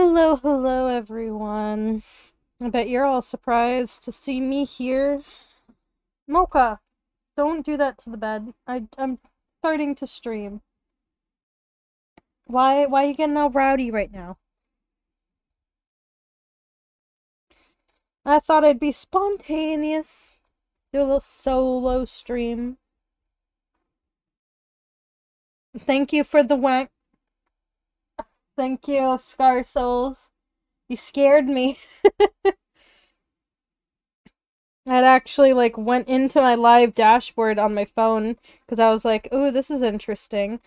Hello, everyone. I bet you're all surprised to see me here. Mocha, don't do that to the bed. I'm starting to stream. Why are you getting all rowdy right now? I thought I'd be spontaneous. Do a little solo stream. Thank you for the wank. Thank you, Scar Souls. You scared me. I actually went into my live dashboard on my phone because I was like, "Ooh, this is interesting,"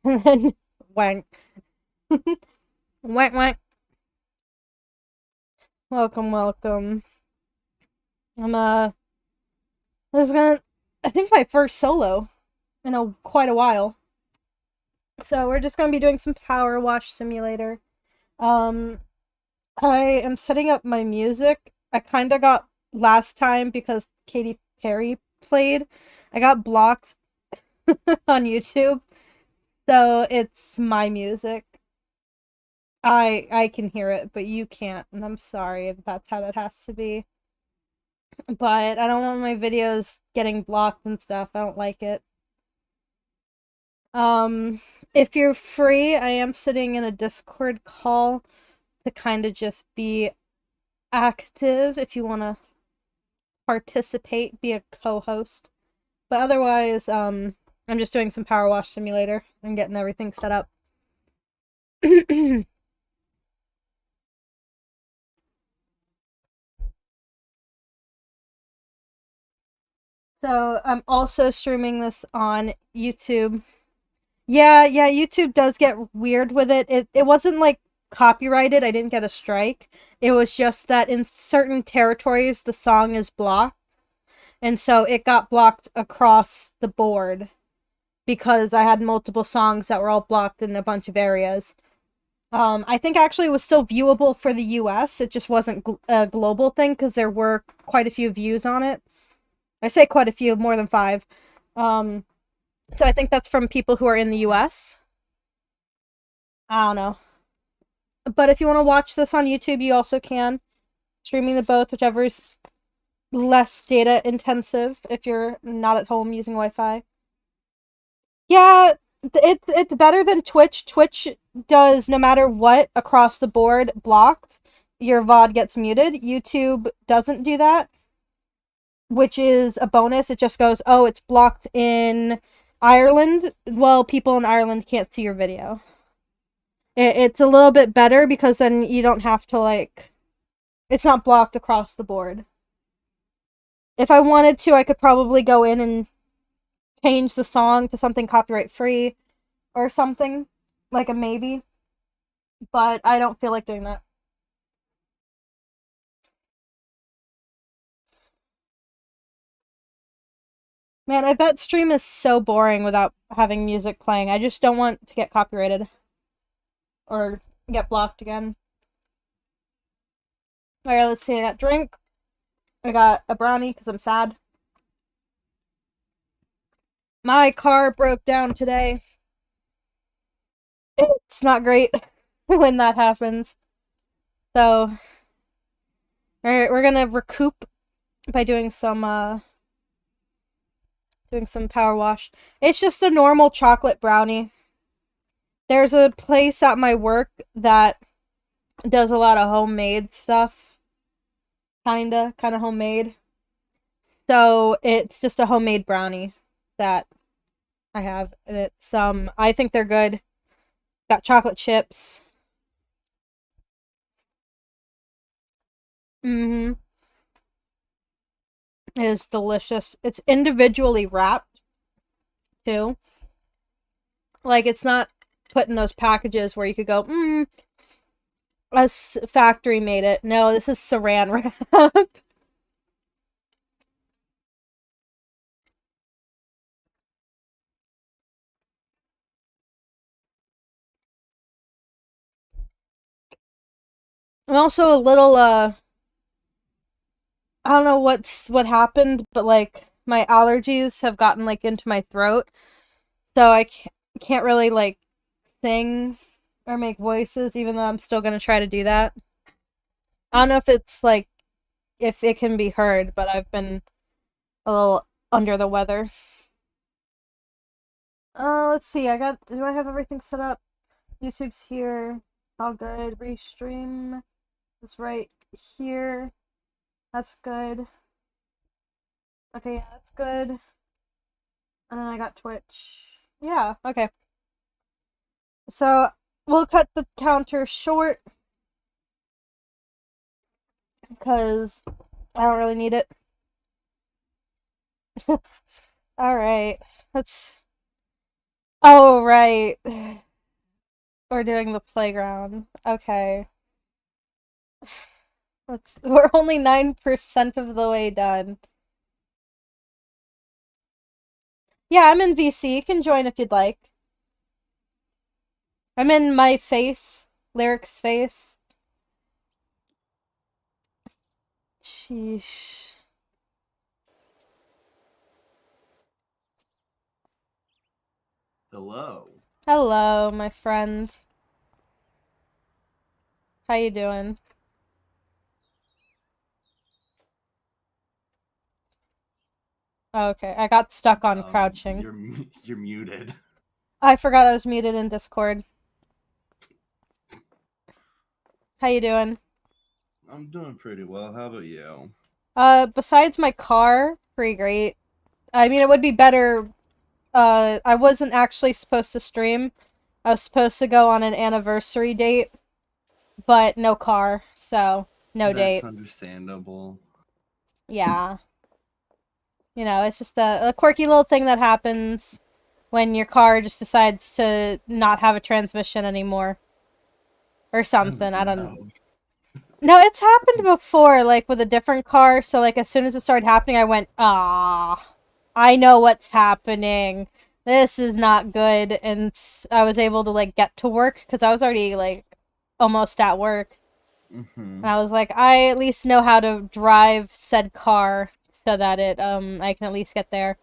and then wank, wank, wank. Welcome. I'm this is gonna, I think my first solo in quite a while. So we're just gonna be doing some PowerWash Simulator. Um, I am setting up my music. I kind of got last time because Katy Perry played. I got blocked on YouTube, so it's my music. I can hear it, but you can't, and I'm sorry. That's how that has to be. But I don't want my videos getting blocked and stuff. I don't like it. If you're free, I am sitting in a Discord call to kind of just be active if you want to participate, be a co-host. But otherwise, I'm just doing some Power Wash Simulator and getting everything set up. So I'm also streaming this on YouTube. Yeah, YouTube does get weird with it. It wasn't like copyrighted. I didn't get a strike. It was just that in certain territories the song is blocked. And so it got blocked across the board because I had multiple songs that were all blocked in a bunch of areas. I think actually it was still viewable for the US. It just wasn't a global thing because there were quite a few views on it. I say quite a few, more than 5. So I think that's from people who are in the US. I don't know. But if you want to watch this on YouTube, you also can. Streaming the both, whichever is less data intensive if you're not at home using Wi-Fi. Yeah, it's better than Twitch. Twitch does no matter what across the board blocked. Your VOD gets muted. YouTube doesn't do that, which is a bonus. It just goes, "Oh, it's blocked in Ireland." Well, people in Ireland can't see your video. It's a little bit better because then you don't have to it's not blocked across the board. If I wanted to, I could probably go in and change the song to something copyright free or something, like a maybe, but I don't feel like doing that. Man, I bet stream is so boring without having music playing. I just don't want to get copyrighted or get blocked again. Alright, let's see. I got drink. I got a brownie because I'm sad. My car broke down today. It's not great when that happens. So, alright, we're gonna recoup by doing some power wash. It's just a normal chocolate brownie. There's a place at my work that does a lot of homemade stuff. Kinda homemade. So it's just a homemade brownie that I have, and it's I think they're good. Got chocolate chips. Mm-hmm. It is delicious. It's individually wrapped too. Like, it's not put in those packages where you could go, us factory made it. No, this is saran wrap. I'm also a little I don't know what happened, but my allergies have gotten into my throat, so I can't really sing or make voices, even though I'm still gonna try to do that. I don't know if it's like if it can be heard, but I've been a little under the weather. Let's see. Do I have everything set up? YouTube's here. All good. Restream is right here. That's good. Okay, yeah, that's good. And then I got Twitch. Yeah, okay. So we'll cut the counter short because I don't really need it. Alright. Let's. Oh, right. We're doing the playground. Okay. We're only 9% of the way done. Yeah, I'm in VC. You can join if you'd like. I'm in my face. Lyric's face. Sheesh. Hello. Hello, my friend. How you doing? Okay, I got stuck on crouching. You're muted. I forgot I was muted in Discord. How you doing? I'm doing pretty well. How about you? Besides my car, pretty great. I mean, it would be better. I wasn't actually supposed to stream. I was supposed to go on an anniversary date, but no car, so no That's date. understandable. Yeah. You know, it's just a quirky little thing that happens when your car just decides to not have a transmission anymore. Or something. I don't know. No, it's happened before, like with a different car. So, like, as soon as it started happening, I went, ah, I know what's happening. This is not good. And I was able to, like, get to work because I was already, like, almost at work. Mm-hmm. And I was like, I at least know how to drive said car so that I can at least get there.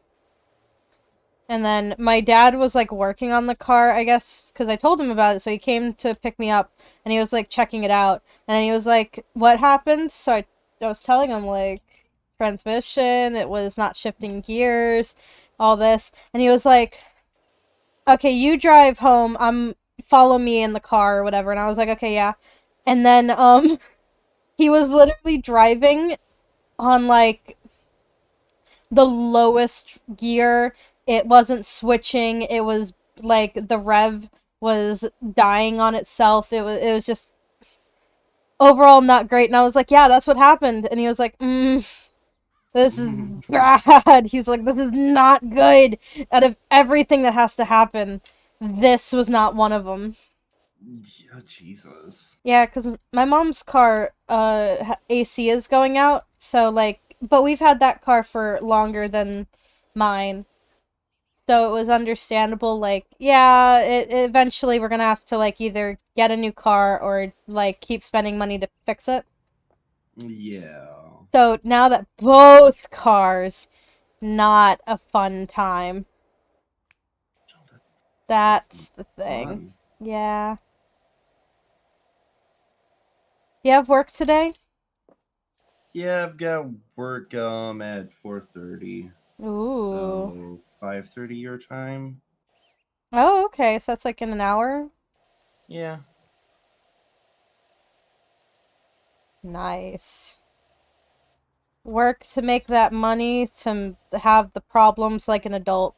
And then my dad was like working on the car, I guess, because I told him about it. So he came to pick me up and he was like checking it out. And then he was like, what happened? So I was telling him, like, transmission, it was not shifting gears, all this. And he was like, okay, you drive home. Follow me in the car or whatever. And I was like, okay, yeah. And then, he was literally driving on like the lowest gear. It wasn't switching. It was like the rev was dying on itself. It was just overall not great. And I was like, yeah, that's what happened. And he was like, this is bad. He's like, this is not good. Out of everything that has to happen, this was not one of them. Yeah, Jesus. Yeah, because my mom's car, AC is going out. So, like, but we've had that car for longer than mine. So it was understandable, like, yeah, eventually we're gonna have to, like, either get a new car or, like, keep spending money to fix it. Yeah. So now that both cars, not a fun time. That's the thing. Fun. Yeah. You have work today? Yeah, I've got work at 4:30. Ooh. So 5:30 your time. Oh, okay, so that's like in an hour? Yeah. Nice. Work to make that money to have the problems like an adult.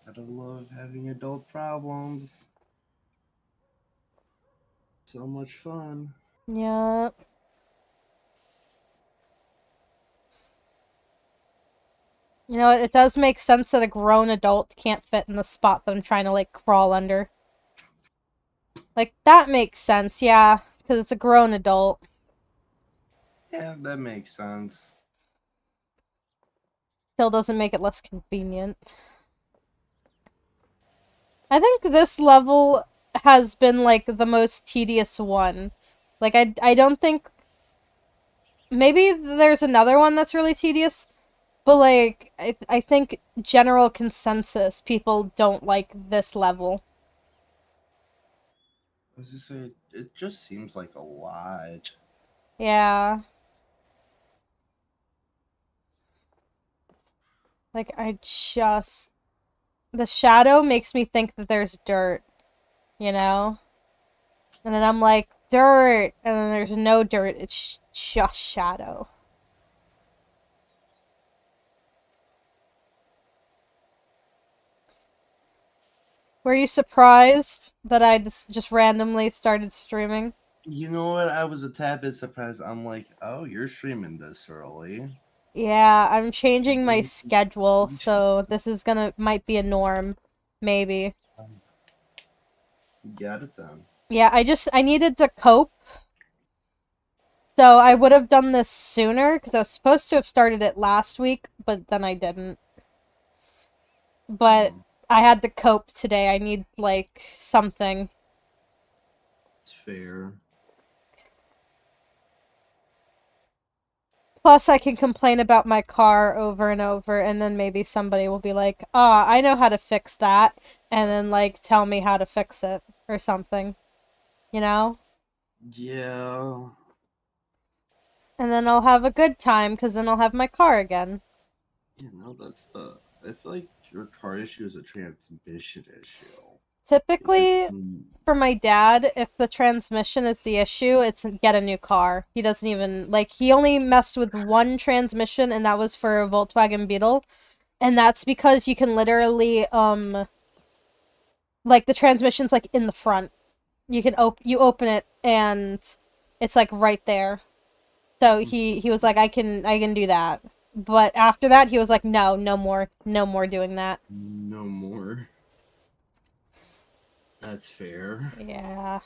Gotta love having adult problems. So much fun. Yep. You know, it does make sense that a grown adult can't fit in the spot that I'm trying to, like, crawl under. Like, that makes sense, yeah, because it's a grown adult. Yeah, that makes sense. Still doesn't make it less convenient. I think this level has been, like, the most tedious one. Like, I don't think... Maybe there's another one that's really tedious, but, like, I think general consensus, people don't like this level. was just say it just seems like a lot. Yeah. Like, the shadow makes me think that there's dirt, you know? And then I'm like, dirt! And then there's no dirt, it's just shadow. Were you surprised that I just randomly started streaming? You know what? I was a tad bit surprised. I'm like, oh, you're streaming this early. Yeah, I'm changing my You, schedule, you should so this is might be a norm. Maybe. get it then. Yeah, I needed to cope. So I would have done this sooner, because I was supposed to have started it last week, but then I didn't. But Hmm, I had to cope today. I need, like, something. it's fair. Plus, I can complain about my car over and over, and then maybe somebody will be like, ah, I know how to fix that, and then, like, tell me how to fix it, or something. You know? Yeah. And then I'll have a good time, because then I'll have my car again. You know, that's I feel like your car issue is a transmission issue. Because Typically, for my dad, if the transmission is the issue, it's get a new car. He doesn't even, like, he only messed with one transmission, and that was for a Volkswagen Beetle. And that's because you can literally, like, the transmission's, like, in the front. You open it, and it's, like, right there. So he was like, I can do that. But after that, he was like, no, no more doing that. no more. That's fair. Yeah.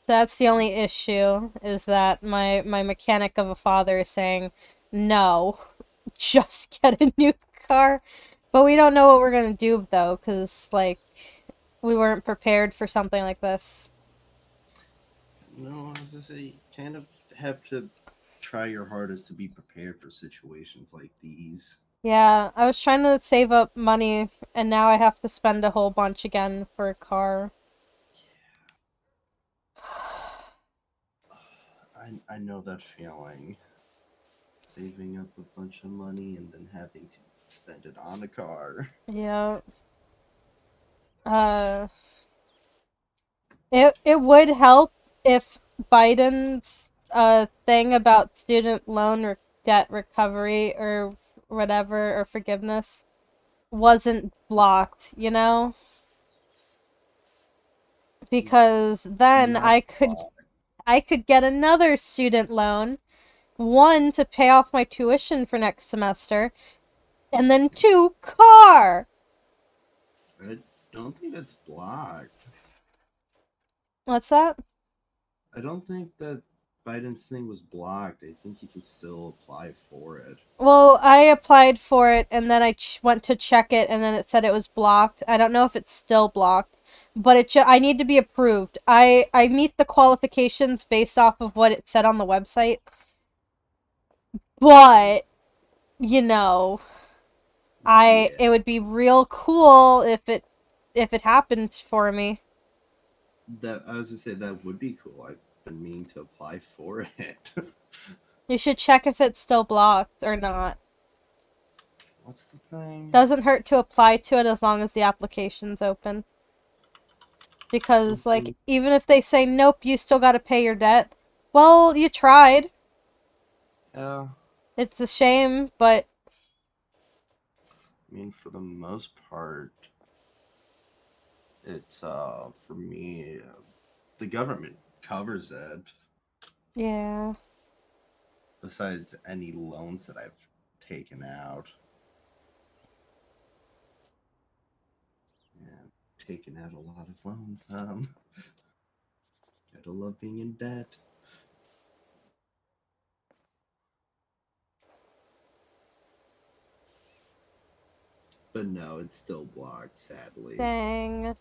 That's the only issue, is that my mechanic of a father is saying, no, just get a new car. But we don't know what we're gonna do, though, because, like, we weren't prepared for something like this. No, as I say, you kind of have to try your hardest to be prepared for situations like these. Yeah, I was trying to save up money, and now I have to spend a whole bunch again for a car. I know that feeling. Saving up a bunch of money and then having to spend it on a car. Yeah. Uh, it would help if Biden's thing about student loan debt recovery or whatever, or forgiveness, wasn't blocked, you know? Because then Not fun. I could get another student loan, one to pay off my tuition for next semester, and then two, car. I don't think that's blocked. What's that? I don't think that Biden's thing was blocked. I think you can still apply for it. Well, I applied for it, and then I went to check it, and then it said it was blocked. I don't know if it's still blocked, but I need to be approved. I meet the qualifications based off of what it said on the website, but you know, I Yeah, it would be real cool if it happened for me. that I was gonna say that would be cool. I've been meaning to apply for it. You should check if it's still blocked or not. What's the thing? Doesn't hurt to apply to it as long as the application's open. Because, like, Mhm. even if they say, nope, you still gotta pay your debt, well, you tried. Yeah, It's a shame, but I mean, for the most part, it's for me, the government covers it. yeah. Besides any loans that I've taken out. Yeah, taken out a lot of loans. Gotta love being in debt. But no, it's still blocked, sadly. Dang.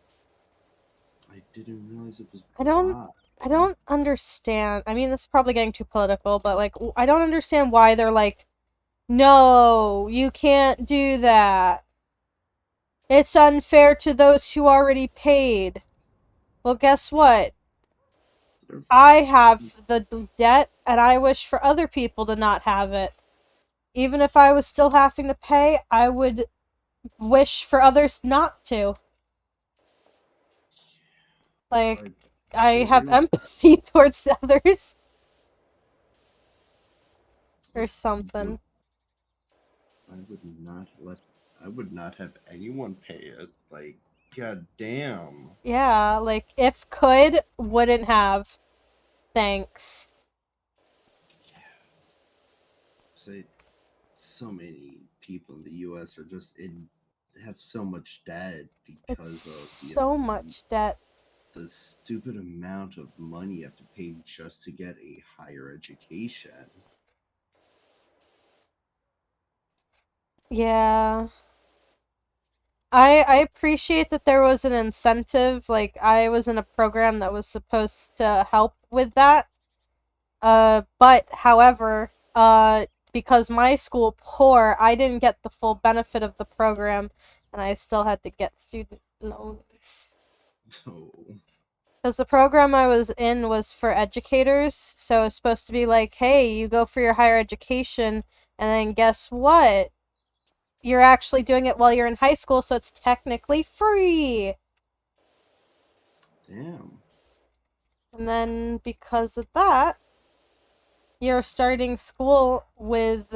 I didn't realize it was I don't blocked. I don't understand. I mean, this is probably getting too political, but, like, I don't understand why they're like, no, you can't do that. It's unfair to those who already paid. Well, guess what? They're- I have the debt, and I wish for other people to not have it. Even if I was still having to pay, I would wish for others not to. Like, I I agree have with empathy towards others or but something. I would not let I would not have anyone pay it. Like, god damn. Yeah, like, if could, wouldn't have. Thanks. Say so many people in the US are just in have so much debt It's because of so much debt. the stupid amount of money you have to pay just to get a higher education. Yeah. I appreciate that there was an incentive. Like, I was in a program that was supposed to help with that. But however, because my school poor, I didn't get the full benefit of the program, and I still had to get student loans. So Because the program I was in was for educators, so it was supposed to be like, hey, you go for your higher education, and then guess what? You're actually doing it while you're in high school, so it's technically free. damn. And then because of that, you're starting school with,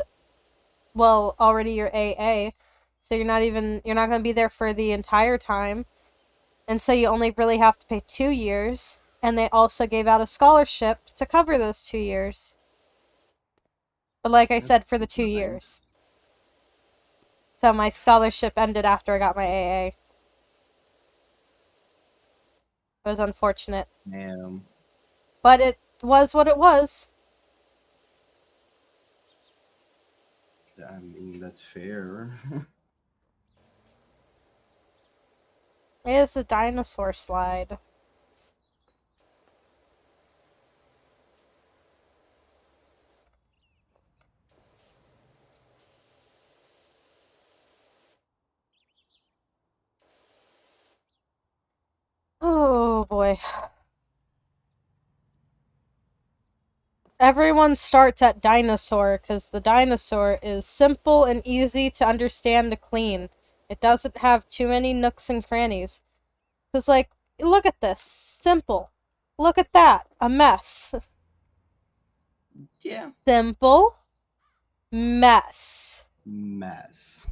well, already your AA, so you're not going to be there for the entire time. And so you only really have to pay 2 years, and they also gave out a scholarship to cover those 2 years. But like I That's said, for the two super nice. years. So my scholarship ended after I got my AA. It was unfortunate. Damn. But it was what it was. I mean, that's fair. It is a dinosaur slide. Oh boy. Everyone starts at dinosaur because the dinosaur is simple and easy to understand to clean. It doesn't have too many nooks and crannies. Because, like, look at this. Simple. Look at that. A mess. Yeah. Simple. Mess. Mess.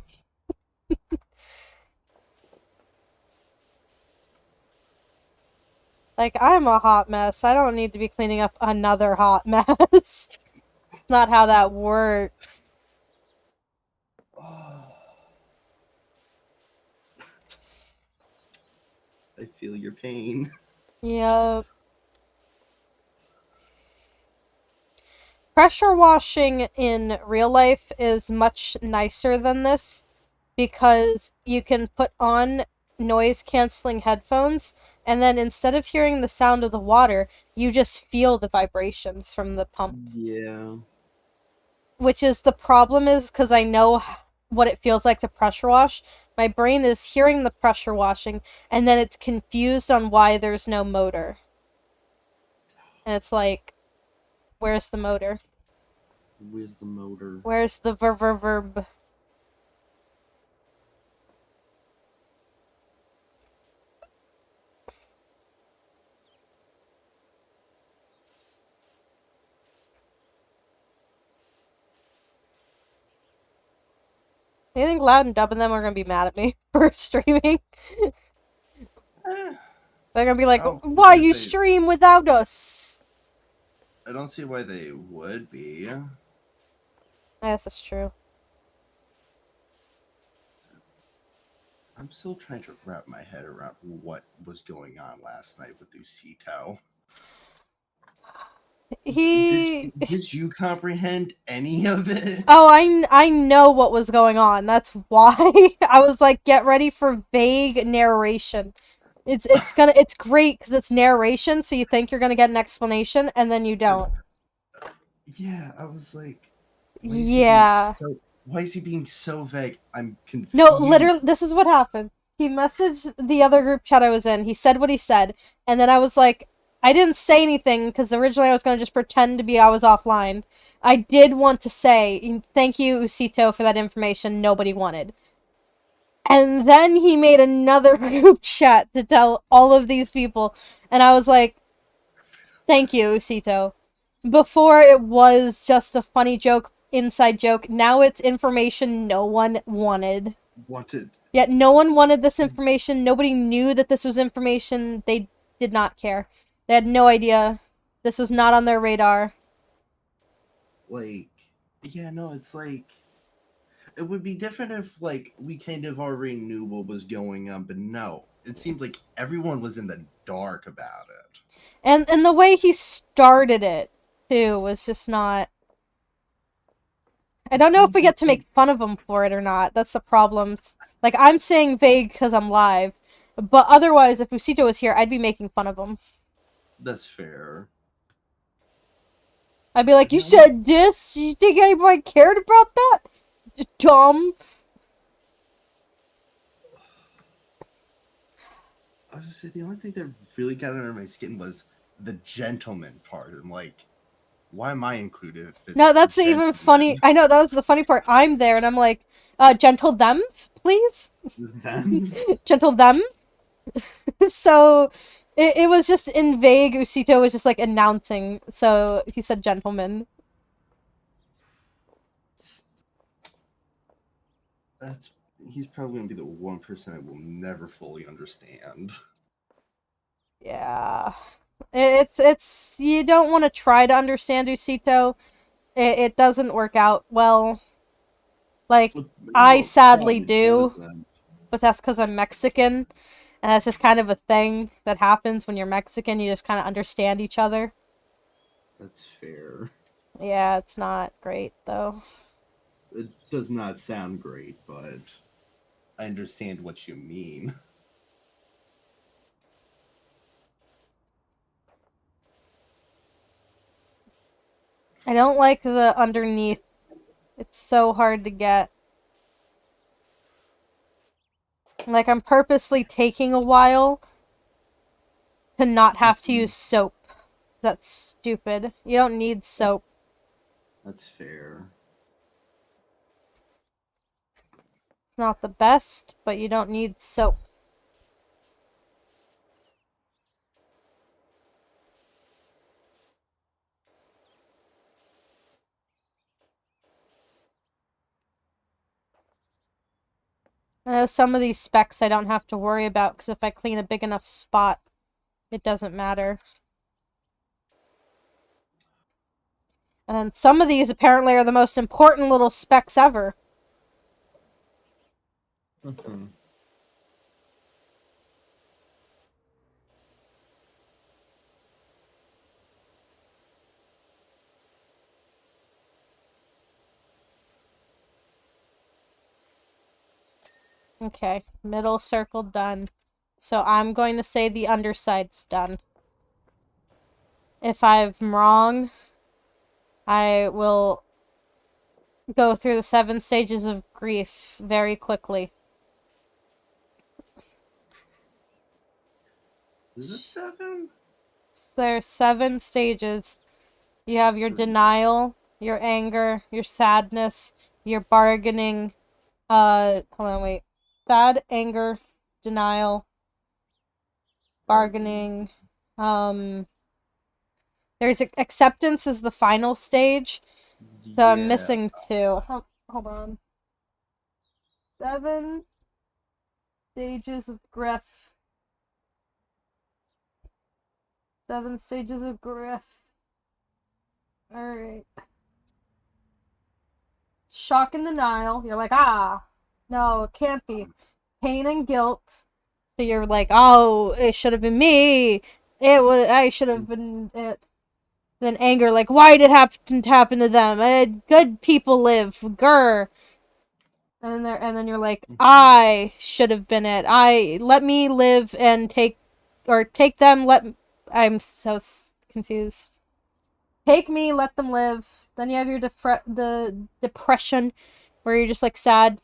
Like, I'm a hot mess. I don't need to be cleaning up another hot mess. Not how that works. Oh, I feel your pain. Yep. Pressure washing in real life is much nicer than this because you can put on noise canceling headphones, and then instead of hearing the sound of the water, you just feel the vibrations from the pump. Yeah. Which is the problem, is because I know what it feels like to pressure wash. My brain is hearing the pressure washing, and then it's confused on why there's no motor. And it's like, where's the motor? Where's the motor? Where's the verb? I think Loud and Dub and them are gonna be mad at me for streaming. Eh, They're gonna be I like, don't see why why you they. stream without us? I don't see why they would be. Yes, that's true. I'm still trying to wrap my head around what was going on last night with Lucito. Did He. did you comprehend any of it? Oh, I know what was going on. That's why I was like, get ready for vague narration. It's great because it's narration, so you think you're gonna get an explanation, and then you don't. Yeah, I was like, Yeah. why is he being so vague? I'm No, confused. literally, this is what happened. he messaged the other group chat I was in. He said what he said, and then I was like, I didn't say anything because originally I was going to just pretend to be I was offline. I did want to say thank you, Usito, for that information nobody wanted. And then he made another group chat to tell all of these people, and I was like, thank you, Usito. Before it was just a funny joke, inside joke. Now it's information no one wanted. Wanted. Yet no one wanted this information. Nobody knew that this was information. They did not care. They had no idea. This was not on their radar. Like, yeah, no, it's like it would be different if like we kind of already knew what was going on, but no, it seemed like everyone was in the dark about it. And the way he started it too was just not. I don't know if we get to make fun of him for it or not. That's the problem. Like, I'm saying vague because I'm live. But otherwise, if Usito was here, I'd be making fun of him. That's fair. I'd be like, you No, said this? You think anybody cared about that? Just dumb. I was gonna say the only thing that really got under my skin was the gentleman part. I'm like, why am I included if No, it's that's the even funny. gentlemen? I know, that was the funny part. I'm there, and I'm like, gentle thems, please? Them's? Gentle thems? So, it was just in vague. Usito was just, like, announcing, so he said gentleman. That's he's probably gonna be the one person I will never fully understand. Yeah. It's you don't want to try to understand Usito. It doesn't work out well. Like, I No, sadly probably do, doesn't. but that's because I'm Mexican. And that's just kind of a thing that happens when you're Mexican. You just kind of understand each other. That's fair. Yeah, it's not great, though. It does not sound great, but I understand what you mean. I don't like the underneath. It's so hard to get. Like, I'm purposely taking a while to not have to use soap. That's stupid. You don't need soap. That's fair. It's not the best, but you don't need soap. I know some of these specs I don't have to worry about because if I clean a big enough spot, it doesn't matter. And some of these apparently are the most important little specs ever. Mm-hmm. Okay, middle circle done. So I'm going to say the underside's done. If I'm wrong, I will go through the 7 stages of grief very quickly. Is it 7? There's 7 stages. You have your denial, your anger, your sadness, your bargaining. Hold on, wait. Sad, anger, denial, bargaining. Um, there's acceptance is the final stage. So I'm Yeah. missing 2. Hold on. 7 stages of grief. 7 stages of grief. Alright. Shock and denial. You're like, ah, no, it can't be. Pain and guilt. So you're like, oh, it should have been me. I should have been it. Then anger, like, why did it happen to them? Good people live. Grr. And then you're like, I should have been it. Let me live and take them. I'm so confused. Take me, let them live. Then you have the depression, where you're just like sad.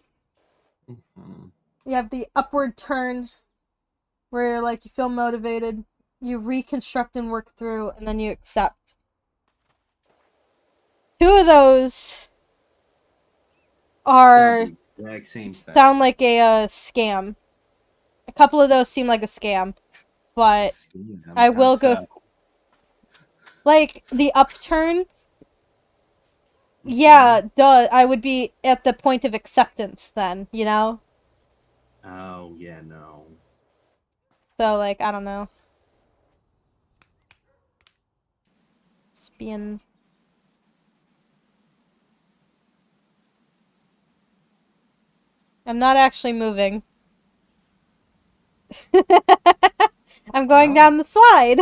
Mm-hmm. You have the upward turn where like you feel motivated, you reconstruct and work through, and then you accept. Two of those Sound are the exact same sound thing. like a scam. A couple of those seem like a scam, A but scam? I How will go so? like the upturn. Hmm. Yeah, duh. I would be at the point of acceptance then, you know? Oh, yeah, no. So, like, I don't know. It's being. I'm not actually moving. I'm going Oh. down the slide.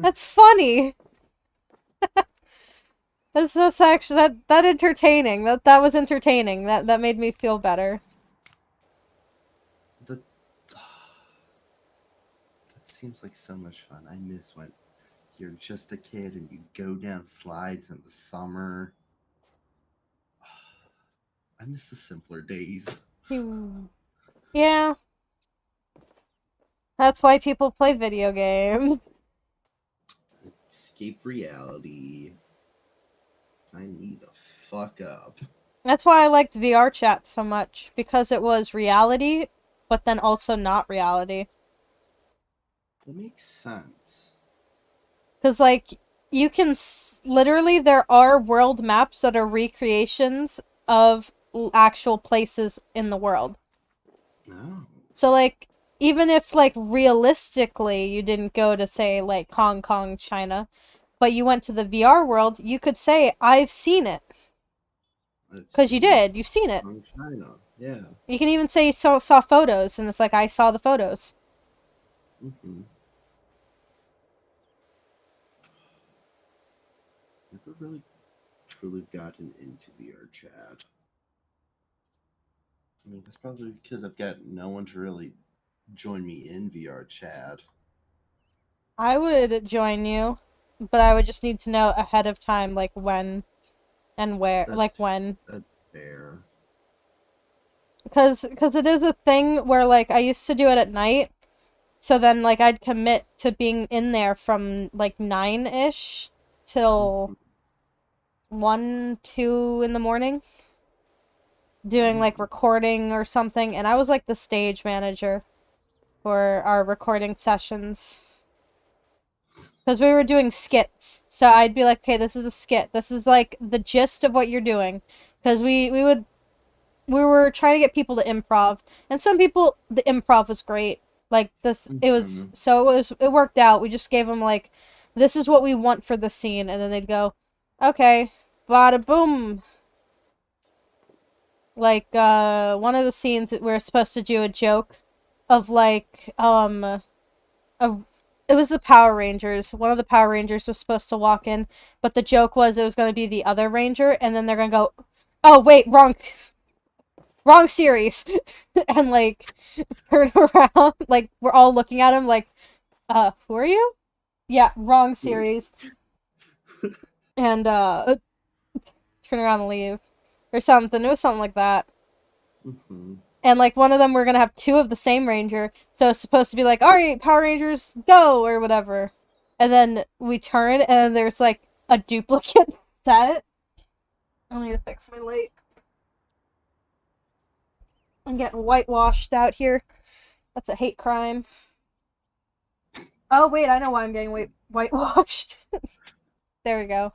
That's funny. That's actually that entertaining. That was entertaining. That made me feel better. That, that seems like so much fun. I miss when you're just a kid and you go down slides in the summer. I miss the simpler days. Hmm. Yeah, that's why people play video games. Escape reality. Sign me the fuck up. That's why I liked VR chat so much because it was reality, but then also not reality. That makes sense. Because, like, you can literally, there are world maps that are recreations of actual places in the world. No. So, like, even if, like, realistically you didn't go to, say, like, Hong Kong, China, but you went to the VR world, you could say, I've seen it. I've Because you seen did. You've seen it. from China. Yeah. You can even say you saw photos, and it's like, I saw the photos. Hmm. Never really truly gotten into VR chat. I mean, that's probably because I've got no one to really join me in VR chat. I would join you, but I would just need to know ahead of time, like, when and where. That's Like, when. that's fair. Because it is a thing where like I used to do it at night, so then like I'd commit to being in there from like 9-ish till Hmm. 1, 2 in the morning, doing like Damn. recording or something, and I was like the stage manager for our recording sessions. Because we were doing skits. So I'd be like, okay, this is a skit. This is like the gist of what you're doing. Because we were trying to get people to improv, and some people the improv was great. Like this, Hmm. it worked out. We just gave them like, this is what we want for the scene, and then they'd go, okay, bada boom. Like one of the scenes we were supposed to do a joke of like of it was the Power Rangers. One of the Power Rangers was supposed to walk in, but the joke was it was going to be the other Ranger, and then they're going to go, oh wait, wrong series, and like turn around, like we're all looking at him like, who are you? Yeah, wrong series, and turn around and leave, or something. It was something like that. Hmm. And like one of them, we're gonna have two of the same ranger, so it's supposed to be like, all right, Power Rangers, go or whatever. And then we turn, and then there's like a duplicate set. I need to fix my light. I'm getting whitewashed out here. That's a hate crime. Oh wait, I know why I'm getting whitewashed. There we go.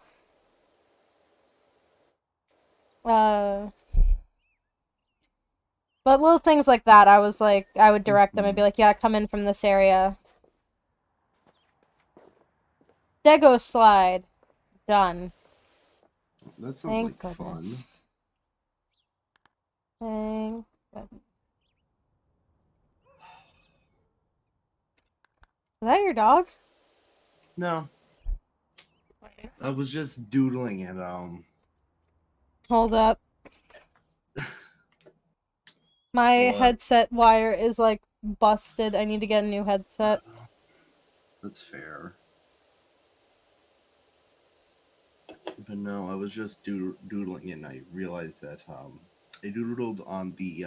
Uh, but little things like that, I was like, I would direct them. I'd be Hmm. like, yeah, come in from this area. Dego slide. Done. That sounds Thank like fun. goodness. Thank goodness. Is that your dog? No, I was just doodling it. Hold up. My What? headset wire is like busted. I need to get a new headset. That's fair. But no, I was just doodling it, and I realized that I doodled on the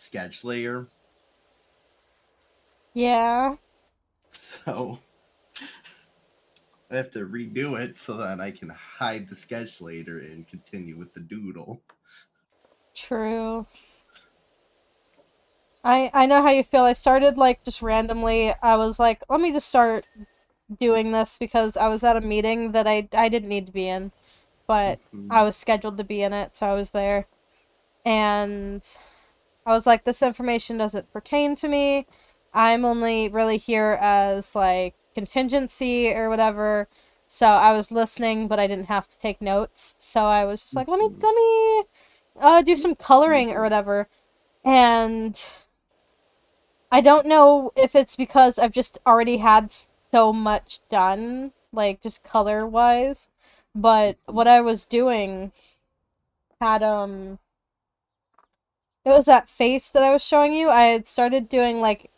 sketch layer. Yeah, So I have to redo it so that I can hide the sketch later and continue with the doodle. true. I know how you feel. I started like just randomly. I was like, let me just start doing this because I was at a meeting that I didn't need to be in, but I Mhm. was scheduled to be in it, so I was there. And I was like, this information doesn't pertain to me. I'm only really here as like contingency or whatever. So I was listening, but I didn't have to take notes. So I was just like, Mhm. let me do some coloring or whatever. And I don't know if it's because I've just already had so much done, like just color wise. But what Mhm. I was doing had it was that face that I was showing you. I had started doing like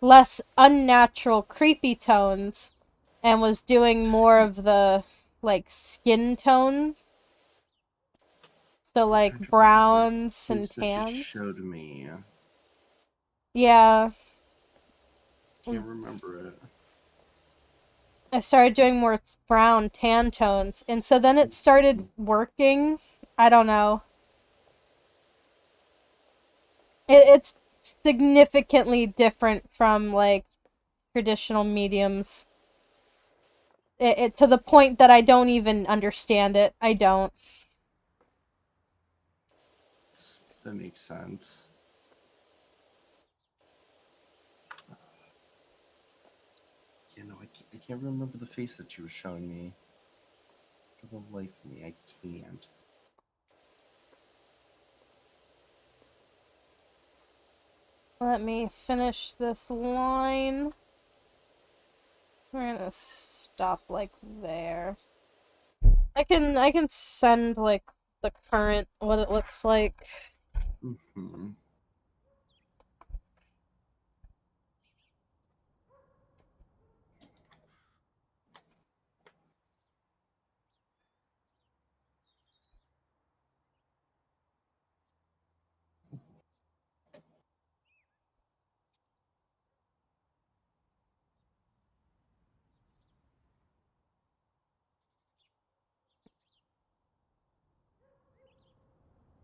less unnatural, creepy tones and was doing more of the like skin tone. So I'm like trying to remember browns the and face that you tans. showed me. Yeah. Can't remember it. I started doing more brown tan tones. And so then it started working. I don't know. It's significantly different from like traditional mediums. It to the point that I don't even understand it. I don't. That makes sense. I can't remember the face that you were showing me. For the life of me, I can't. Let me finish this line. We're gonna stop like there. I can send like the current what it looks like. Hmm.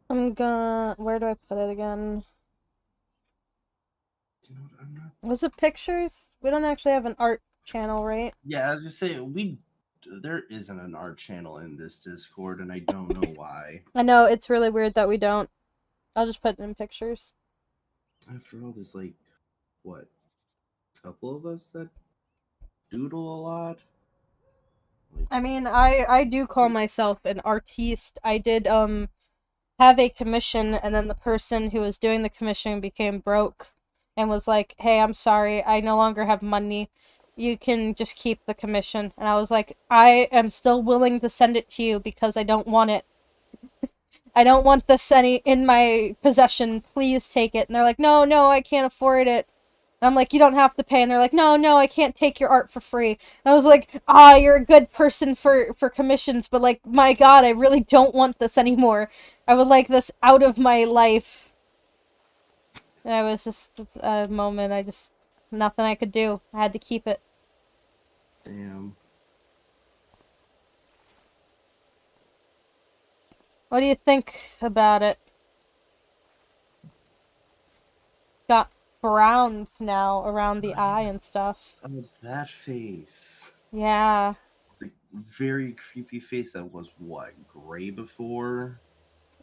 I'm gonna where do I put it again? You know what? I'm not. Was it pictures? We don't actually have an art channel, right? Yeah, as you say, we there isn't an art channel in this Discord, and I don't know why. I know it's really weird that we don't. I'll just put it in pictures. After all, there's like what, couple of us that doodle a lot. Like, I mean, I do call myself an artiste. I did have a commission, and then the person who was doing the commission became broke and was like, "Hey, I'm sorry, I no longer have money. You can just keep the commission." And I was like, "I am still willing to send it to you because I don't want it. I don't want this any in my possession. Please take it." And they're like, "No, no, I can't afford it." And I'm like, "You don't have to pay." And they're like, "No, no, I can't take your art for free." And I was like, "Ah, you're a good person for commissions, but like, my God, I really don't want this anymore. I would like this out of my life." And I was just a moment. I just nothing I could do. I had to keep it. damn. What do you think about it? Got browns now around the Oh, eye yeah. and stuff. Oh, that face. Yeah. The very creepy face that was what, gray before?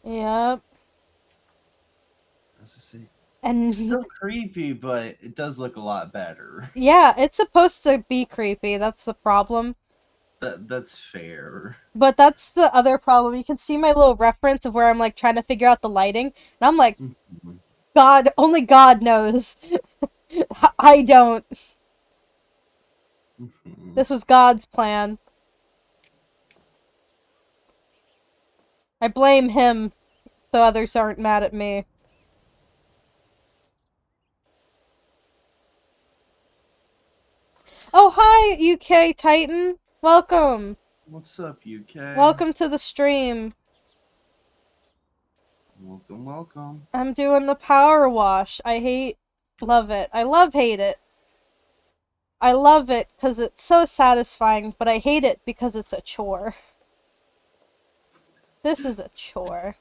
Yep. I was to say, And still creepy, but it does look a lot better. yeah, it's supposed to be creepy. That's the problem. That's fair. But that's the other problem. You can see my little reference of where I'm like trying to figure out the lighting. And I'm like, Mhm. God, only God knows. I don't. Mhm. This was God's plan. I blame him so others aren't mad at me. Oh, hi, UK Titan. Welcome. What's up, UK? Welcome to the stream. Welcome, welcome. I'm doing the power wash. Love it. I love hate it. I love it because it's so satisfying, but I hate it because it's a chore. This is a chore.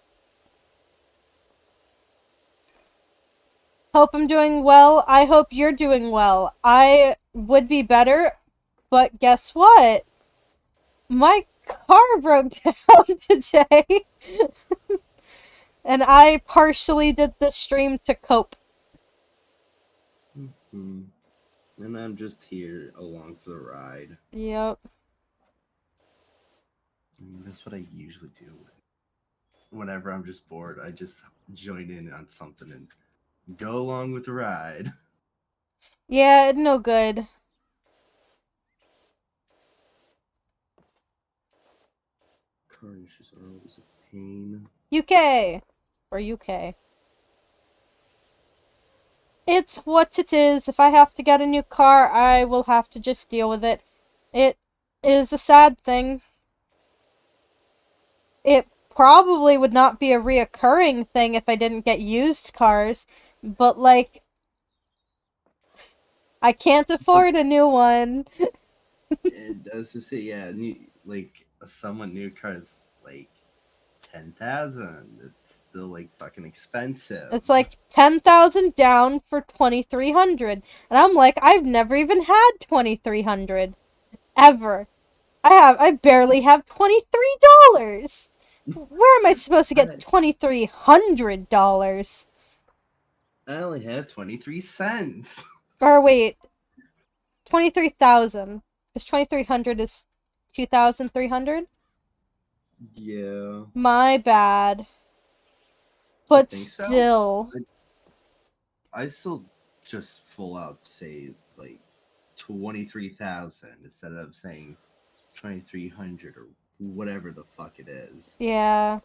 Hope I'm doing well. I hope you're doing well. I would be better, but guess what? My car broke down today. And I partially did the stream to cope. Mm-hmm. And I'm just here along for the ride. Yep. I mean, that's what I usually do. Whenever I'm just bored, I just join in on something and go along with the ride. Yeah, no good. Car issues are always a pain. UK. Or UK. It's what it is. If I have to get a new car, I will have to just deal with it. It is a sad thing. It probably would not be a reoccurring thing if I didn't get used cars, but like, I can't afford a new one. It does to say, yeah, new, like a somewhat new car is like 10,000. It's still like fucking expensive. It's like 10,000 down for 2,300. And I'm like, I've never even had 2,300 ever. I barely have $23. Where am I supposed to get $2,300? I only have 23 cents. Or wait, 23,000. Because 2,300 is 2,300? Yeah. My bad. But still. So. I still just full out say like 23,000 instead of saying 2,300 or whatever the fuck it is. Yeah.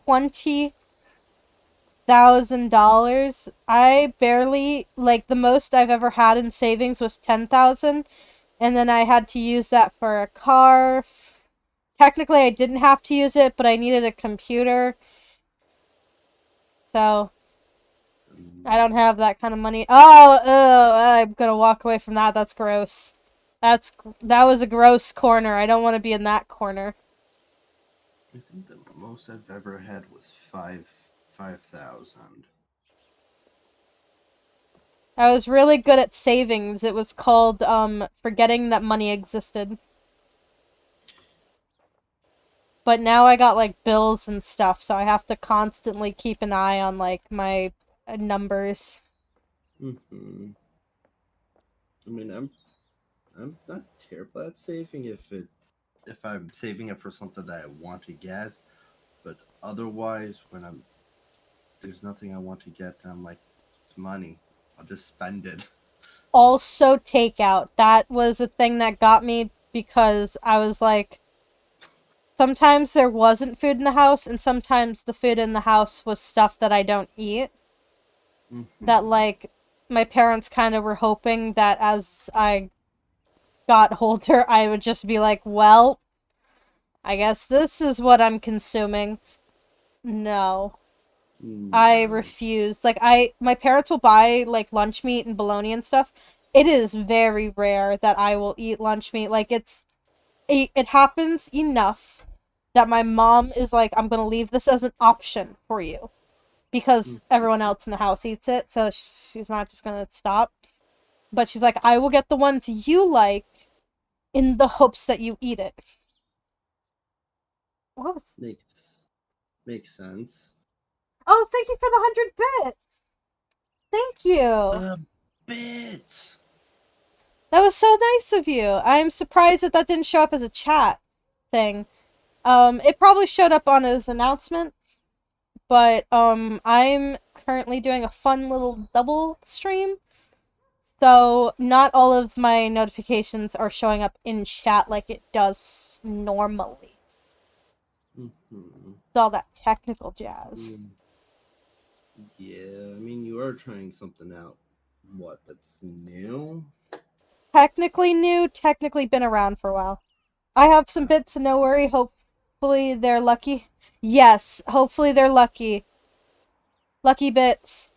$20,000. I barely, like, the most I've ever had in savings was 10,000, and then I had to use that for a car. Technically, I didn't have to use it, but I needed a computer. So, I don't have that kind of money. I'm gonna walk away from that. That's gross. That was a gross corner. I don't want to be in that corner. I think the most I've ever had was 5,000. I was really good at savings. It was called forgetting that money existed. But now I got like bills and stuff, so I have to constantly keep an eye on like my numbers. Mm-hmm. I mean, I'm not terrible at saving if I'm saving it for something that I want to get, but otherwise when there's nothing I want to get, then I'm like, it's money, I'll just spend it. Also, takeout. That was a thing that got me because I was like, sometimes there wasn't food in the house, and sometimes the food in the house was stuff that I don't eat. Mm-hmm. That, like, my parents kind of were hoping that as I got older, I would just be like, well, I guess this is what I'm consuming. No. I refused. Like, my parents will buy, like, lunch meat and bologna and stuff. It is very rare that I will eat lunch meat. Like, it happens enough that my mom is like, I'm gonna leave this as an option for you. Because everyone else in the house eats it, so she's not just gonna stop. But she's like, I will get the ones you like in the hopes that you eat it. What was... Makes sense. Oh, thank you for the 100 bits! Thank you! Bits! That was so nice of you. I'm surprised that didn't show up as a chat thing. It probably showed up on his announcement, but, I'm currently doing a fun little double stream, so not all of my notifications are showing up in chat like it does normally. Mm-hmm. It's all that technical jazz. Yeah, I mean, you are trying something out. What, that's new? Technically new, technically been around for a while. I have some bits, so no worry. Hopefully they're lucky. Yes, hopefully they're lucky. Lucky Bits.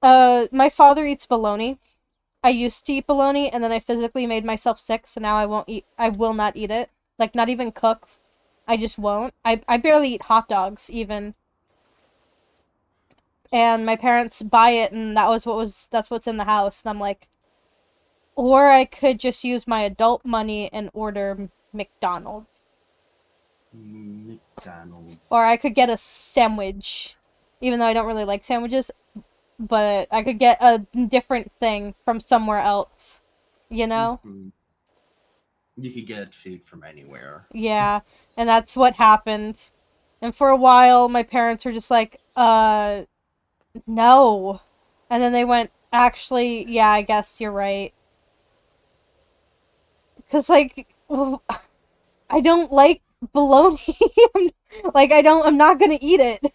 My father eats bologna. I used to eat bologna, and then I physically made myself sick, so now I won't eat. I will not eat it. Like, not even cooked. I just won't. I barely eat hot dogs, even. And my parents buy it, and that's what's in the house. And I'm like, or I could just use my adult money and order McDonald's. McDonald's. Or I could get a sandwich, even though I don't really like sandwiches. But I could get a different thing from somewhere else. You know? Hmm. You could get food from anywhere. Yeah, and that's what happened. And for a while, my parents were just like, no. And then they went, actually, yeah, I guess you're right. Because, like, well, I don't like bologna. I'm not gonna eat it.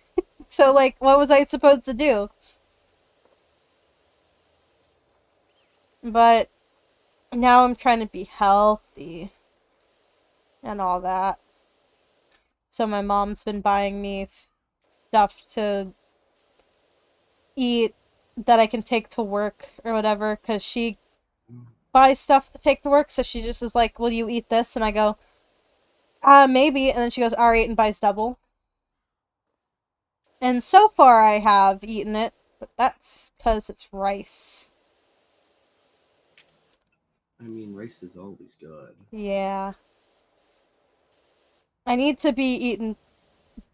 So, like, what was I supposed to do? But now I'm trying to be healthy and all that. So my mom's been buying me stuff to eat that I can take to work or whatever, because she buys stuff to take to work. So she just is like, "Will you eat this?" And I go, maybe." And then she goes, "All right," and buys double. And so far, I have eaten it, but that's because it's rice. I mean, rice is always good. Yeah. I need to be eating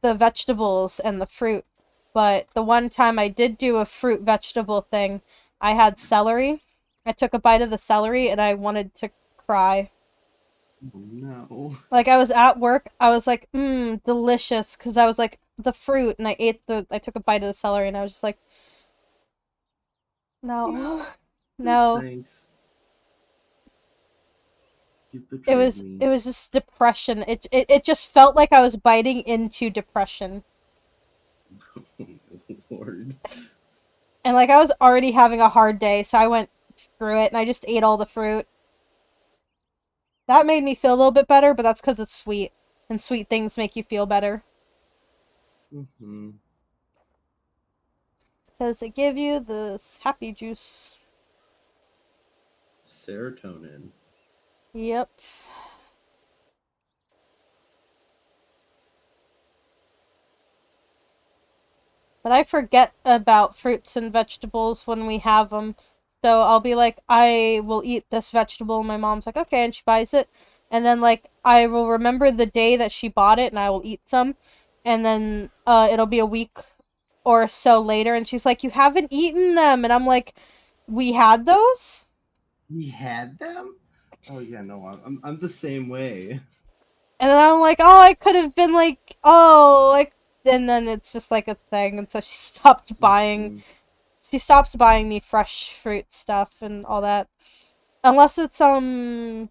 the vegetables and the fruit. But the one time I did do a fruit vegetable thing, I had celery. I took a bite of the celery and I wanted to cry. Oh no. Like, I was at work, I was like, delicious, because I was like, the fruit, and I took a bite of the celery, and I was just like, no, No. no. Thanks. You betrayed It me. was just depression. It just felt like I was biting into depression. Oh, Lord. And, like, I was already having a hard day, so I went, screw it, and I just ate all the fruit. That made me feel a little bit better, but that's because it's sweet, and sweet things make you feel better. Hmm. Because they give you this happy juice. Serotonin. Yep. But I forget about fruits and vegetables when we have them. So I'll be like, I will eat this vegetable. And my mom's like, okay. And she buys it. And then, like, I will remember the day that she bought it and I will eat some. And then it'll be a week or so later. And she's like, you haven't eaten them. And I'm like, we had those? We had them? Oh yeah, no, I'm the same way. And then I'm like, oh, I could have been like, oh, like, and then it's just like a thing. And so Hmm. she stops buying me fresh fruit stuff and all that. Unless it's, see,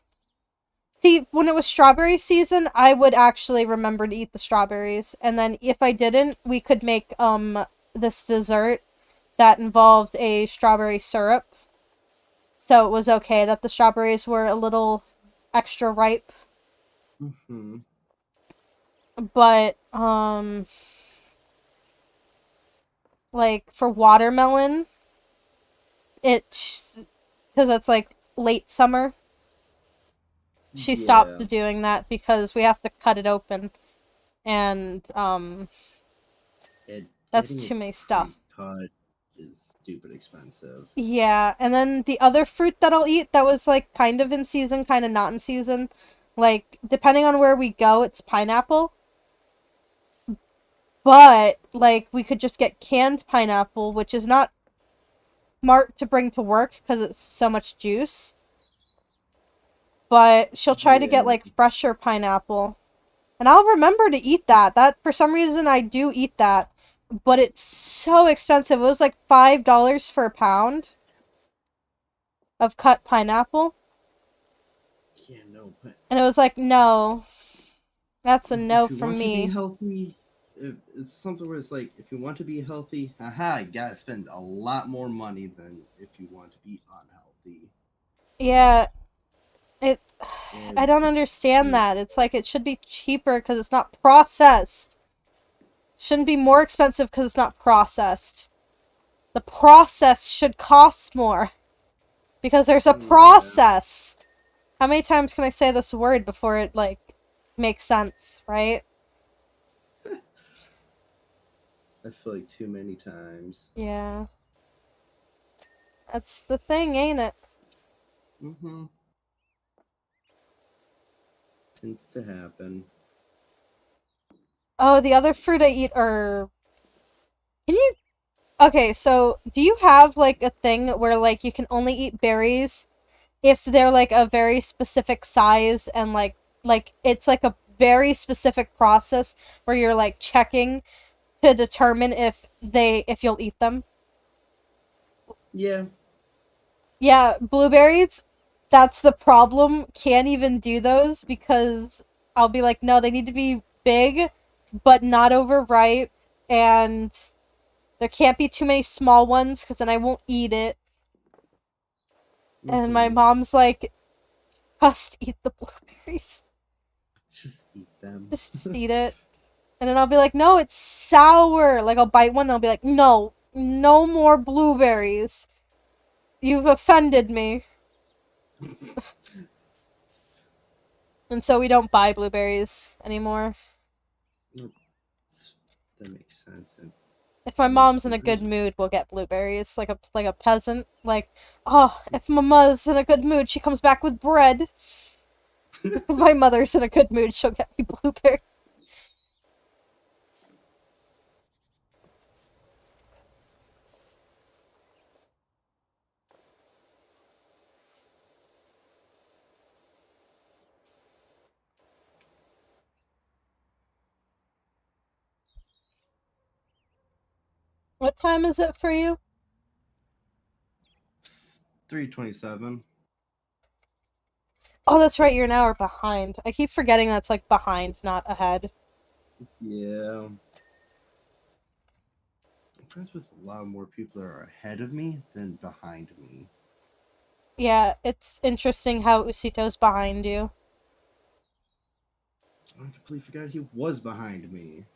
when it was strawberry season, I would actually remember to eat the strawberries. And then if I didn't, we could make, this dessert that involved a strawberry syrup. So it was okay that the strawberries were a little extra ripe. Hmm. But, like, for watermelon, it's because it's like late summer. She stopped Yeah. doing that because we have to cut it open, and that's Getting it too many stuff. pre-cut is stupid expensive. Yeah, and then the other fruit that I'll eat that was like kind of in season, kind of not in season, like depending on where we go, it's pineapple. But like we could just get canned pineapple, which is not smart to bring to work because it's so much juice. But she'll try to get Yeah. like fresher pineapple. And I'll remember to eat that. That for some reason I do eat that. But it's so expensive. It was like $5 for a pound of cut pineapple. Yeah, no, but And it was like, no, that's a no if you from want to be me. healthy, it's something where it's like, if you want to be healthy, haha, you gotta spend a lot more money than if you want to be unhealthy. Yeah, it. I don't It's understand that. It's like it should be cheaper because it's not processed. Shouldn't be more expensive because it's not processed. The process should cost more because there's a yeah. process. How many times can I say this word before it, like, makes sense, right? I feel like too many times. Yeah. That's the thing, ain't it? Mm-hmm. Tends to happen. Oh, the other fruit I eat are. Can you. Okay, so do you have, like, a thing where, like, you can only eat berries if they're, like, a very specific size and, like, it's, like, a very specific process where you're, like, checking to determine if you'll eat them? Yeah. Yeah, blueberries, that's the problem. Can't even do those because I'll be like, no, they need to be big, but not overripe, and there can't be too many small ones because then I won't eat it. And my Mm-hmm. mom's like, just eat the blueberries. Just eat them. Just eat it. And then I'll be like, no, it's sour. Like, I'll bite one and I'll be like, no, no more blueberries. You've offended me. And so we don't buy blueberries anymore. That makes sense. And, If my I mean, mom's in a good blueberries are mood, we'll get blueberries, like a peasant. Like, oh, if mama's in a good mood, she comes back with bread. If my mother's in a good mood, she'll get me blueberries. What time is it for you? 3:27. Oh, that's right, you're an hour behind. I keep forgetting that's like behind, not ahead. Yeah. I'm friends with a lot more people that are ahead of me than behind me. Yeah, it's interesting how Usito's behind you. I completely forgot he was behind me.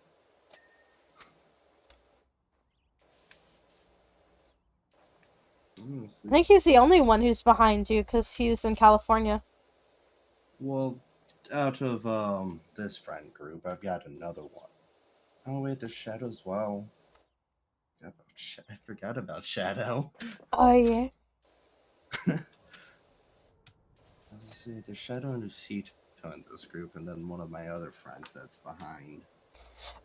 I Honestly. think he's the only one who's behind you because he's in California. Well, out of this friend group, I've got another one. Oh wait, there's Shadow as well. I forgot about Shadow. Oh, yeah. I was gonna say there's Shadow and Usito in this group, and then one of my other friends that's behind.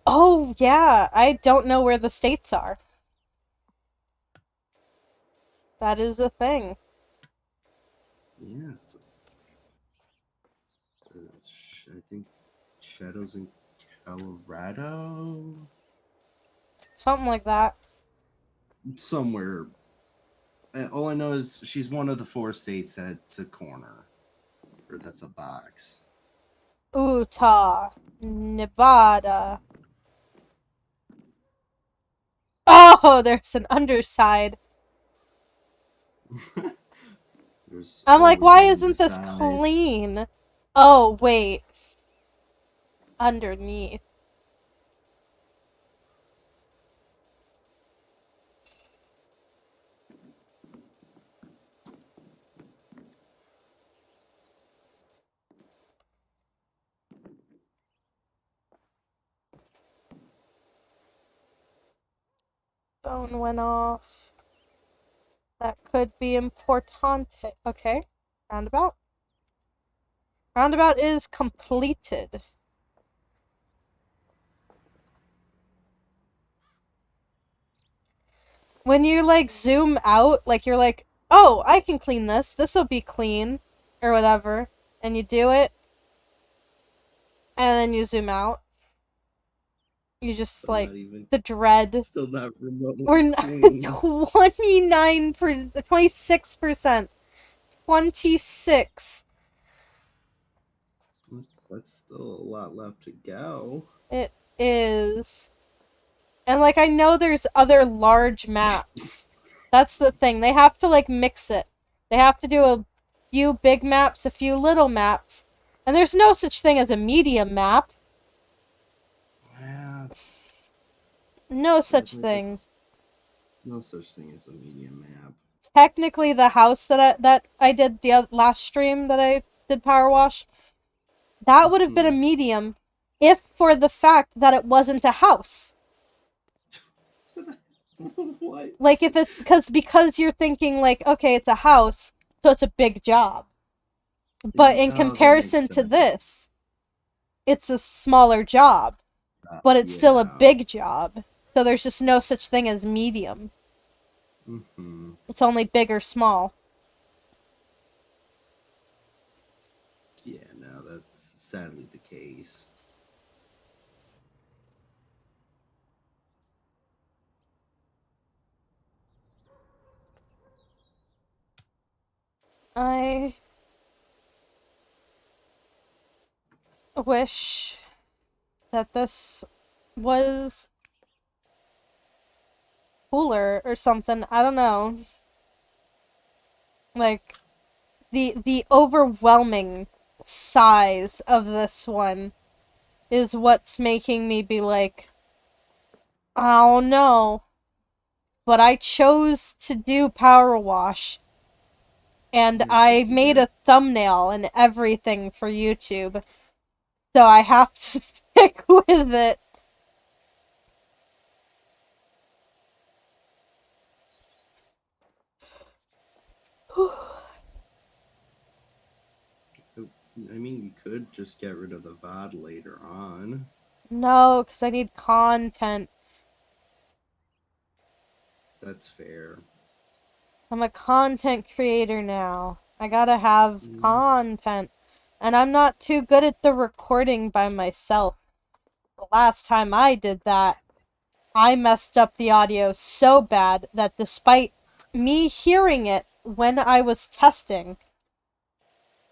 Oh, yeah. I don't know where the states are. That is a thing. Yeah, I think Shadow's in Colorado, Something like that. somewhere. All I know is she's one of the 4 states that's a corner, or that's a box. Utah. Nevada. Oh, there's an underside. There's I'm like, always why an isn't this underside. clean? Oh, wait. Underneath. Phone went off. That could be importante. Okay. Roundabout. Roundabout is completed. When you, like, zoom out, like, you're like, oh, I can clean this. This'll be clean. Or whatever. And you do it. And then you zoom out. You just, Still like, not even, the dread. still not We're remotely not, clean. 29%, 26%. 26. That's still a lot left to go. It is. And, like, I know there's other large maps. That's the thing. They have to, like, mix it. They have to do a few big maps, a few little maps, and there's no such thing as a medium map. Yeah, No such thing. that's no such thing as a medium map. Technically, the house that I did the last stream that I did Power Wash, that would have been a Hmm. medium, if for the fact that it wasn't a house. What? Like if it's because you're thinking like, okay, it's a house, so it's a big job. But in Oh, that makes comparison to sense. this, it's a smaller job, but it's still a Yeah. big job. So there's just no such thing as medium. Hmm. It's only big or small. Yeah, no, that's sadly the case. I wish that this was cooler or something. I don't know. Like the overwhelming size of this one is what's making me be like, oh no. But I chose to do Power Wash, and Yes, I yes, you made did. a thumbnail and everything for YouTube, so I have to stick with it. I mean, you could just get rid of the VOD later on. No, because I need content. That's fair. I'm a content creator now. I gotta have Mm. content. And I'm not too good at the recording by myself. The last time I did that, I messed up the audio so bad that despite me hearing it when I was testing,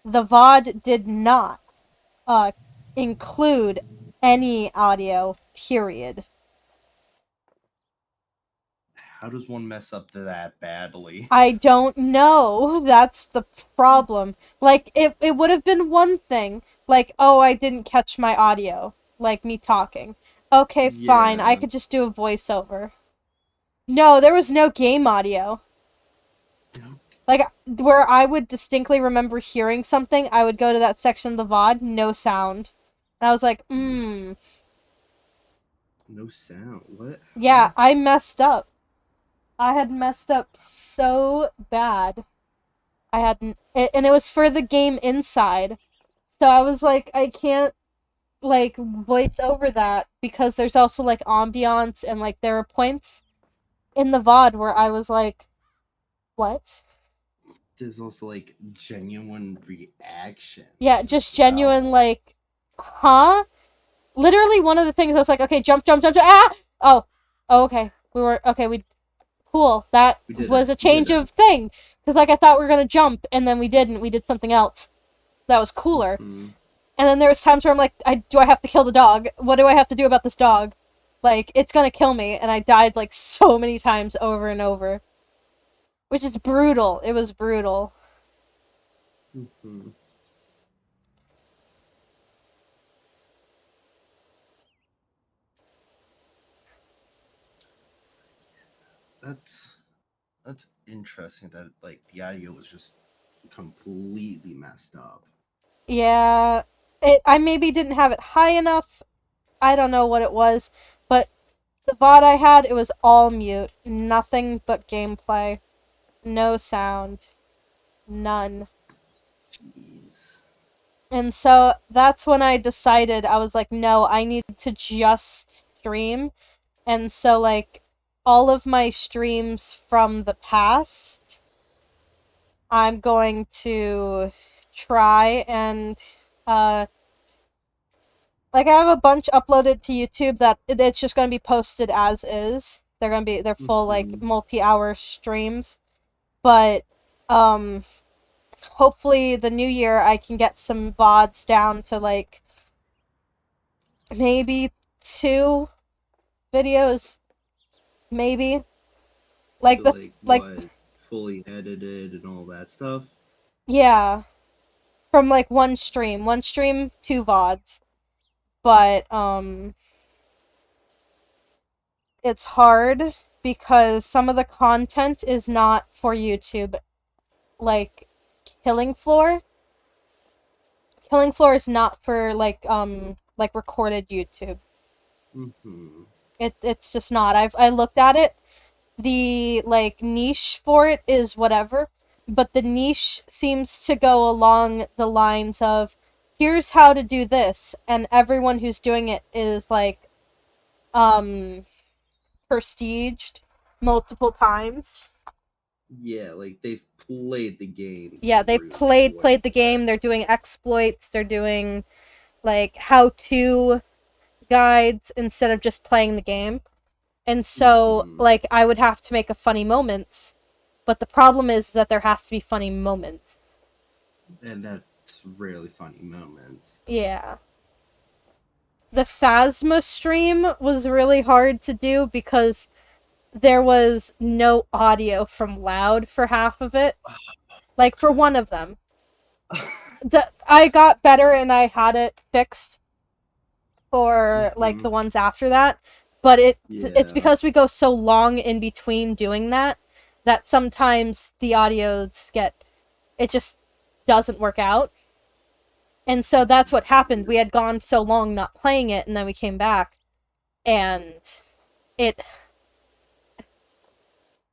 the VOD did not uh, include any audio, period. How does one mess up that badly? I don't know. That's the problem. Like, it would have been one thing. Like, oh, I didn't catch my audio. Like, me talking. Okay, fine. I Yeah. could just do a voiceover. No, there was no game audio. Like, where I would distinctly remember hearing something, I would go to that section of the VOD, no sound. And I was like, No, hmm. no sound. What? Yeah, How? I messed up. I had messed up so bad. I hadn't, and it was for the game Inside. So I was like, I can't like voice over that because there's also like ambiance and like there are points in the VOD where I was like, what? There's also like genuine Yeah, reactions as just genuine well. like, huh? Literally one of the things I was like, okay, jump, jump, jump, jump. Ah! Oh, oh, okay. We were okay. We cool. That We did was it. a We did change it. of thing because like I thought we were gonna jump and then we didn't. We did something else that was cooler. Hmm. And then there was times where I'm like, do I have to kill the dog? What do I have to do about this dog? Like it's gonna kill me, and I died like so many times over and over, which is brutal. It was brutal. Hmm. That's that's interesting that like the audio was just completely messed up. Yeah, I maybe didn't have it high enough. I don't know what it was, but the VOD I had, it was all mute, nothing but gameplay, no sound, none. Jeez. And so that's when I decided I was like, no, I need to just stream. And so like all of my streams from the past, I'm going to try and like I have a bunch uploaded to YouTube that it's just going to be posted as is. They're full like Hmm. multi-hour streams, but um hopefully the new year I can get some VODs down to like maybe 2 videos, maybe. Like To the like like what fully edited and all that stuff. Yeah, from like one stream, two VODs. But it's hard because some of the content is not for YouTube. Like Killing Floor. Killing Floor is not for like recorded YouTube. Mm-hmm. It's just not. I looked at it. The like niche for it is whatever, but the niche seems to go along the lines of here's how to do this, and everyone who's doing it is like um prestiged multiple times. Yeah, like they've played the game Yeah, they through to what played the extent. game. They're doing exploits. They're doing like how to guides instead of just playing the game. And so, Mm-hmm. like, I would have to make a funny moments, but the problem is that there has to be funny moments. And that's really funny moments. Yeah. The Phasma stream was really hard to do because there was no audio from Loud for half of it. Like, for one of them. I got better and I had it fixed for like Mm-hmm. the ones after that, but it's Yeah. because we go so long in between doing that that sometimes the audios get it just doesn't work out. And so that's what happened. We had gone so long not playing it and then we came back and it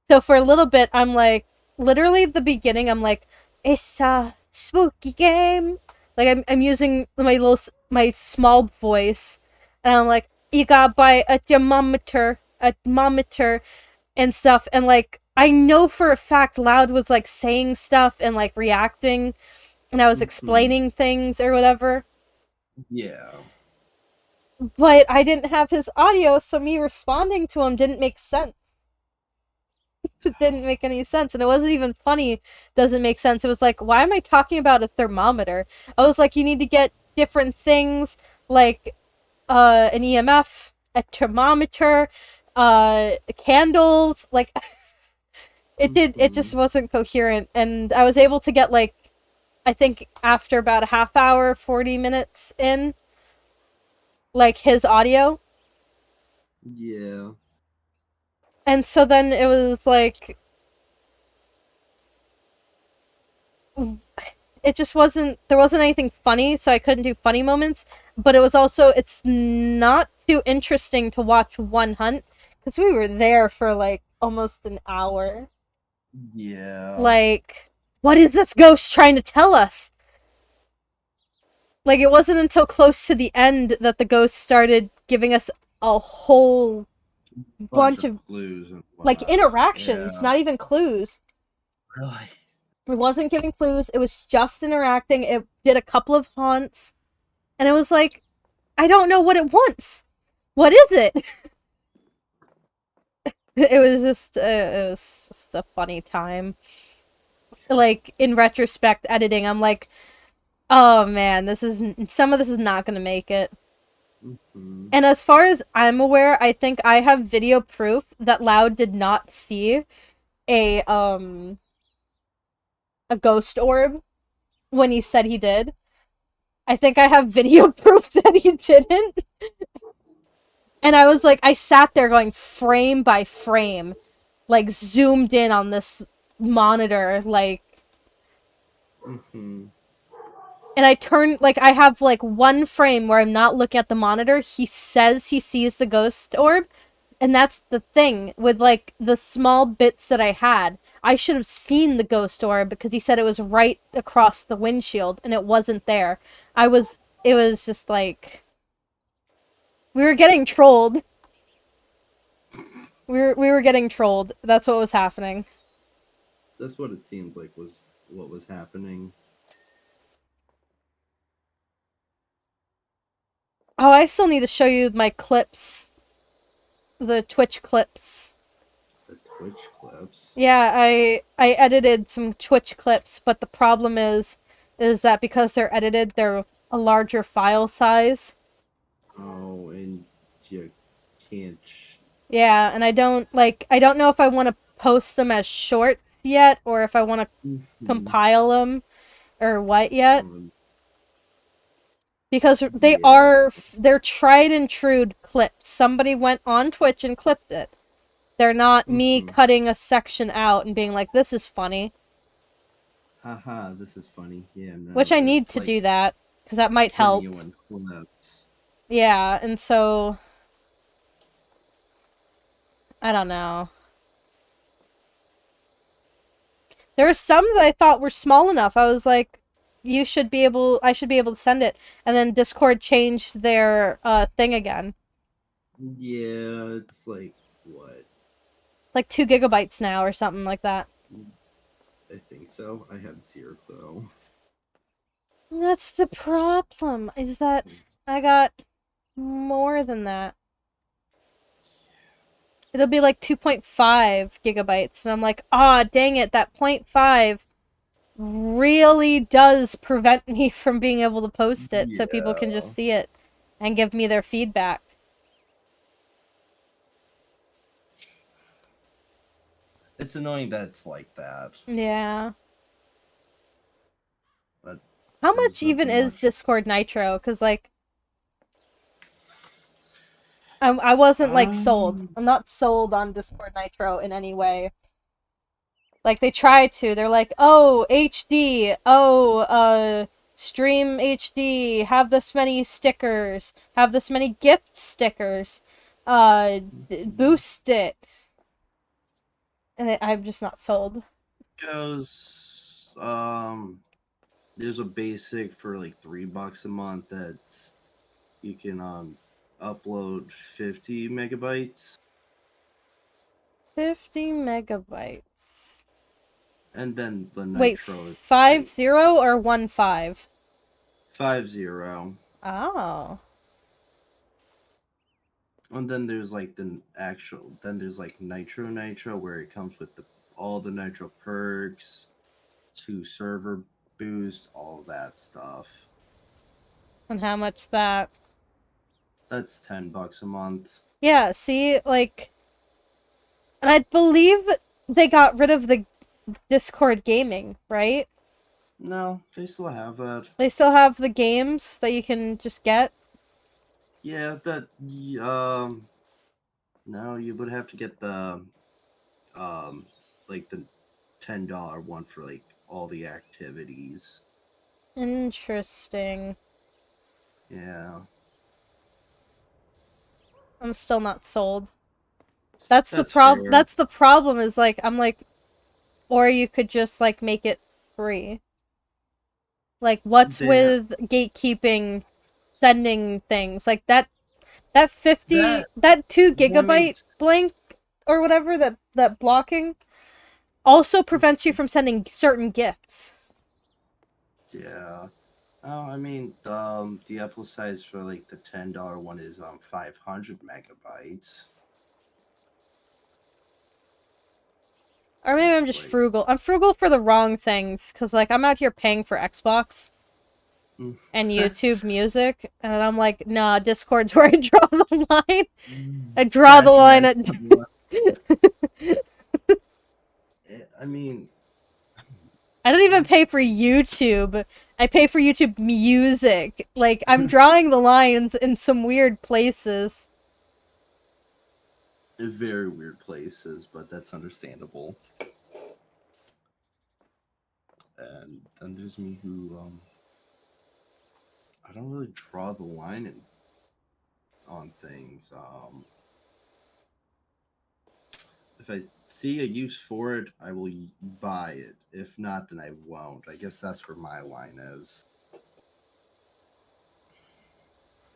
so for a little bit I'm like literally the beginning I'm like it's a spooky game. Like I'm using my small voice and I'm like you gotta buy a thermometer and stuff and like I know for a fact Loud was like saying stuff and like reacting and I was Mm-hmm. explaining things or whatever. Yeah. But I didn't have his audio, so me responding to him didn't make sense. It didn't make any sense, and it wasn't even funny. Doesn't make sense. It was like, why am I talking about a thermometer? I was like, you need to get different things like an EMF, a thermometer, candles. Like it Mm-hmm. just wasn't coherent, and I was able to get like I think after about a half hour, 40 minutes in, like his audio. Yeah. And so then it was like it just wasn't there wasn't anything funny, so I couldn't do funny moments, but it was also it's not too interesting to watch one hunt cuz we were there for like almost an hour. Yeah. Like what is this ghost trying to tell us? Like it wasn't until close to the end that the ghost started giving us a whole Bunch bunch of of clues and like whatnot. interactions, Yeah. not even clues. Really. It wasn't giving clues. It was just interacting. It did a couple of haunts, and it was like, I don't know what it wants. What is it? It was just a funny time. Like in retrospect, editing, I'm like, oh man, this is some of this is not gonna make it. Mm-hmm. And as far as I'm aware, I think I have video proof that Loud did not see a um a ghost orb when he said he did. I think I have video proof that he didn't. And I was like, I sat there going frame by frame, like zoomed in on this monitor, like, Mm-hmm. and I turned, like, I have like one frame where I'm not looking at the monitor. He says he sees the ghost orb. And that's the thing with like the small bits that I had. I should have seen the ghost orb because he said it was right across the windshield and it wasn't there. It was just like, we were getting trolled. We were getting trolled. That's what was happening. That's what it seemed like was what was happening. Oh, I still need to show you my clips, the Twitch clips. The Twitch clips. Yeah, I edited some Twitch clips, but the problem is that because they're edited, they're a larger file size. Oh, and you can't. Yeah, and I don't know if I want to post them as shorts yet or if I want to Mm-hmm. compile them. or what yet. Um, Because yeah. they're tried and true clips. Somebody went on Twitch and clipped it. They're not me Mm-hmm. cutting a section out and being like, this is funny. Haha, this is funny. Yeah, Which no, I need it's to like do that, because that might putting help. you in clips. Yeah, and so I don't know. There were some that I thought were small enough. I was like, I should be able to send it. And then Discord changed their thing again. Yeah, it's like what? It's like 2 GB now or something like that. I think so. I have zero clue. And that's the problem, is that I got more than that. It'll be like 2.5 GB, and I'm like, ah, dang it, that point 0.5 really does prevent me from being able to post it so people can just Yeah. see it and give me their feedback. It's annoying that it's like that, Yeah. but How there's much even nothing is much. Discord Nitro? Because, like, I wasn't, like, sold. Um, I'm not sold on Discord Nitro in any way. Like, they try to. They're like, oh, HD. Oh, stream HD. Have this many stickers. Have this many gift stickers. Boost it. And I'm just not sold. goes there's a basic for like $3 a month that you can upload 50 megabytes, 50 megabytes. and then the Wait, Nitro is like 50 or 15? 50. Oh. And then there's like the actual then there's like Nitro where it comes with the all the Nitro perks, 2 server boost, all that stuff. And how much that? That's $10 a month. Yeah, see, like, and I believe they got rid of the Discord gaming, right? No, they still have that. They still have the games that you can just get. Yeah, no, you would have to get the um like the $10 one for like all the activities. Interesting. Yeah. I'm still not sold. That's the That's problem. fair. That's the problem. Is like I'm like, or you could just like make it free. Like, what's There with gatekeeping, sending things like that? That 50, that that two that gigabyte makes blink or whatever, that blocking also prevents you from sending certain gifts. yeah. Oh, I mean, the upload size for like the $10 one is 500 megabytes. Or maybe I'm It's just like, frugal. I'm frugal for the wrong things, because, like, I'm out here paying for Xbox and YouTube music, and I'm like, nah, Discord's where I draw the line. I draw the that's where line I at. I mean, I don't even pay for YouTube. I pay for YouTube music. Like, I'm drawing the lines in some weird places. very weird places, but that's understandable. And then there's me who I don't really draw the line on things. If I see a use for it, I will buy it. If not, then I won't. I guess that's where my line is.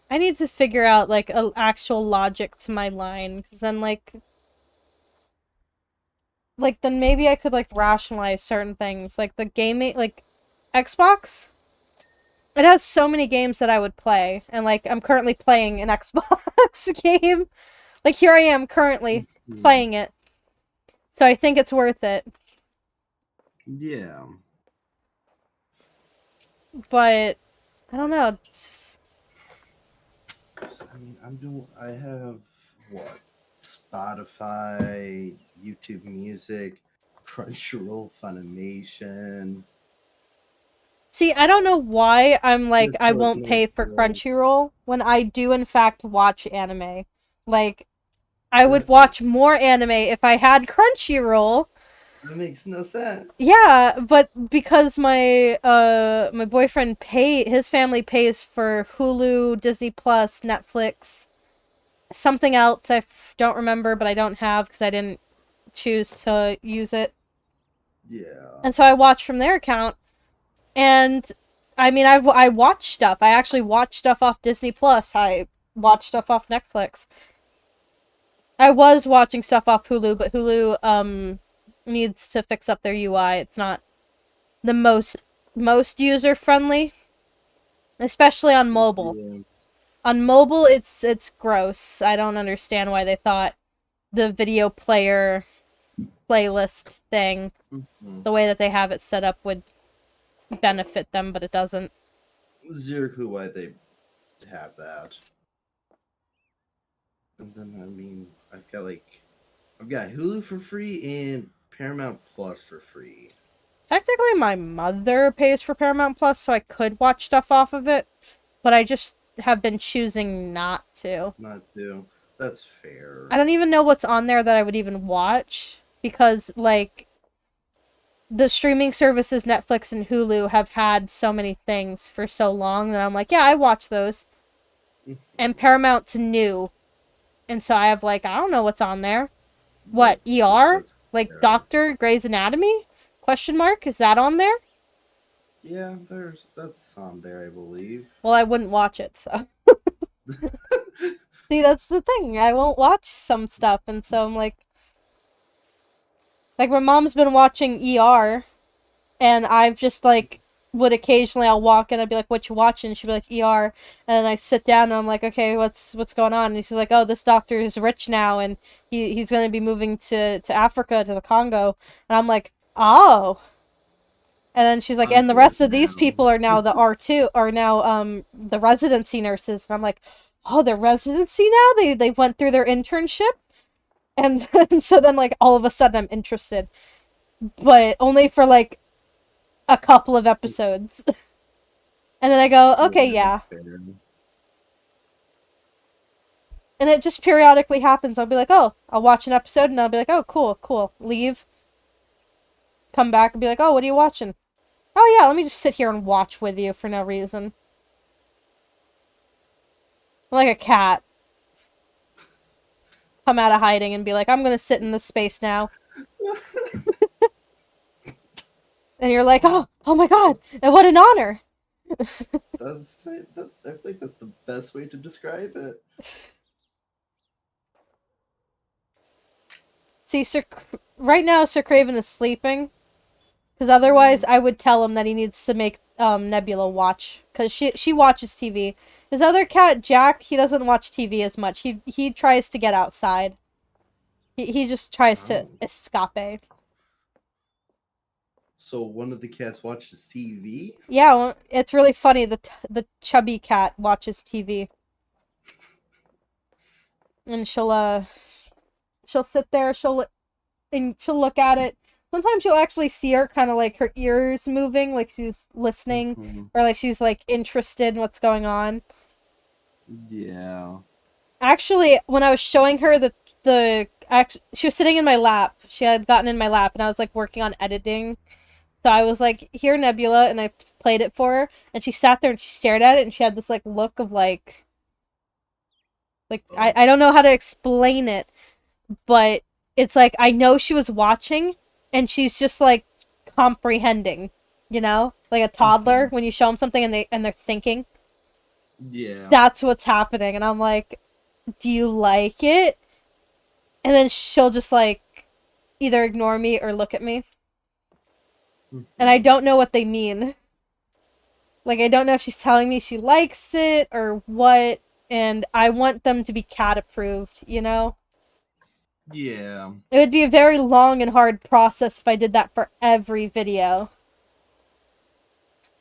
I need to figure out, like, a actual logic to my line, because then, then maybe I could, like, rationalize certain things. Like, the gaming, like, Xbox? It has so many games that I would play, and, like, I'm currently playing an Xbox game. Like, here I am currently Hmm. playing it. So I think it's worth it. Yeah. But, I don't know. I mean, I have what? Spotify, YouTube Music, Crunchyroll, Funimation. See, I don't know why I'm like, Just I like won't no pay for frills. Crunchyroll when I do, in fact, watch anime. Like, I would That watch more anime if I had Crunchyroll. that makes no sense. Yeah, but because my boyfriend his family pays for Hulu, Disney Plus, Netflix, something else don't remember, but I don't have because I didn't choose to use it. Yeah. And so I watch from their account. And I mean, I watch stuff. I actually watch stuff off Disney Plus. I watch stuff off Netflix. I was watching stuff off Hulu, but Hulu needs to fix up their UI. It's not the most user friendly, especially on mobile. Yeah. On mobile, it's gross. I don't understand why they thought the video player playlist thing, Mhm. the way that they have it set up, would benefit them, but it doesn't. Zero clue why they have that. And then I mean, I've got Hulu for free and Paramount Plus for free. Technically, my mother pays for Paramount Plus, so I could watch stuff off of it, but I just have been choosing not to. Not to. That's fair. I don't even know what's on there that I would even watch because, like, the streaming services Netflix and Hulu have had so many things for so long that I'm like, yeah, I watch those. And Mhm. Paramount's new, and so I have like, I don't know what's on there. What, That's ER? that's Like fair. Doctor Grey's Anatomy? Question mark? Is that on there? Yeah, that's on there, I believe. Well, I wouldn't watch it, so. See, that's the thing. I won't watch some stuff, and so I'm like my mom's been watching ER, and I've just like would occasionally I'll walk in, I'd be like, "What you watching?" She'd be like, "ER," and then I sit down and I'm like, "Okay, what's going on?" And she's like, "Oh, this doctor is rich now, and he's going to be moving to Africa to the Congo," and I'm like, "Oh." And then she's like, I'm and the good rest of these now. people are now the R2 are now the residency nurses, and I'm like, oh, they're residency now. They went through their internship, and, and so then like all of a sudden I'm interested, but only for like a couple of episodes, and then I go, okay, Yeah, yeah, fair. and it just periodically happens. I'll be like, oh, I'll watch an episode, and I'll be like, oh, cool, cool, leave, come back, and be like, oh, what are you watching? Oh yeah, let me just sit here and watch with you for no reason. I'm like a cat. Come out of hiding and be like, I'm gonna sit in this space now. And you're like, oh my god, and what an honor. I think that's the best way to describe it. See, right now Sir Craven is sleeping, because Mm, otherwise I would tell him that he needs to make Nebula watch, because she watches TV. His other cat Jack, he doesn't watch TV as much. He tries to get outside. He just tries to oh. escape. So one of the cats watches TV? Yeah, well, it's really funny. The chubby cat watches TV, and she'll sit there. She'll look at it. Sometimes you'll actually see her kind of like her ears moving, like she's listening, Hmm. or like she's like interested in what's going on. Yeah. Actually, when I was showing her she was sitting in my lap. She had gotten in my lap, and I was like working on editing. So I was like, "Here, Nebula," and I played it for her, and she sat there and she stared at it, and she had this like look of like Oh. I don't know how to explain it, but it's like I know she was watching and she's just like comprehending, like a toddler Hmm. when you show them something and they're thinking. Yeah. That's what's happening, and I'm like, "Do you like it?" And then she'll just like either ignore me or look at me, and I Hmm. don't know what they mean. Like I don't know if she's telling me she likes it or what, and I want them to be cat approved. Yeah. It would be a very long and hard process if I did that for every video.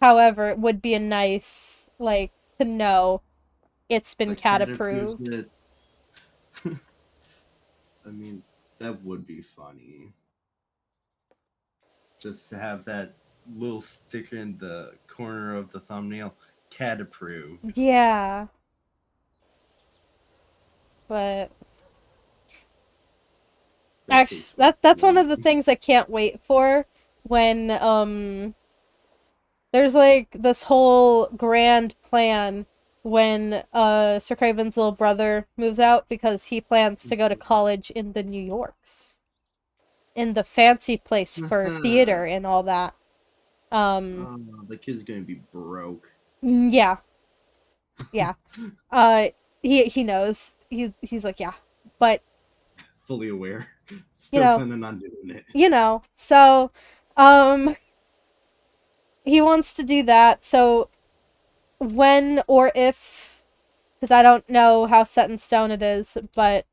However, it would be a nice, like, to know it's been Like cat cat approves approved. it. I mean, that would be funny. Just to have that little sticker in the corner of the thumbnail. Cat approved. Yeah, but That actually, case was that's one funny. of the things I can't wait for when there's like this whole grand plan when Sir Craven's little brother moves out because he plans to go to college in the New Yorks. In the fancy place for theater and all that. Um Oh, the kid's gonna be broke. yeah. Yeah. Uh he knows. He's like, yeah. But, Fully aware. you Still know, planning on doing it. so um he wants to do that. So when or if, because I don't know how set in stone it is, but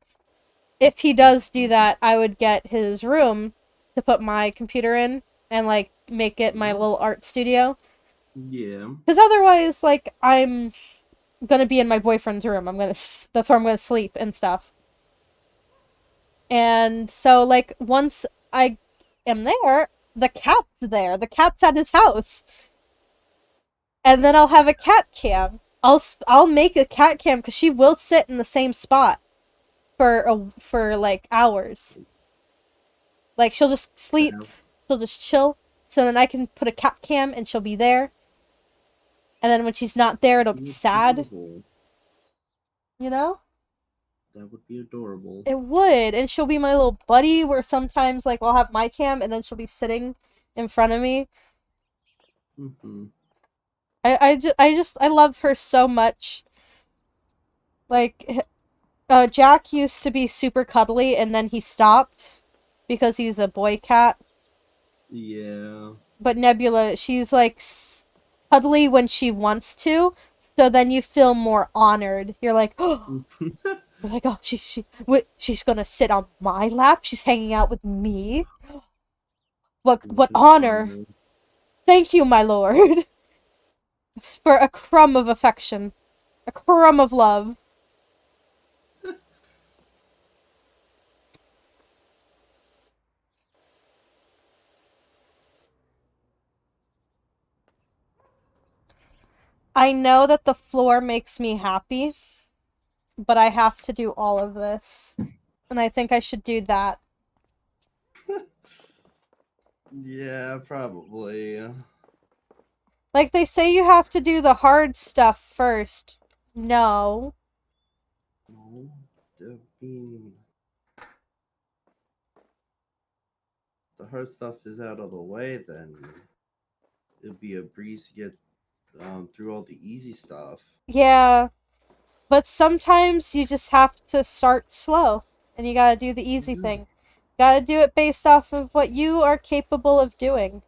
if he does do that, I would get his room to put my computer in and like make it my little art studio. Yeah. Because otherwise, like, I'm gonna be in my boyfriend's room. That's where I'm gonna sleep and stuff. And so, like, once I am there, the cat's there. The cat's at his house, and then I'll have a cat cam. I'll make a cat cam because she will sit in the same spot for like hours. Like, she'll just sleep, That she'll just chill. So then I can put a cat cam and she'll be there. And then when she's not there, would it'll be be sad, adorable. you know? That would be adorable. It would, and she'll be my little buddy. Where sometimes, like, I'll have my cam, and then she'll be sitting in front of me. Mm-hmm. I love her so much. Like, Jack used to be super cuddly, and then he stopped because he's a boy cat. Yeah. But Nebula, she's like cuddly when she wants to, so then you feel more honored. You're like, oh, like, oh, she's gonna sit on my lap. She's hanging out with me. What An honor! honor. Thank you, my lord, for a crumb of affection, a crumb of love. I know that the floor makes me happy, but I have to do all of this. And I think I should do that. Yeah, probably. Like, they say you have to do the hard stuff first. No. No, I mean, the hard stuff is out of the way, then it'd be a breeze to get through all the easy stuff. Yeah, but sometimes you just have to start slow. And you gotta do the easy Yeah, thing. Gotta do it based off of what you are capable of doing.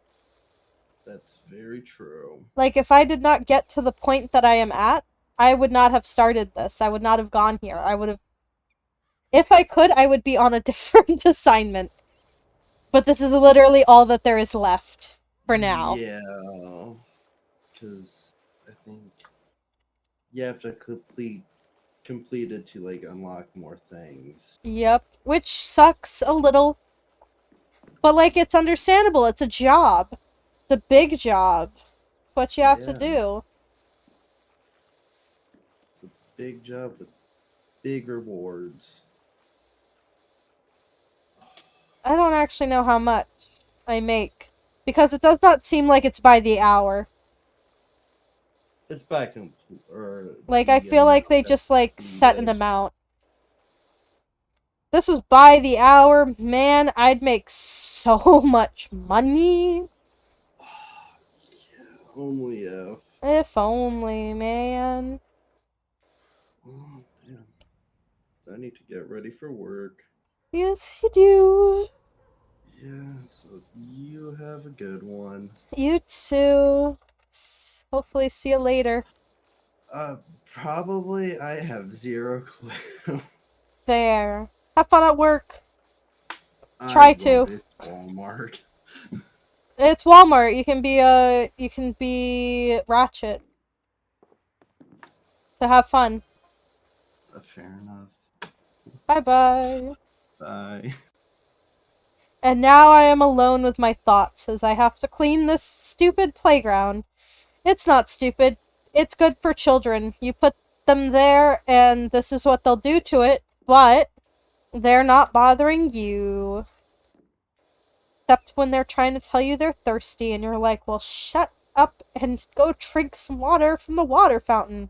that's very true. Like, if I did not get to the point that I am at, I would not have started this. I would not have gone here. I would have. If I could, I would be on a different assignment. But this is literally all that there is left for now. Yeah, because I think you have to complete it to like unlock more things. Yep. Which sucks a little. But, like, it's understandable. It's a job. It's a big job. It's what you have to Yeah, do. it's a big job with big rewards. I don't actually know how much I make. Because it does not seem like it's by the hour. It's back in or Like, I the feel like amount they that's just, like, set an needed. amount. This was by the hour. Man, I'd make so much money. Yeah, only if. If only, man. Oh, damn. I need to get ready for work. Yes, you do. Yeah, so you have a good one. You too. Hopefully, see you later. Probably I have zero clue. There. Have fun at work. I Try won't. to. It's Walmart. It's Walmart. You can be Ratchet. So have fun. Fair enough. Bye bye. Bye. And now I am alone with my thoughts as I have to clean this stupid playground. It's not stupid. It's good for children. You put them there, and this is what they'll do to it, but they're not bothering you. Except when they're trying to tell you they're thirsty, and you're like, well, shut up and go drink some water from the water fountain.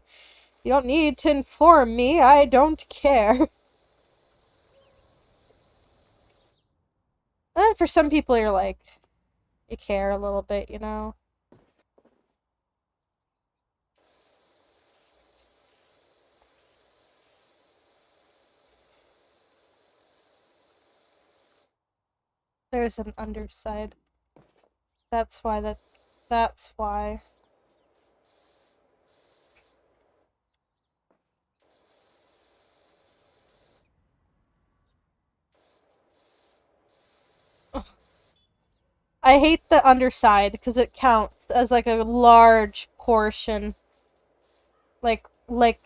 You don't need to inform me. I don't care. And then for some people, you're like, you care a little bit, you know? There's an underside. That's why that's why. I hate the underside because it counts as like a large portion. Like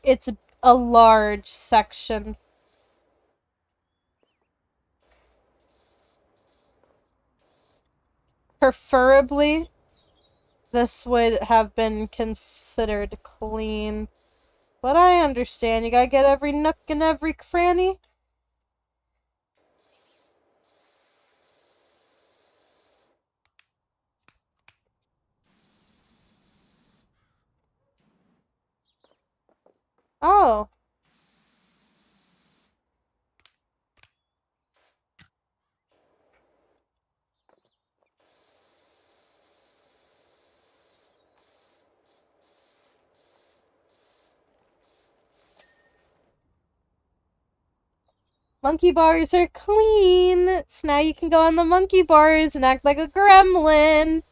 it's a large section. Preferably, this would have been considered clean. But I understand, you gotta get every nook and every cranny. Oh. Monkey bars are clean! So now you can go on the monkey bars and act like a gremlin!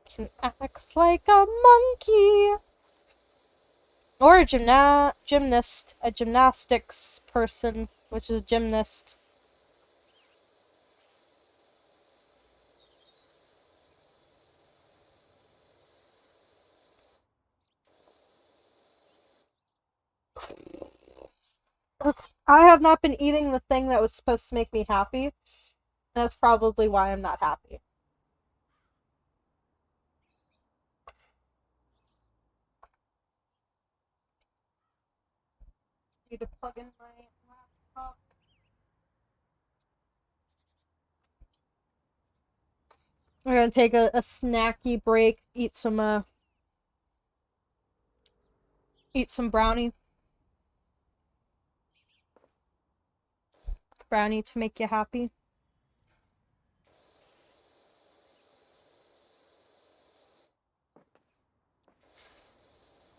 Can act like a monkey! Or a gymnast. A gymnastics person, which is a gymnast. I have not been eating the thing that was supposed to make me happy. That's probably why I'm not happy. Need to plug in my laptop. We're gonna take a snacky break, eat some brownie. Brownie to make you happy.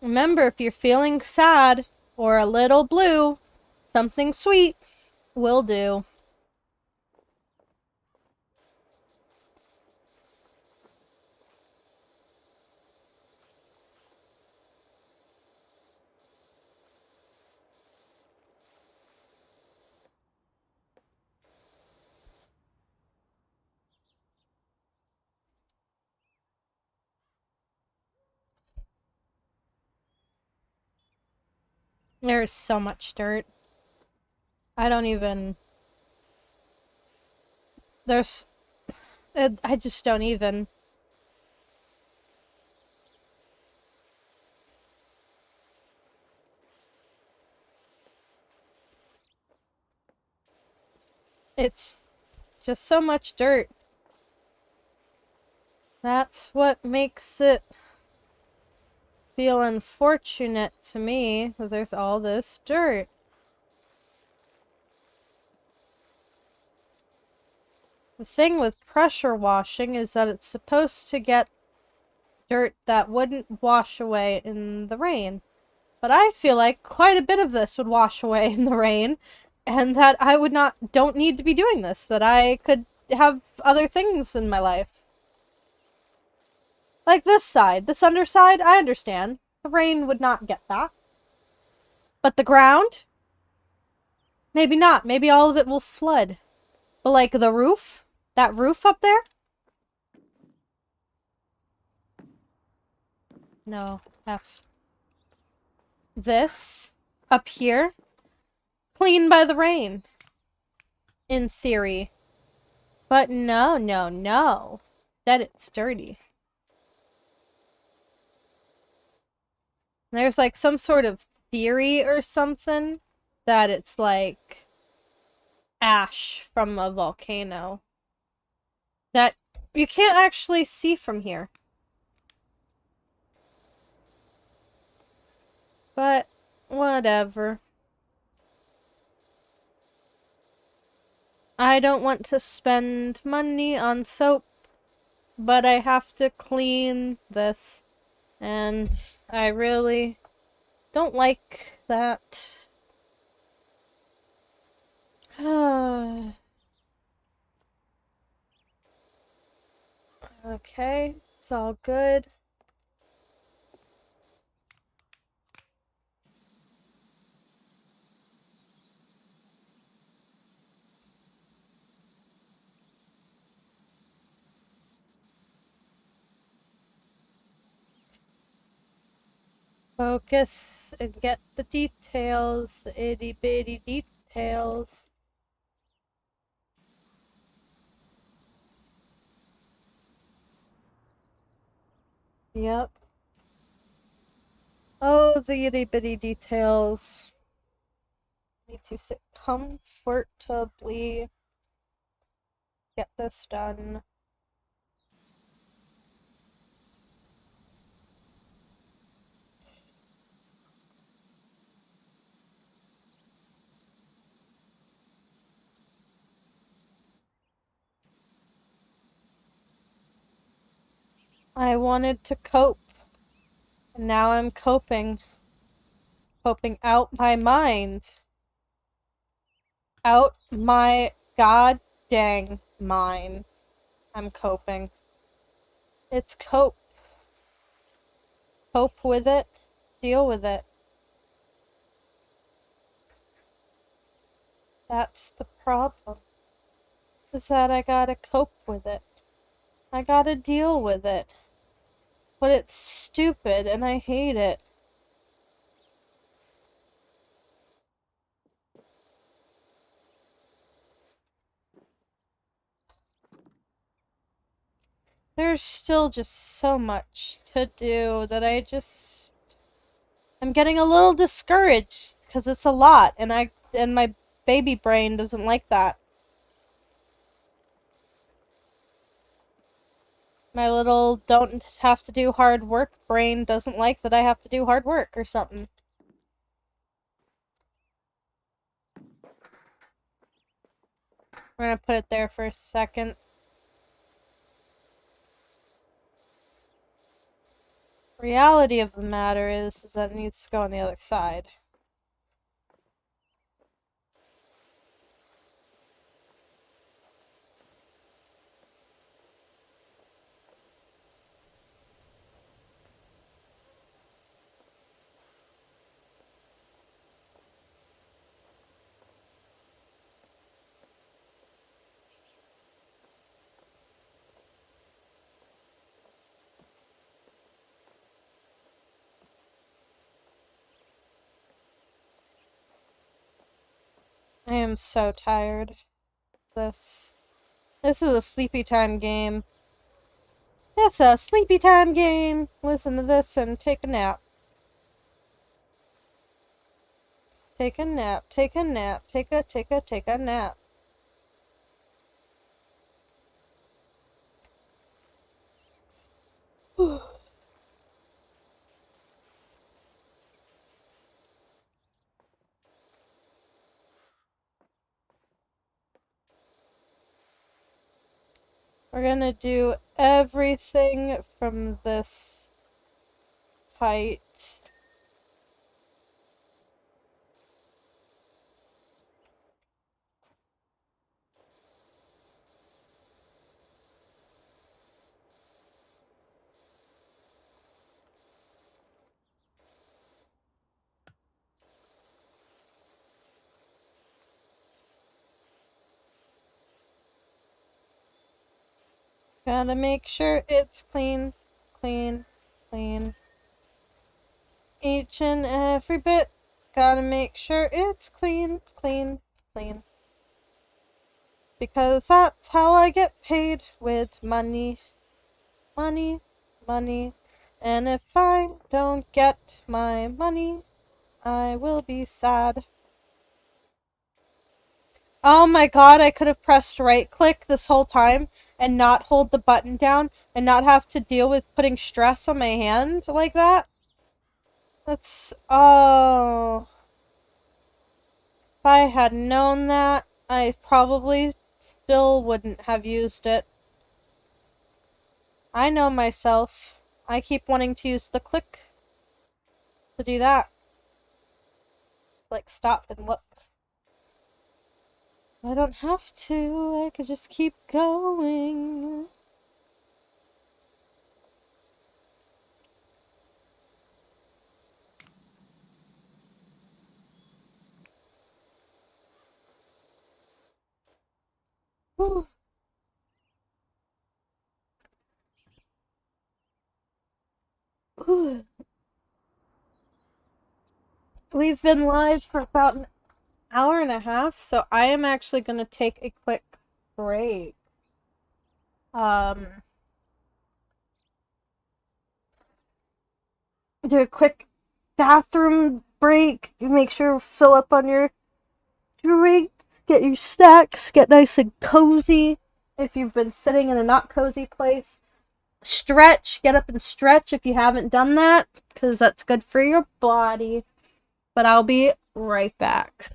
Remember, if you're feeling sad or a little blue, something sweet will do. There's so much dirt. I don't even. There's. I just don't even. It's just so much dirt. That's what makes it feel unfortunate to me that there's all this dirt. The thing with pressure washing is that it's supposed to get dirt that wouldn't wash away in the rain. But I feel like quite a bit of this would wash away in the rain, and that I don't need to be doing this, that I could have other things in my life. Like this side, this underside, I understand. The rain would not get that. But the ground? Maybe not. Maybe all of it will flood. But like the roof? That roof up there? No. F. This up here? clean by the rain. In theory. But no. Instead it's dirty. There's like some sort of theory or something that it's like ash from a volcano that you can't actually see from here. But whatever. I don't want to spend money on soap, but I have to clean this, and I really don't like that. Okay, it's all good. Focus and get the details, the itty bitty details. Yep. Oh, the itty bitty details. Need to sit comfortably. Get this done. I wanted to cope. And now I'm coping. Coping out my mind. Out my god dang mind. I'm coping. It's cope. Cope with it. Deal with it. That's the problem. Is that I gotta cope with it. I gotta deal with it. But it's stupid and I hate it. There's still just so much to do that I'm getting a little discouraged because it's a lot and my baby brain doesn't like that. My little don't have to do hard work brain doesn't like that I have to do hard work or something. We're gonna put it there for a second. Reality of the matter is that it needs to go on the other side. I am so tired. This is a sleepy time game. It's a sleepy time game. Listen to this and take a nap. Take a nap. Take a nap. Take a nap. We're gonna do everything from this height. Gotta make sure it's clean, clean, clean. Each and every bit Gotta make sure it's clean, clean, clean. Because that's how I get paid, with money, money, money. And if I don't get my money, I will be sad. Oh my god, I could have pressed right click this whole time and not hold the button down and not have to deal with putting stress on my hand like that. That's... oh. If I had known that, I probably still wouldn't have used it. I know myself. I keep wanting to use the click to do that. Like, stop and look. I don't have to. I could just keep going. Whew. Whew. We've been live for about an hour and a half, so I am actually going to take a quick break. Um, do a quick bathroom break. Make sure to fill up on your drinks, get your snacks, get nice and cozy. If you've been sitting in a not cozy place, stretch, get up and stretch if you haven't done that, because that's good for your body. But I'll be right back.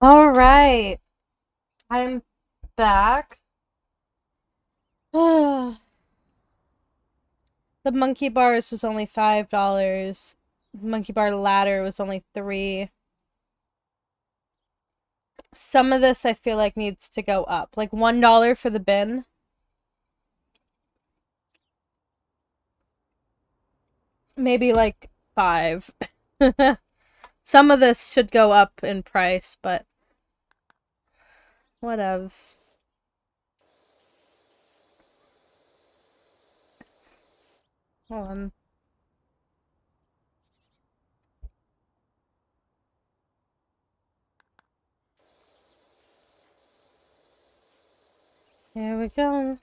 All right, I'm back. The monkey bars was only $5. Monkey bar ladder was only 3. Some of this I feel like needs to go up, like $1 for the bin. Maybe like 5. Some of this should go up in price, but whatevs. Hold on. Here we go.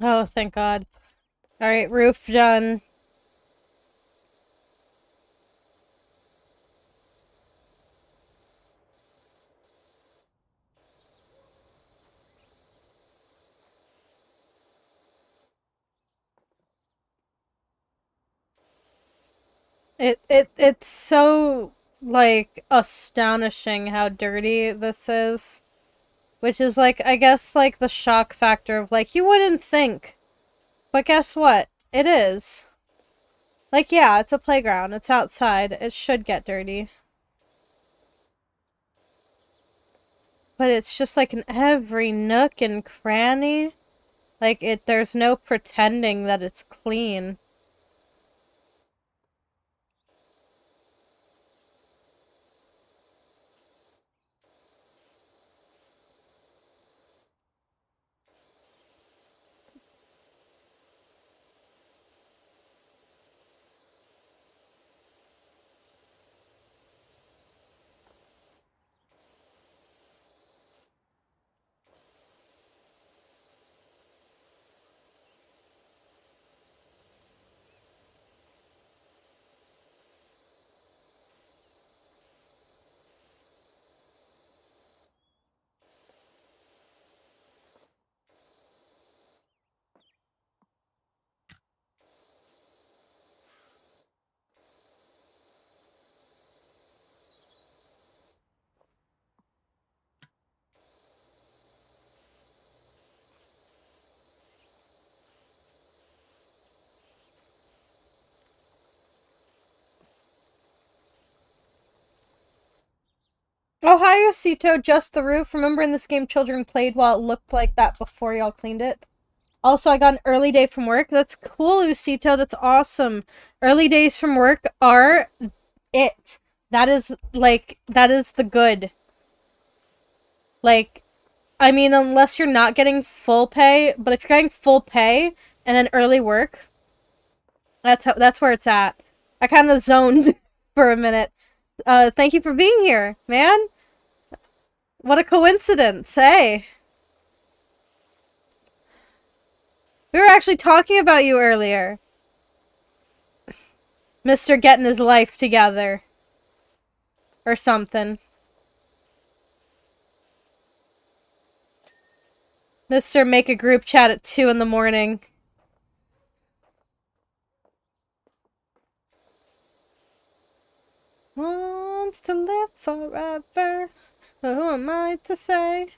Oh, thank God. Alright, roof done. It's so, like, astonishing how dirty this is. Which is, like, I guess, like, the shock factor of, like, you wouldn't think. But guess what? It is. Like, yeah, it's a playground. It's outside. It should get dirty. But it's just, like, in every nook and cranny. Like, there's no pretending that it's clean. Oh, hi, Osito. Just the roof. Remember in this game children played while it looked like that before y'all cleaned it? Also, I got an early day from work. That's cool, Usito. That's awesome. Early days from work are it. That is, like, that is the good. Like, I mean, unless you're not getting full pay, but if you're getting full pay and then early work, that's where it's at. I kind of zoned for a minute. Thank you for being here, man. What a coincidence, hey. We were actually talking about you earlier. Mr. Getting his life together. Or something. Mr. Make a group chat at 2 in the morning. Wants to live forever. Who am I to say?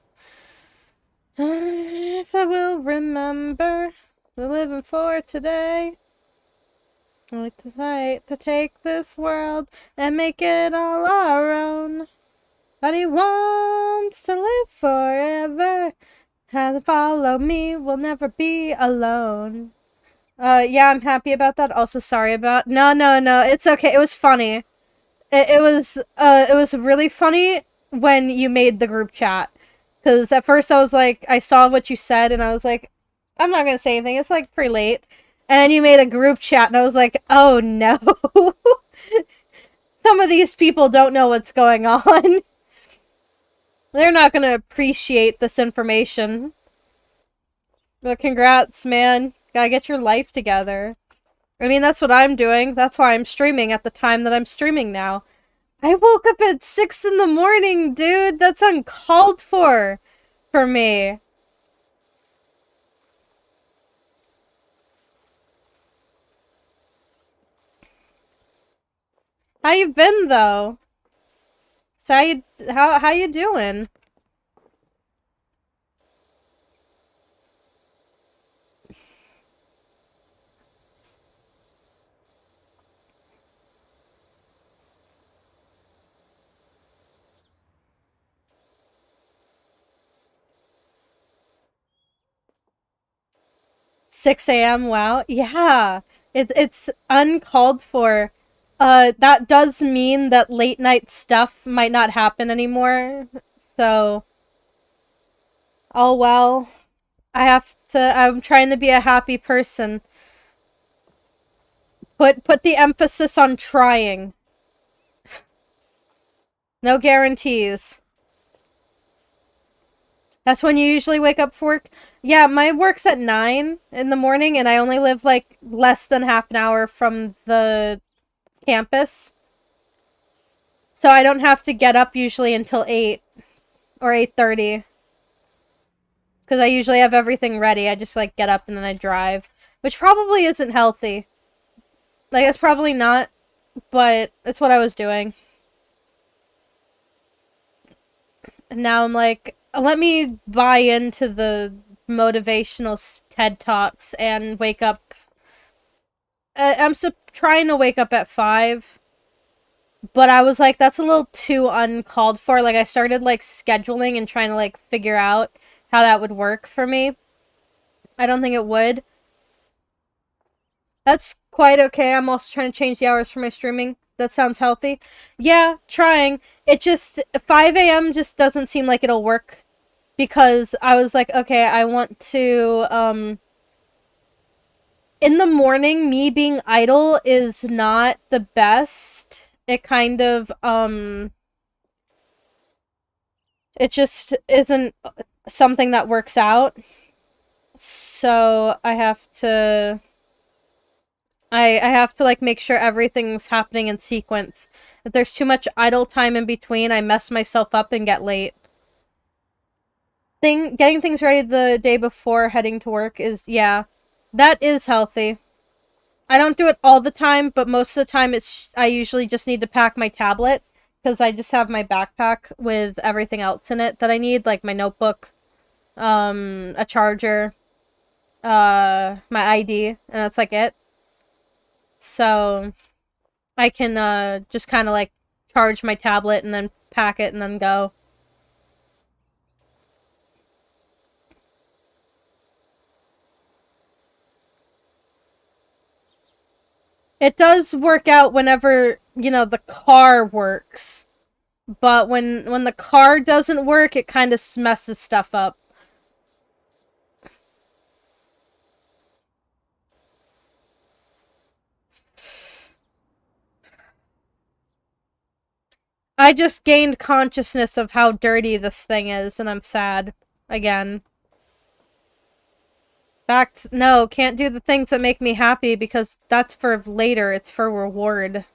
If I will remember the living for today. I like to fight to take this world and make it all our own. But he wants to live forever. And follow me, we'll never be alone. Yeah, I'm happy about that. Also sorry about... No, no, no, it's okay. It was funny. It was really funny when you made the group chat. Because at first I was like, I saw what you said, and I was like, I'm not gonna say anything. It's like pretty late. And then you made a group chat, and I was like, oh no. Some of these people don't know what's going on. They're not gonna appreciate this information. But congrats, man. Gotta get your life together. I mean, that's what I'm doing. That's why I'm streaming at the time that I'm streaming now. I woke up at 6 in the morning, dude. That's uncalled for me. How you been though? So how you doing? 6 a.m. Wow. Yeah. It's uncalled for. That does mean that late night stuff might not happen anymore. So, oh well. I'm trying to be a happy person. Put the emphasis on trying. No guarantees. That's when you usually wake up for work? Yeah, my work's at 9 in the morning, and I only live, like, less than half an hour from the campus. So I don't have to get up usually until 8 or 8:30. Because I usually have everything ready. I just, like, get up and then I drive. Which probably isn't healthy. Like, it's probably not, but it's what I was doing. And now I'm like, let me buy into the motivational TED Talks and wake up. I'm trying to wake up at 5, but I was like, that's a little too uncalled for. Like, I started, like, scheduling and trying to, like, figure out how that would work for me. I don't think it would. That's quite okay. I'm also trying to change the hours for my streaming. That sounds healthy. Yeah, trying. It just, 5 a.m. just doesn't seem like it'll work. Because I was like, okay, I want to, in the morning, me being idle is not the best. It kind of, it just isn't something that works out. So I have to, I have to, like, make sure everything's happening in sequence. If there's too much idle time in between, I mess myself up and get late. Getting things ready the day before heading to work is, yeah, that is healthy. I don't do it all the time, but most of the time I usually just need to pack my tablet because I just have my backpack with everything else in it that I need, like my notebook, a charger, my ID, and that's like it. So I can just kind of like charge my tablet and then pack it and then go. It does work out whenever, you know, the car works. But when the car doesn't work, it kind of messes stuff up. I just gained consciousness of how dirty this thing is, and I'm sad. Again. No, can't do the things that make me happy because that's for later. It's for reward.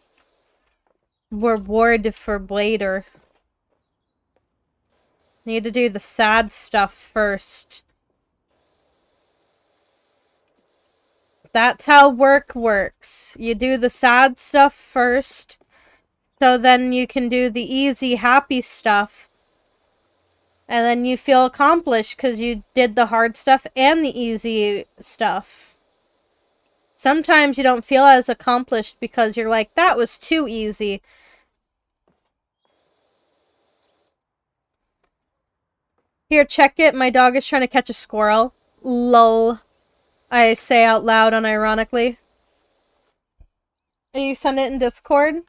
Reward for later. Need to do the sad stuff first. That's how work works. You do the sad stuff first, so then you can do the easy, happy stuff. And then you feel accomplished because you did the hard stuff and the easy stuff. Sometimes you don't feel as accomplished because you're like, that was too easy. Here, check it. My dog is trying to catch a squirrel. Lol. I say out loud unironically. And you send it in Discord?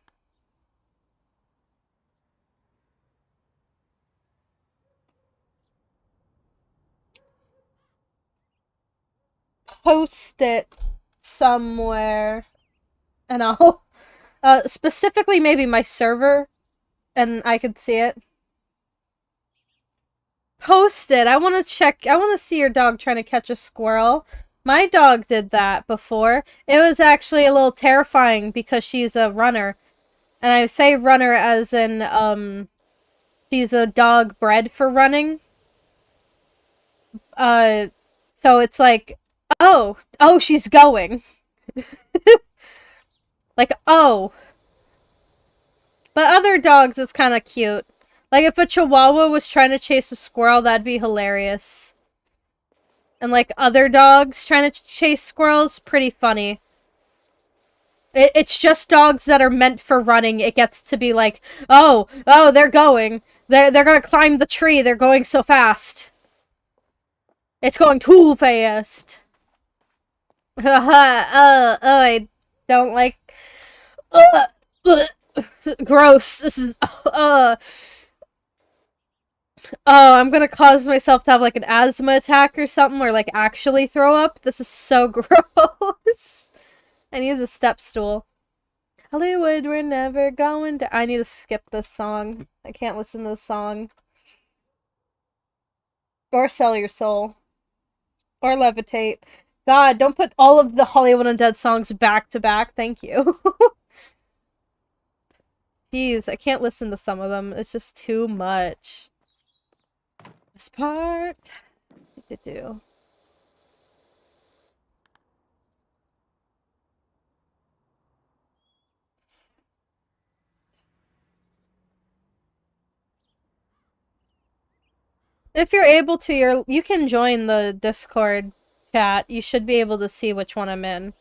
Post it somewhere and I'll specifically maybe my server and I could see it. Post it. I want to check. I want to see your dog trying to catch a squirrel. My dog did that before. It was actually a little terrifying because she's a runner. And I say runner as in she's a dog bred for running. Uh so it's like, oh, she's going. Like, oh. But other dogs, it's kind of cute. Like, if a chihuahua was trying to chase a squirrel, that'd be hilarious. And, like, other dogs trying to chase squirrels, pretty funny. It's just dogs that are meant for running. It gets to be like, oh, they're going. They're gonna climb the tree. They're going so fast. It's going too fast. I don't like... gross. This is... Oh, I'm gonna cause myself to have, like, an asthma attack or something, or, like, actually throw up. This is so gross. I need the step stool. Hollywood, we're never going to... I need to skip this song. I can't listen to this song. Or Sell Your Soul. Or Levitate. God, don't put all of the Hollywood Undead songs back to back. Thank you. Jeez, I can't listen to some of them. It's just too much. This part... do. If you're able to, you can join the Discord chat. You should be able to see which one I'm in.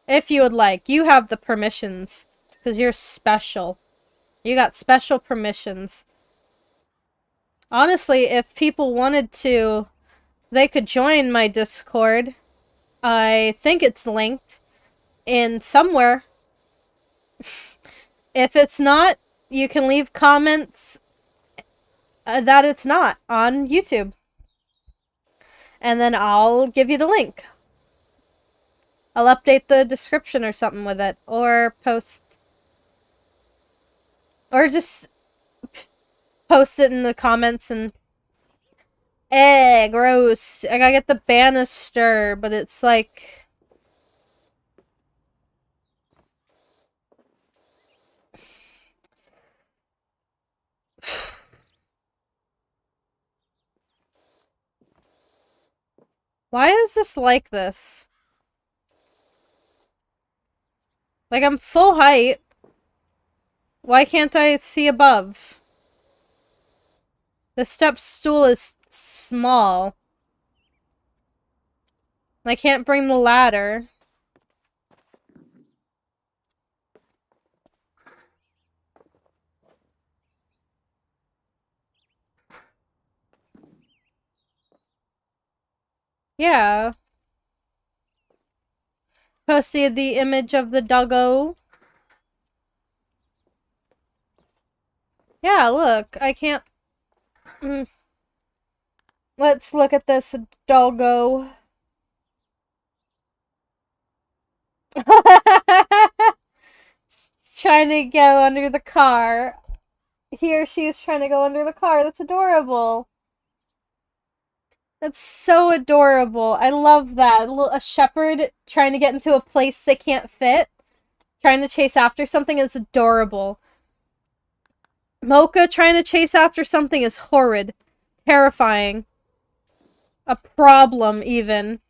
If you would like. You have the permissions. Because you're special. You got special permissions. Honestly, if people wanted to, they could join my Discord. I think it's linked in somewhere. If it's not, you can leave comments that it's not on YouTube. And then I'll give you the link. I'll update the description or something with it. Or post... Or just post it in the comments and... gross. I gotta get the banister, but it's like... Why is this like this? Like, I'm full height. Why can't I see above? The step stool is small. I can't bring the ladder. Yeah. Posted the image of the doggo. Yeah, look. I can't... Let's look at this doggo. Trying to go under the car. He or she is trying to go under the car. That's adorable. That's so adorable. I love that. A shepherd trying to get into a place they can't fit. Trying to chase after something is adorable. Mocha trying to chase after something is horrid. Terrifying. A problem, even.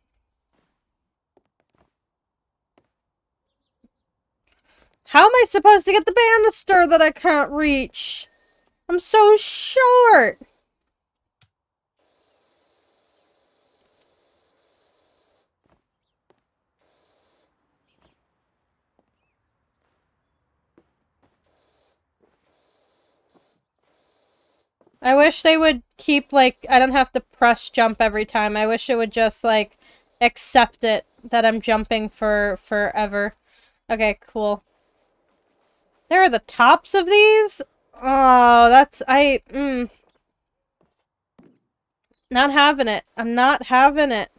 How am I supposed to get the banister that I can't reach? I'm so short. I wish they would keep, like, I don't have to press jump every time. I wish it would just, like, accept it that I'm jumping for forever. Okay, cool. There are the tops of these? Oh, not having it. I'm not having it.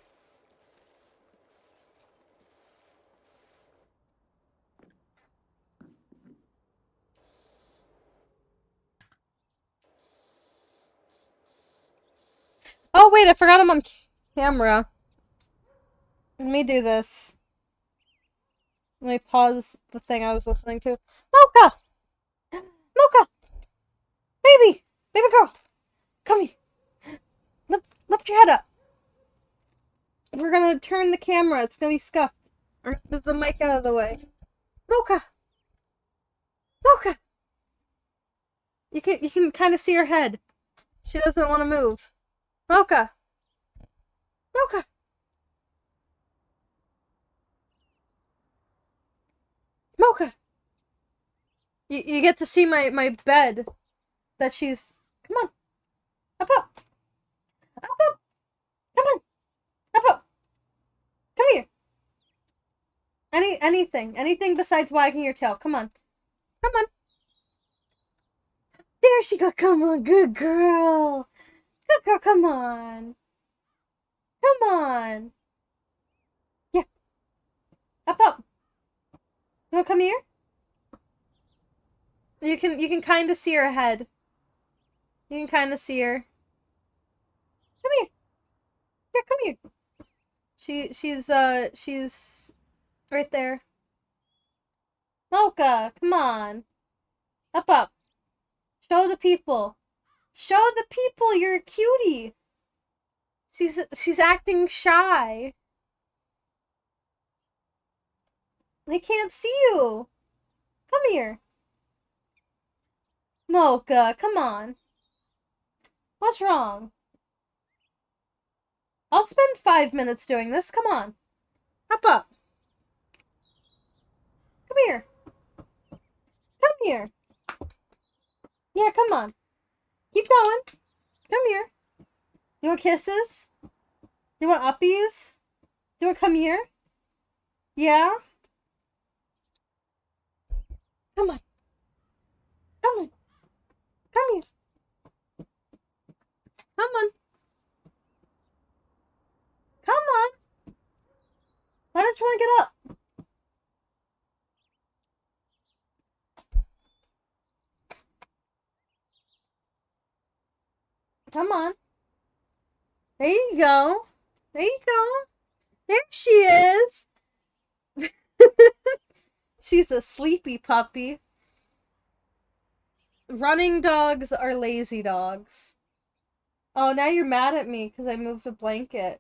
Oh, wait, I forgot I'm on camera. Let me do this. Let me pause the thing I was listening to. Mocha! Mocha! Baby! Baby girl! Come here. Lift your head up. We're gonna turn the camera. It's gonna be scuffed. Or move the mic out of the way. Mocha! Mocha! You can kind of see her head. She doesn't want to move. Mocha! Mocha! Mocha! You get to see my bed that she's... Come on. Up, up. Up, up. Come on. Up, up. Come here. Anything besides wagging your tail. Come on. Come on. There she go. Come on. Good girl. Good girl. Come on. Come on. Yeah. Up, up. You wanna come here? You can kind of see her head. You can kind of see her. Come here. Here, come here. She's right there. Mocha, come on. Up, up. Show the people. Show the people you're a cutie. She's acting shy. They can't see you. Come here. Mocha, come on. What's wrong? I'll spend 5 minutes doing this. Come on. Up, up. Come here. Come here. Yeah, come on. Keep going. Come here. You want kisses? You want uppies? You want to come here? Yeah? Come on. Come on. Come here. Come on. Come on. Why don't you want to get up? Come on. There you go. There you go. There she is. She's a sleepy puppy. Running dogs are lazy dogs. Oh, now you're mad at me because I moved a blanket.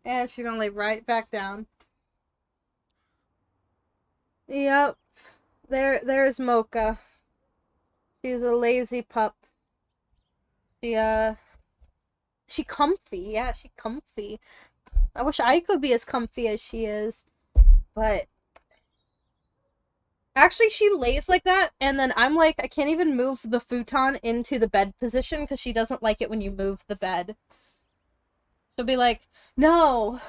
And she's gonna lay right back down. Yep. There's Mocha. She's a lazy pup. She comfy. Yeah, she comfy. I wish I could be as comfy as she is. But actually, she lays like that, and then I'm like, I can't even move the futon into the bed position because she doesn't like it when you move the bed. She'll be like, no.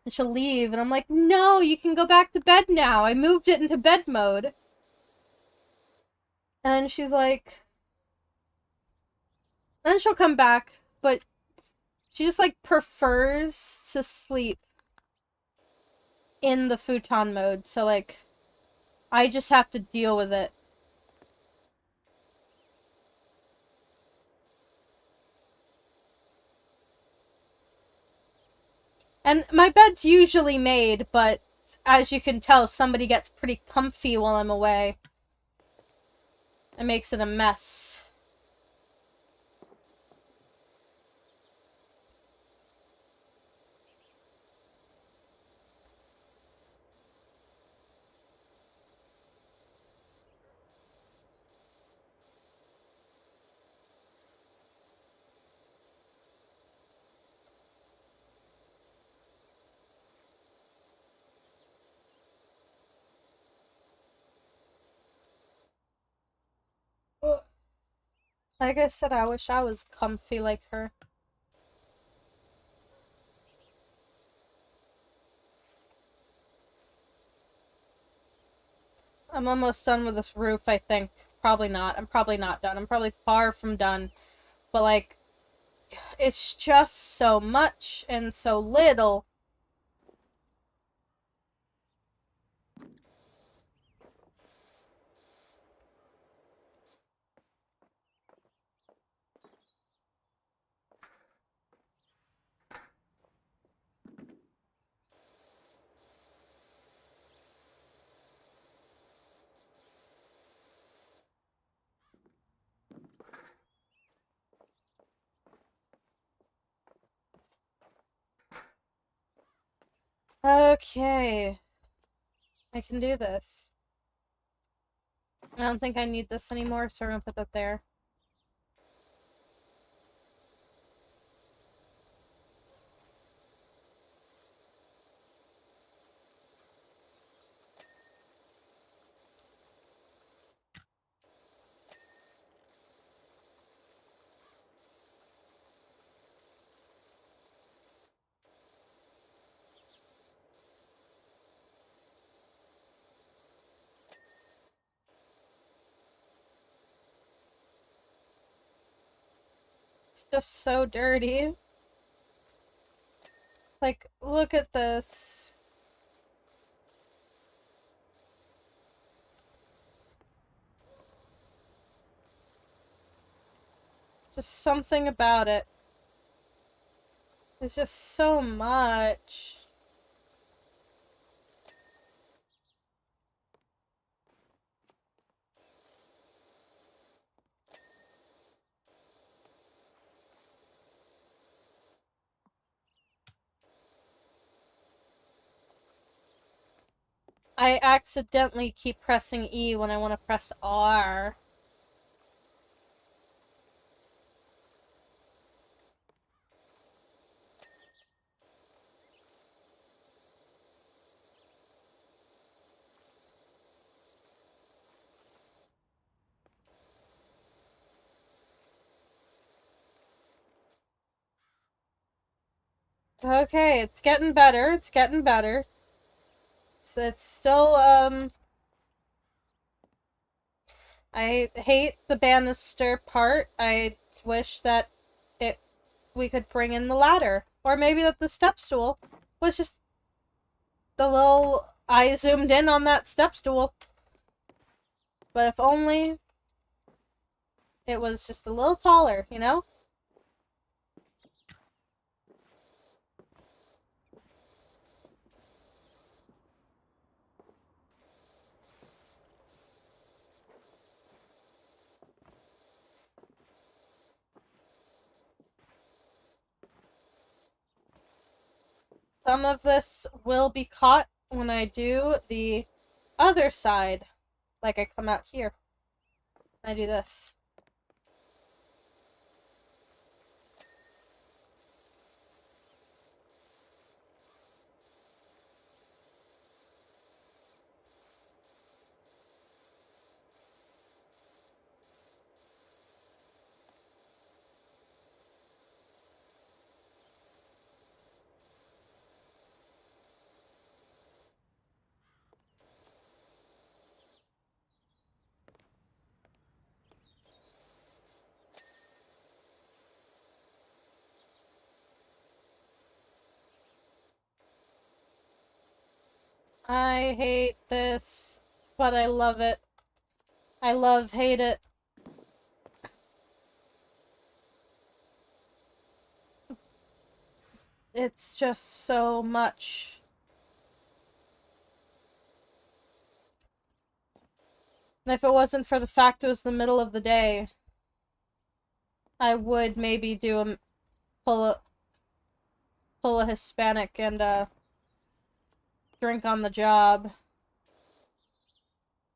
And she'll leave, and I'm like, no, you can go back to bed now. I moved it into bed mode. And then she's like... Then she'll come back, but she just, like, prefers to sleep in the futon mode, so, like, I just have to deal with it. And my bed's usually made, but as you can tell, somebody gets pretty comfy while I'm away. It makes it a mess. Like I said, I wish I was comfy like her. I'm almost done with this roof, I think. Probably not. I'm probably not done. I'm probably far from done. But, like, it's just so much and so little. Okay. I can do this. I don't think I need this anymore, so we're gonna put that there. It's just so dirty. Like, look at this. Just something about it. It's just so much. I accidentally keep pressing E when I want to press R. Okay, it's getting better. It's getting better. It's still, I hate the banister part. I wish that it we could bring in the ladder. Or maybe that the step stool was just the little... I zoomed in on that step stool. But if only it was just a little taller, you know? Some of this will be caught when I do the other side. Like I come out here. I do this. I hate this, but I love it. I love hate it. It's just so much. And if it wasn't for the fact it was the middle of the day, I would maybe do a pull a pull a Hispanic and drink on the job.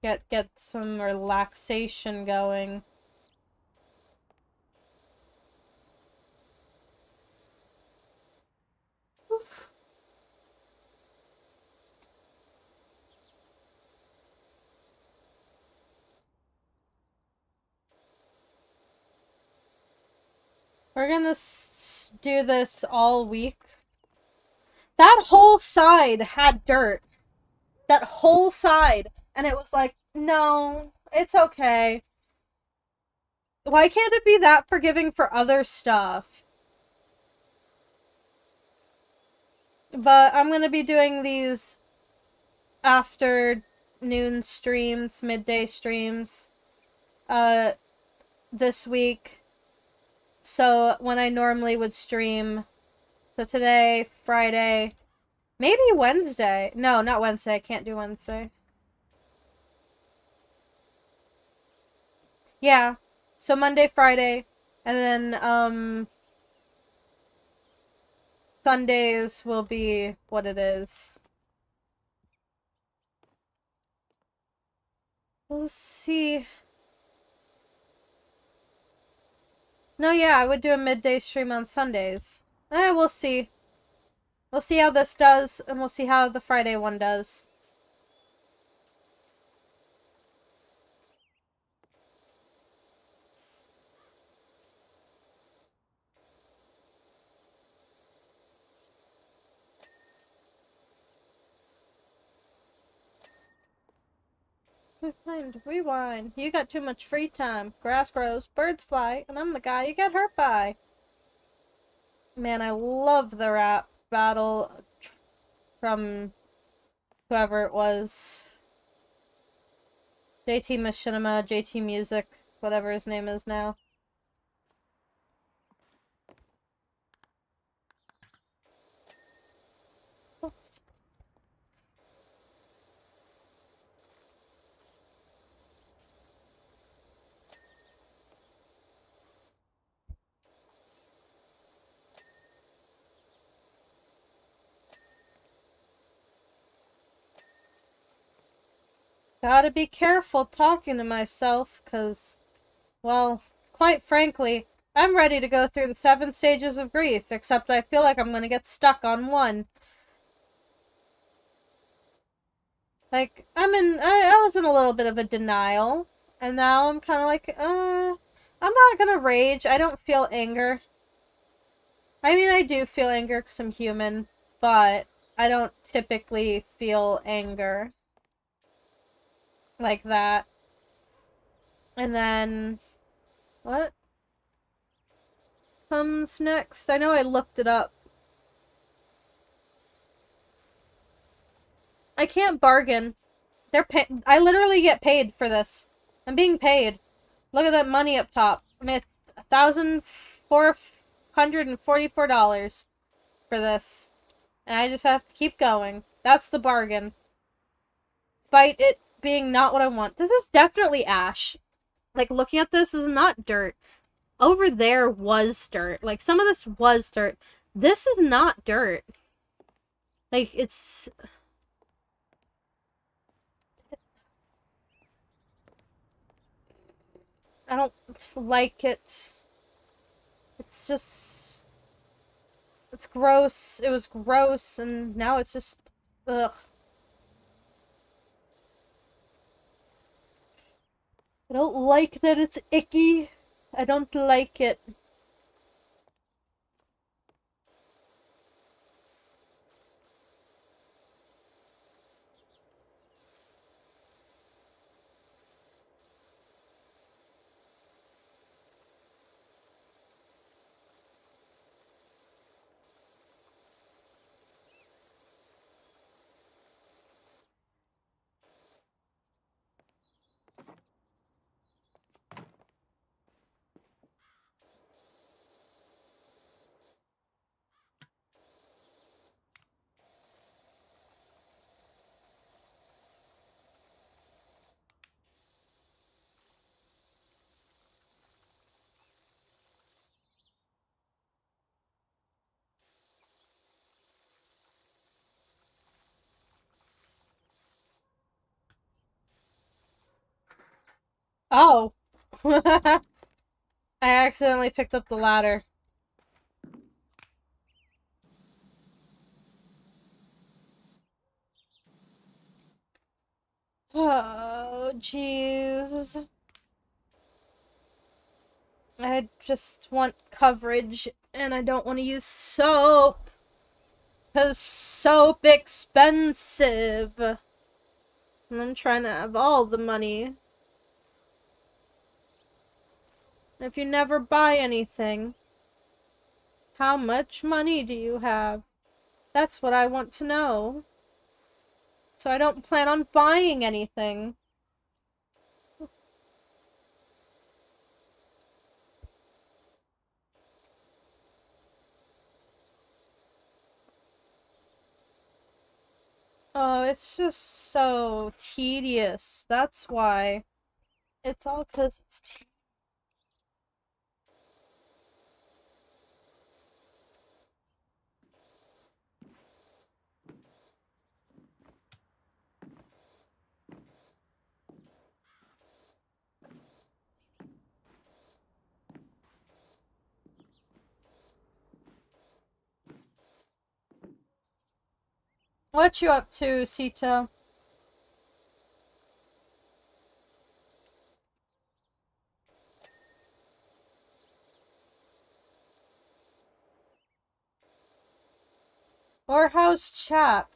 Get some relaxation going. We're gonna do this all week. That whole side had dirt. That whole side. And it was like No, it's okay. Why can't it be that forgiving for other stuff? But I'm gonna be doing these afternoon streams, midday streams, uh, this week. So when I normally would stream, so today, Friday, maybe Wednesday. No, not Wednesday. I can't do Wednesday. Yeah. So Monday, Friday, and then Sundays will be what it is. We'll see. No, yeah, I would do a midday stream on Sundays. We'll see. We'll see how this does, and we'll see how the Friday one does. Rewind. You got too much free time. Grass grows, birds fly, and I'm the guy you get hurt by. Man, I love the rap battle from whoever it was. JT Machinima, JT Music, whatever his name is now. Gotta be careful talking to myself, cause, well, quite frankly, I'm ready to go through the 7 stages of grief, except I feel like I'm gonna get stuck on one. Like, I was in a little bit of a denial, and now I'm kind of like, I'm not gonna rage. I don't feel anger. I mean, I do feel anger because I'm human, but I don't typically feel anger like that. And then, what comes next? I know I looked it up. I can't bargain. I literally get paid for this. I'm being paid. Look at that money up top. I made $1,444 for this. And I just have to keep going. That's the bargain. Despite it being not what I want. This is definitely ash. Like, looking at this is not dirt. Over there was dirt. Like, some of this was dirt. This is not dirt. Like, it's... I don't like it. It's just... It's gross. It was gross, and now it's just... Ugh. I don't like that it's icky. I don't like it. Oh. I accidentally picked up the ladder. Oh, jeez. I just want coverage, and I don't want to use soap. Because soap expensive. And I'm trying to have all the money. And if you never buy anything, how much money do you have? That's what I want to know. So I don't plan on buying anything. Oh, it's just so tedious. That's why. It's all because it's tedious. What you up to, Sita? Or how's Chap?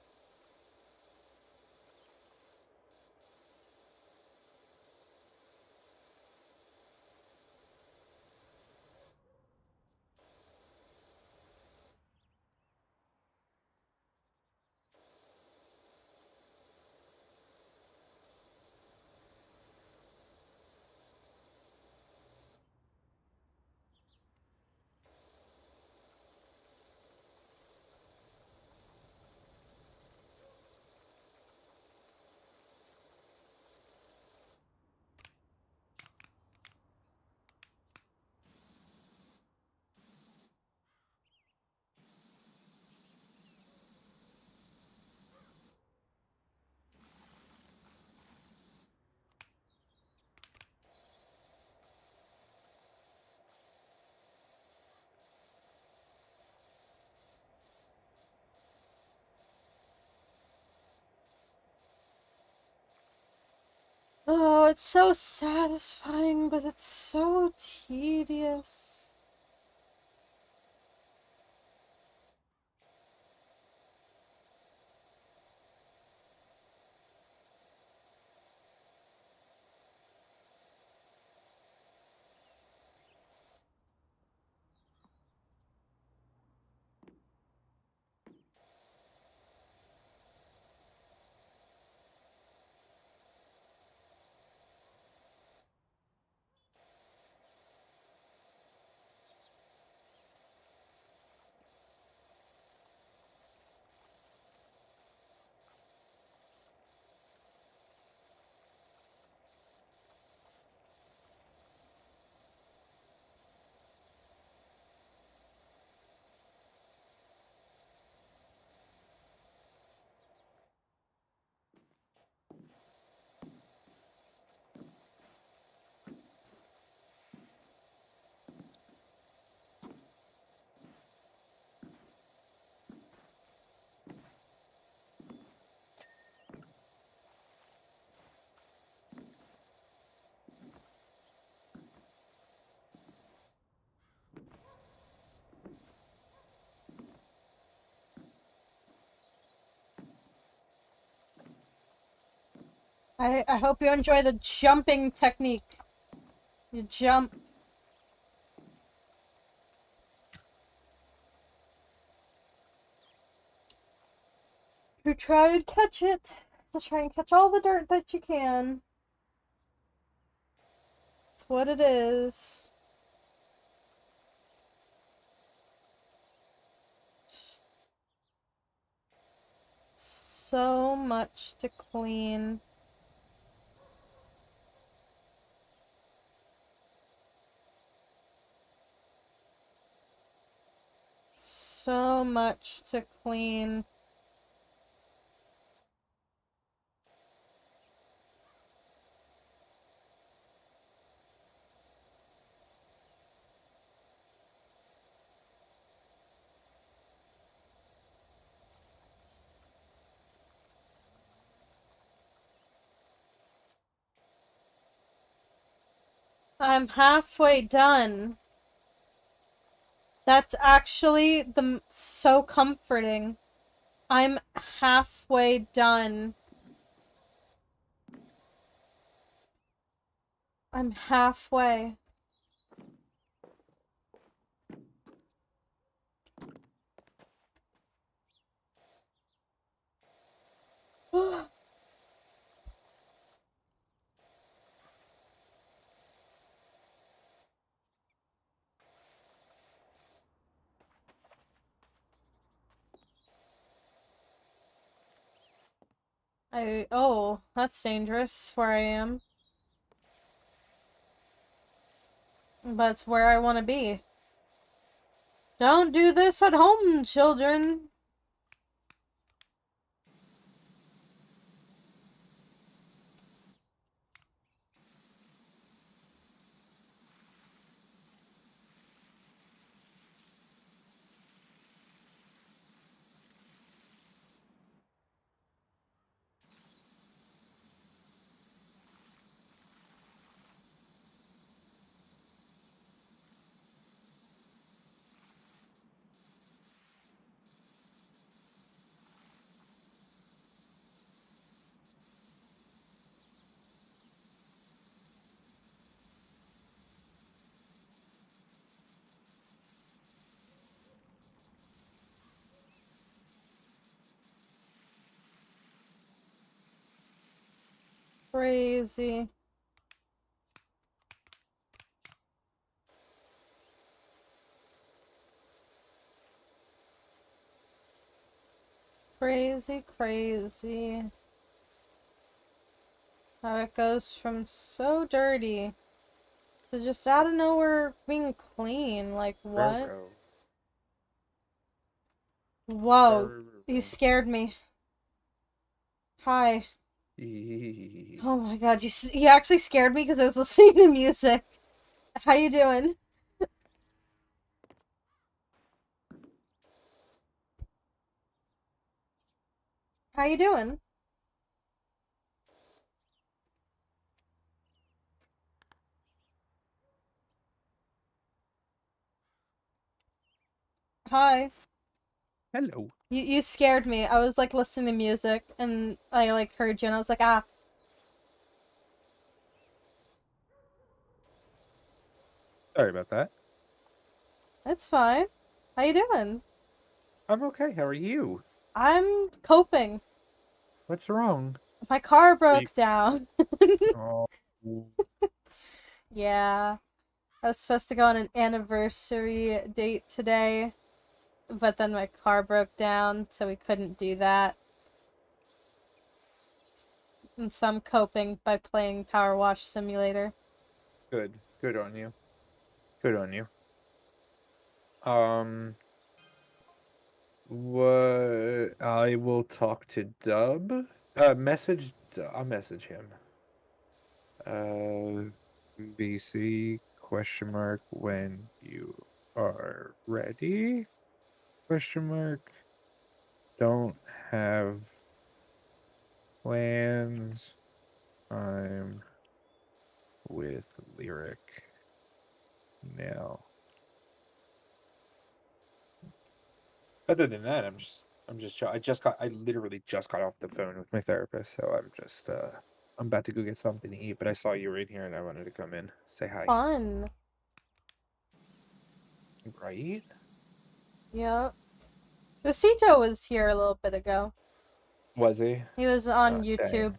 Oh, it's so satisfying, but it's so tedious. I hope you enjoy the jumping technique. You jump. You try and catch it. So try and catch all the dirt that you can. That's what it is. So much to clean. So much to clean. I'm halfway done. That's actually so comforting. I'm halfway done. I'm halfway. Oh, that's dangerous where I am. But it's where I want to be. Don't do this at home, children. Crazy. Crazy, crazy. How it goes from so dirty to just out of nowhere being clean. Like, what? Ruh-roh. Whoa. You Ruh-roh. scared me. Hi. Oh my god, you actually scared me because I was listening to music. How you doing? How you doing? Hi. Hello. You scared me. I was like listening to music and I like heard you and I was like, ah, Sorry about that. it's fine. How you doing? I'm okay. How are you? I'm coping. What's wrong? My car Are you... broke down. Oh, Yeah. I was supposed to go on an anniversary date today, but then my car broke down, so we couldn't do that. And so I'm coping by playing PowerWash Simulator. good. Good on you. Good on you. Um, what? I will talk to Dub. I'll message him. BC question mark when you are ready? Question mark. Don't have plans. I'm with Lyric now. Other than that, I literally just got off the phone with my therapist, so I'm about to go get something to eat, but I saw you right here and I wanted to come in, say hi. Fun. Right? Yep. Lucito was here a little bit ago. Was he? He was Oh, on dang. YouTube.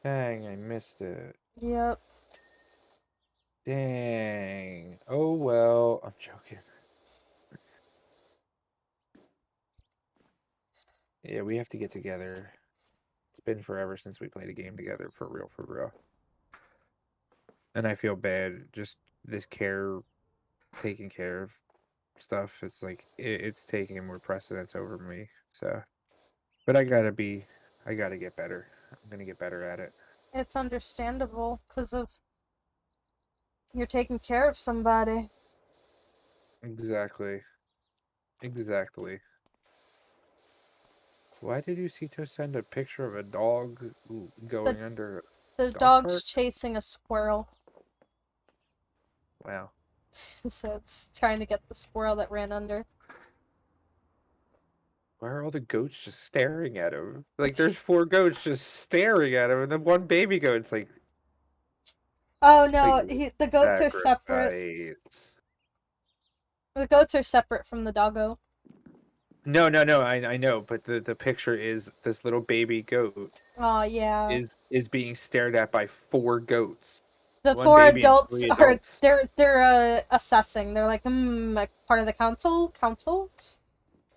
Dang, I missed it. Yep. Dang. Oh well, I'm joking. Yeah, we have to get together. It's been forever since we played a game together, for real, for real. And I feel bad, just this taking care of stuff. It's like it's taking more precedence over me. So, but I gotta get better. I'm gonna get better at it. It's understandable because of you're taking care of somebody. Exactly. Exactly. Why did Yusito send a picture of a dog The going under a the dog dog's park? chasing a squirrel. Wow. So it's trying to get the squirrel that ran under. Why are all the goats just staring at him? Like there's four goats just staring at him, and then one baby goat's like Oh no, Like, the goats are separate. sacrifice. The goats are separate from the doggo. No, I know, but the picture is this little baby goat Oh yeah. is being stared at by 4 goats. The One four baby and adults 3 are adults. they're assessing. They're like, like part of the council. Council.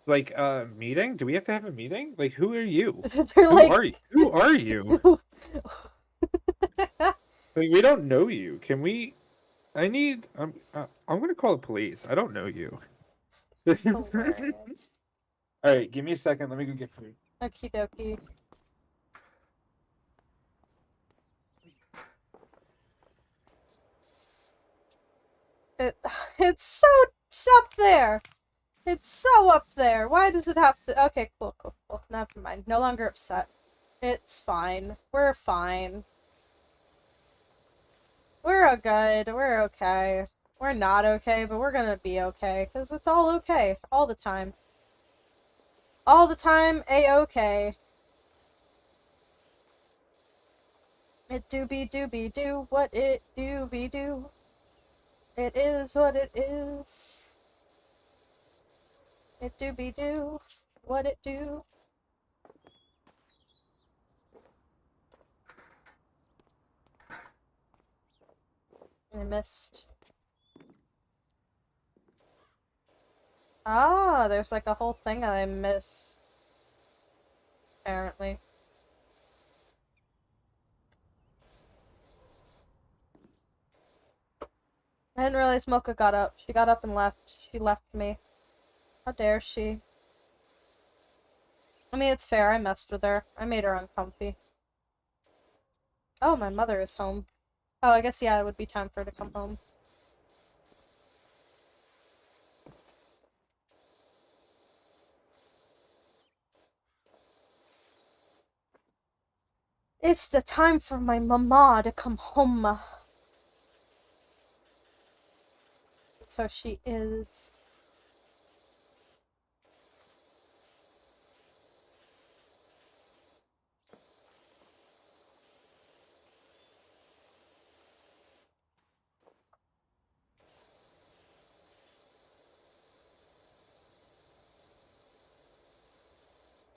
Like, meeting? Do we have to have a meeting? Like, who are you? They're Who like, are you? Who are you? Like, we don't know you. Can we? I need. I'm gonna call the police. I don't know you. hilarious. All right, give me a second. Let me go get food. Okie dokie. It it's so up there. It's so up there. Why does it have to? Okay, cool. Never mind. No longer upset. It's fine. We're fine. We're good. We're okay. We're not okay, but we're gonna be okay, because it's all okay. All the time. All the time, A-okay. It doobie do what it doobie do. It is what it is. It doobie do what it do. I missed. Ah, there's like a whole thing that I missed. Apparently. I didn't realize Mocha got up. She got up and left. She left me. How dare she? I mean, it's fair. I messed with her. I made her uncomfy. Oh, my mother is home. Oh, I guess, yeah, it would be time for her to come home. It's the time for my mama to come home. So she is.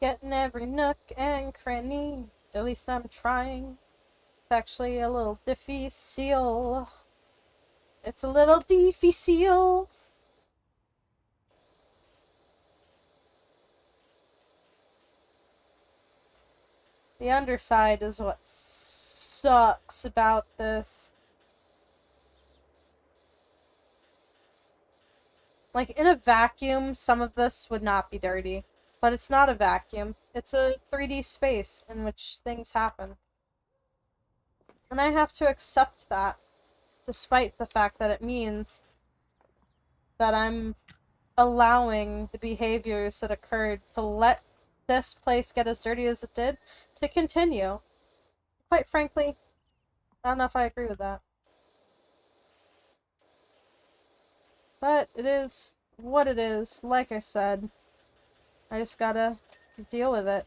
Getting every nook and cranny. At least I'm trying. It's actually a little difficile. It's a little difficile. The underside is what sucks about this. Like, in a vacuum, some of this would not be dirty. But it's not a vacuum. It's a 3D space in which things happen. And I have to accept that. Despite the fact that it means that I'm allowing the behaviors that occurred to let this place get as dirty as it did to continue. Quite frankly, I don't know if I agree with that. But it is what it is. Like I said, I just gotta deal with it.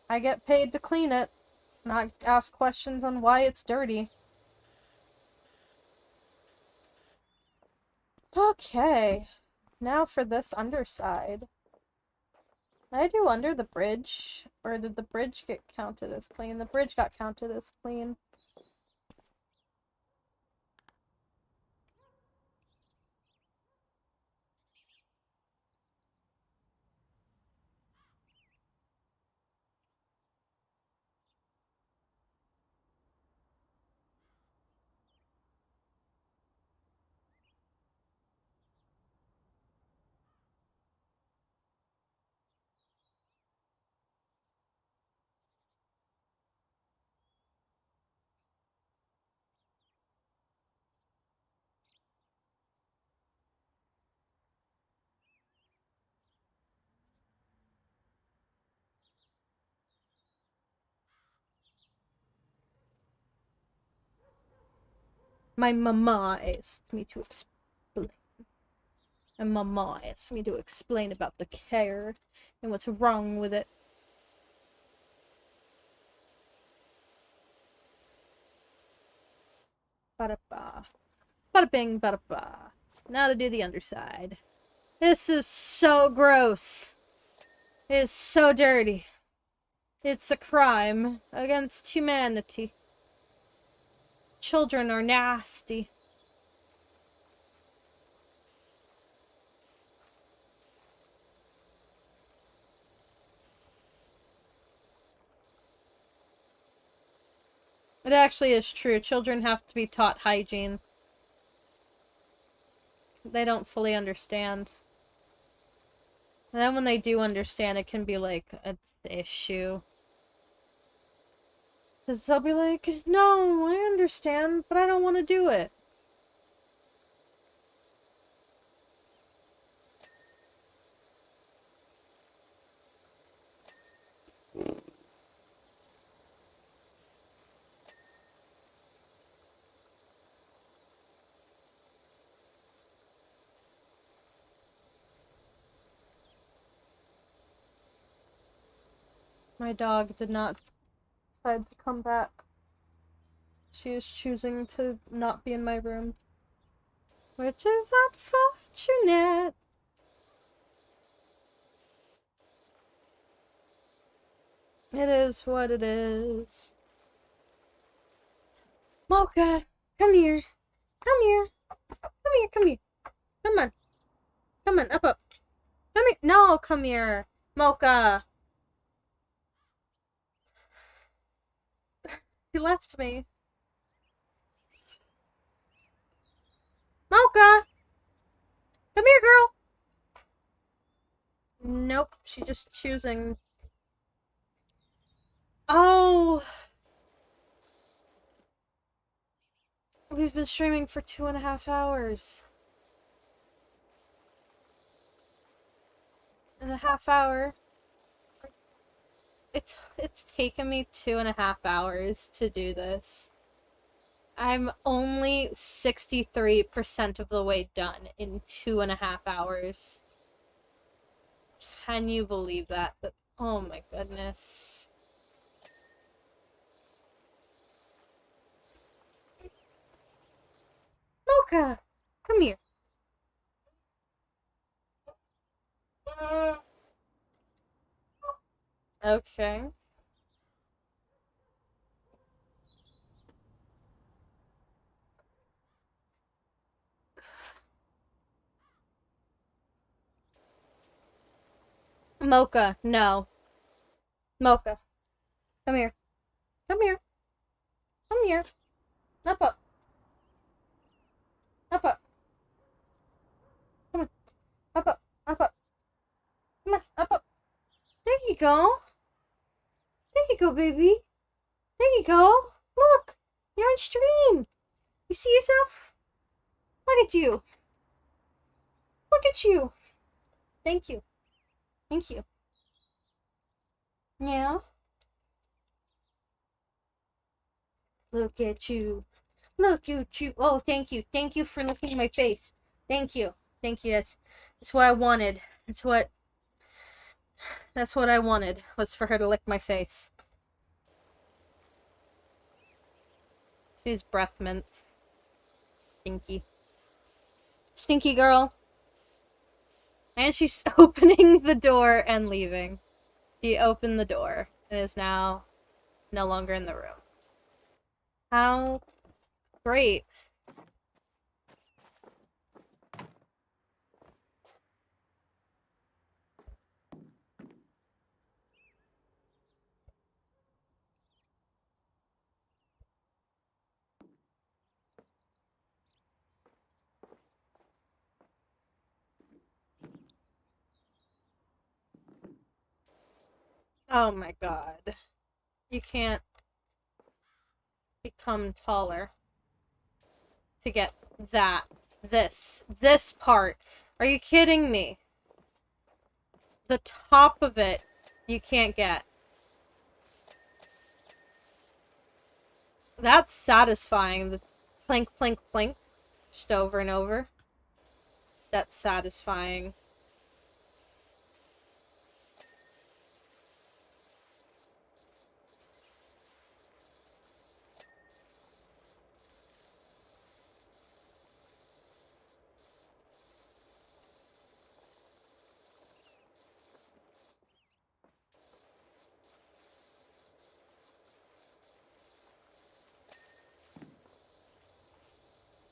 I get paid to clean it, not ask questions on why it's dirty. Okay, now for this underside. Did I do under the bridge? Or did the bridge get counted as clean? The bridge got counted as clean. My mama asked me to explain. And mama asked me to explain about the care and what's wrong with it. Ba-da-ba. Bada bing, bada ba. Now to do the underside. This is so gross. It is so dirty. It's a crime against humanity. Children are nasty. It actually is true. Children have to be taught hygiene. They don't fully understand. And then when they do understand, it can be like an issue. Because they'll be like, no, I understand, but I don't want to do it. My dog did not decide to come back. She is choosing to not be in my room. Which is unfortunate. It is what it is. Mocha, come here. Come here. Come here, come here. Come on. Come on, up. Come here. No, come here. Mocha. He left me. Mocha! Come here, girl! Nope, she's just choosing. Oh! We've been streaming for 2.5 hours. In a half hour. It's taken me 2.5 hours to do this. I'm only 63% of the way done in 2.5 hours. Can you believe that? Oh my goodness. Mocha! Come here. Okay. Mocha, no. Mocha. Come here. Come here. Come here. Up. Up, up. Come on. Up. Up. Come on. Up. There you go. There you go, baby. There you go. Look. You're on stream. You see yourself? Look at you. Look at you. Thank you. Thank you. Yeah. Look at you. Look at you. Oh, thank you. Thank you for looking at my face. Thank you. Thank you. That's what I wanted. That's what I wanted, was for her to lick my face. These breath mints. Stinky. Stinky girl. And she's opening the door and leaving. She opened the door and is now no longer in the room. How great. Oh my god. You can't become taller to get that. This part. Are you kidding me? The top of it, you can't get. That's satisfying. The plink, plink, plink. Just over and over. That's satisfying.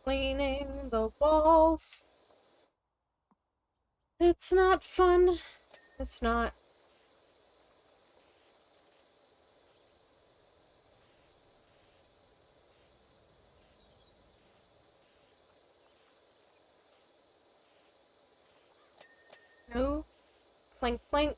cleaning the walls. It's not fun. It's not. No. Plink, plink.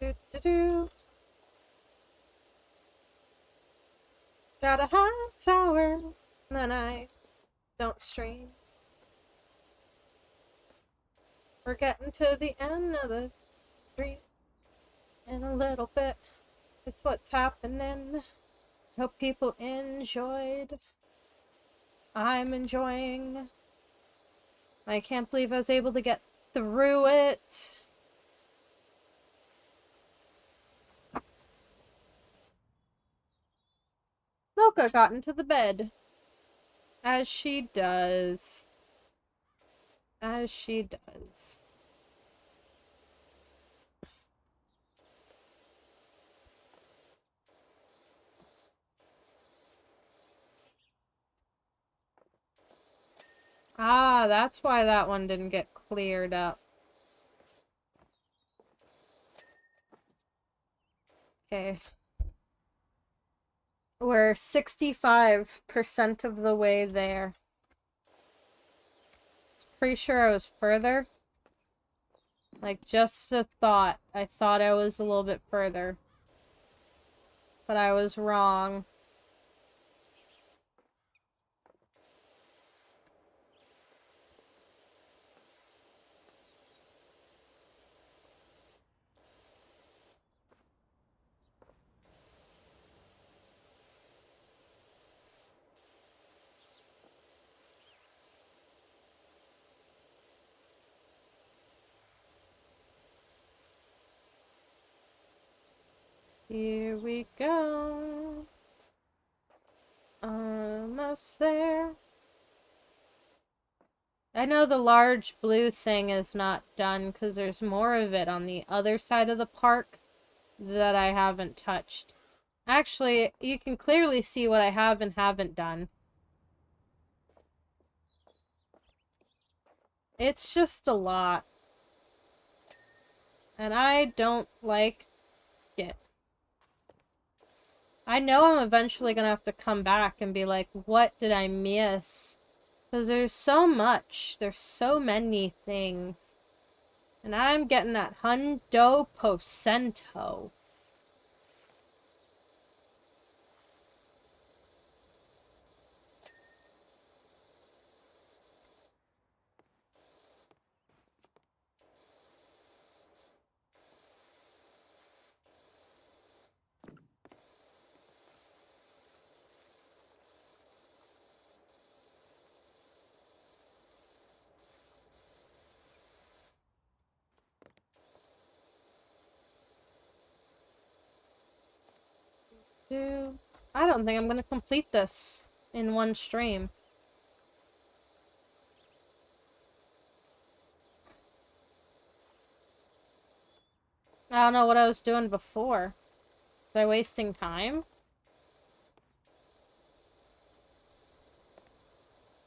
Do do do. Got a half hour, and then I don't stream. We're getting to the end of the stream in a little bit. It's what's happening. Hope people enjoyed. I'm enjoying. I can't believe I was able to get through it. Mocha got into the bed. As she does. As she does. Ah, that's why that one didn't get cleared up. Okay. We're 65% of the way there. Pretty sure I was further. Like, just a thought. I thought I was a little bit further. But I was wrong. Here we go. Almost there. I know the large blue thing is not done because there's more of it on the other side of the park that I haven't touched. Actually, you can clearly see what I have and haven't done. It's just a lot. And I don't like it. I know I'm eventually gonna have to come back and be like, what did I miss? Because there's so much. There's so many things. And I'm getting that hundo porcento. Dude, I don't think I'm gonna complete this in one stream. I don't know what I was doing before. Was I wasting time?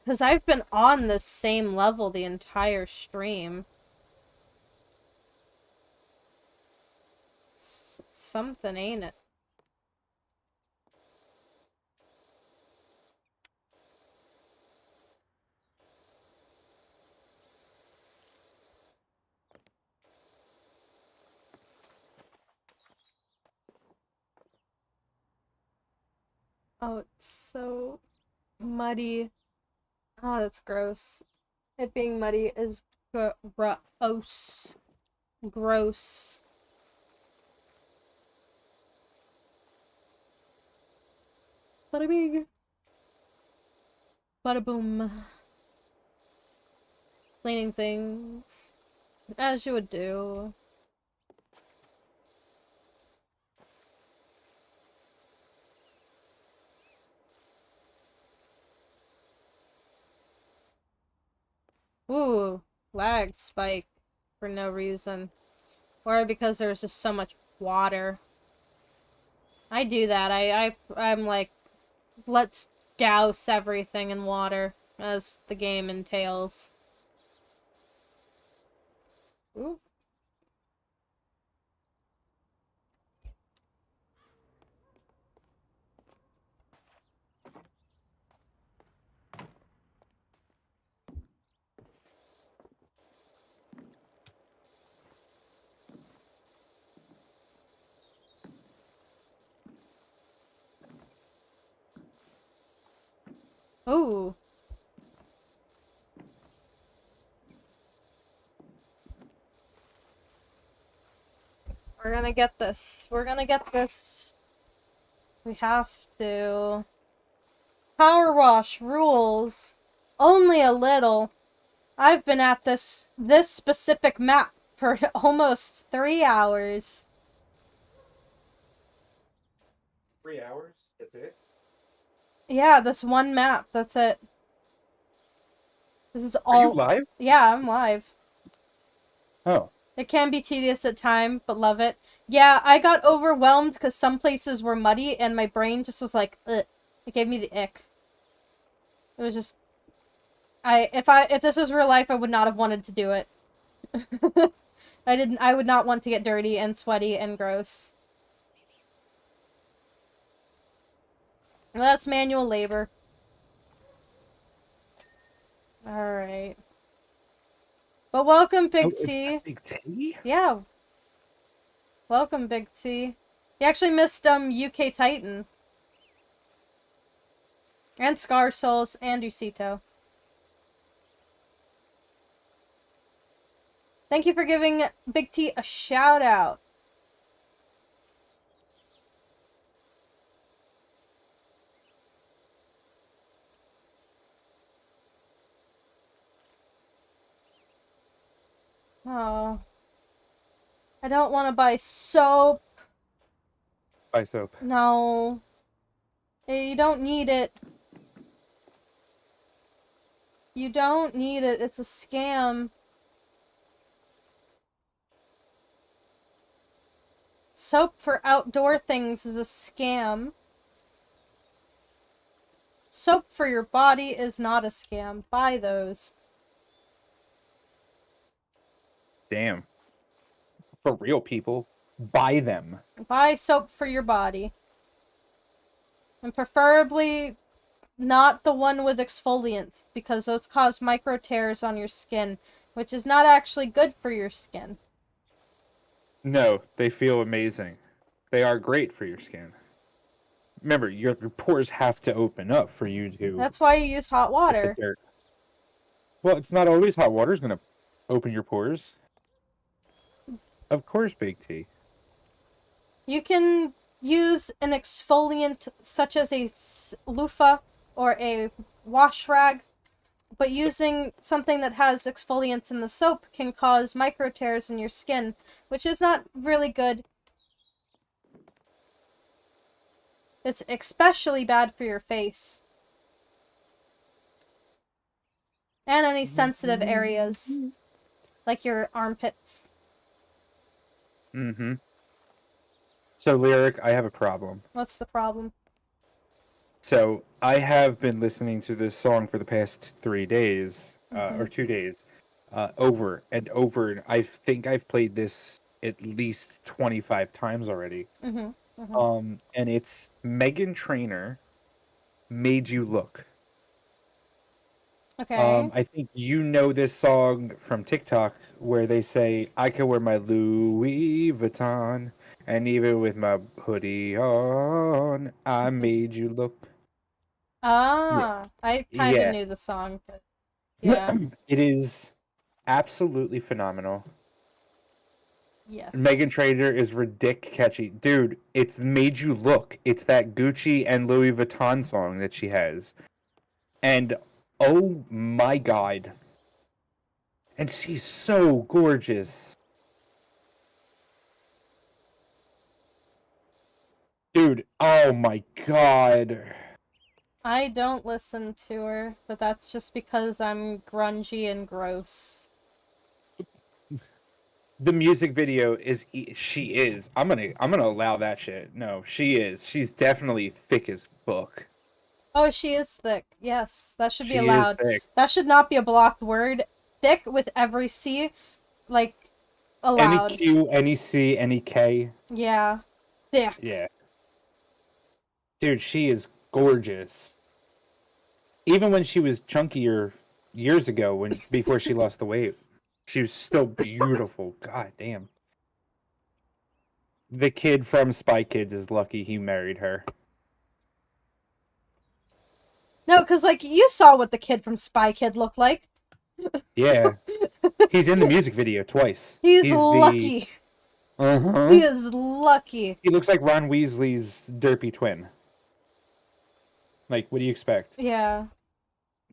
Because I've been on this same level the entire stream. It's something, ain't it? Oh, it's so muddy. Oh, that's gross. It being muddy is gross. Gross. Bada bing. Bada boom. Cleaning things. As you would do. Ooh, lag spike for no reason. Or because there's just so much water. I do that. I'm like, let's douse everything in water, as the game entails. Ooh. Ooh. We're gonna get this. We're gonna get this. We have to. PowerWash rules. Only a little. I've been at this specific map for almost 3 hours. 3 hours? That's it? Yeah, this one map. That's it. This is all. Are you live? Yeah, I'm live. Oh. It can be tedious at times, but love it. Yeah, I got overwhelmed because some places were muddy, and my brain just was like, ugh. It gave me the ick. It was just, if this was real life, I would not have wanted to do it. I would not want to get dirty and sweaty and gross. Well, that's manual labor. Alright. But welcome, Big T. Big T? Yeah. Welcome, Big T. You actually missed, UK Titan. And Scar Souls and Usito. Thank you for giving Big T a shout out. Oh. I don't want to buy soap. Buy soap. No. You don't need it. You don't need it. It's a scam. Soap for outdoor things is a scam. Soap for your body is not a scam. Buy those. Damn. For real people, buy them. Buy soap for your body. And preferably not the one with exfoliants, because those cause micro tears on your skin, which is not actually good for your skin. No, they feel amazing. They are great for your skin. Remember, your pores have to open up for you to... That's why you use hot water. Well, it's not always hot water is going to open your pores. Of course, Big T. You can use an exfoliant such as a loofah or a wash rag, but using something that has exfoliants in the soap can cause micro tears in your skin, which is not really good. It's especially bad for your face. And any sensitive areas, like your armpits. Mm-hmm. So, Lyric, I have a problem. What's the problem? So, I have been listening to this song for the past 3 days, or 2 days, over and over. And I think I've played this at least 25 times already. And it's Meghan Trainor, Made You Look. Okay. I think you know this song from TikTok where they say, I can wear my Louis Vuitton, and even with my hoodie on, I made you look. Ah, I kind of Yeah. knew the song, but yeah. It is absolutely phenomenal. Yes. Meghan Trainor is ridic catchy. Dude, it's Made You Look. It's that Gucci and Louis Vuitton song that she has. And oh my god. And she's so gorgeous. Dude, oh my god. I don't listen to her, but that's just because I'm grungy and gross. The music video is she is. I'm gonna allow that shit. No, she is. She's definitely thick as fuck. Oh, she is thick. Yes, that should be She is allowed. thick. That should not be a blocked word. Thick with every C, like, allowed. Any Q, any C, any K. Yeah. Thick. Yeah. Dude, she is gorgeous. Even when she was chunkier years ago, before she lost the weight, she was still beautiful. God damn. The kid from Spy Kids is lucky he married her. No, because, like, you saw what the kid from Spy Kid looked like. Yeah. He's in the music video twice. He's lucky. Uh-huh. He is lucky. He looks like Ron Weasley's derpy twin. Like, what do you expect? Yeah.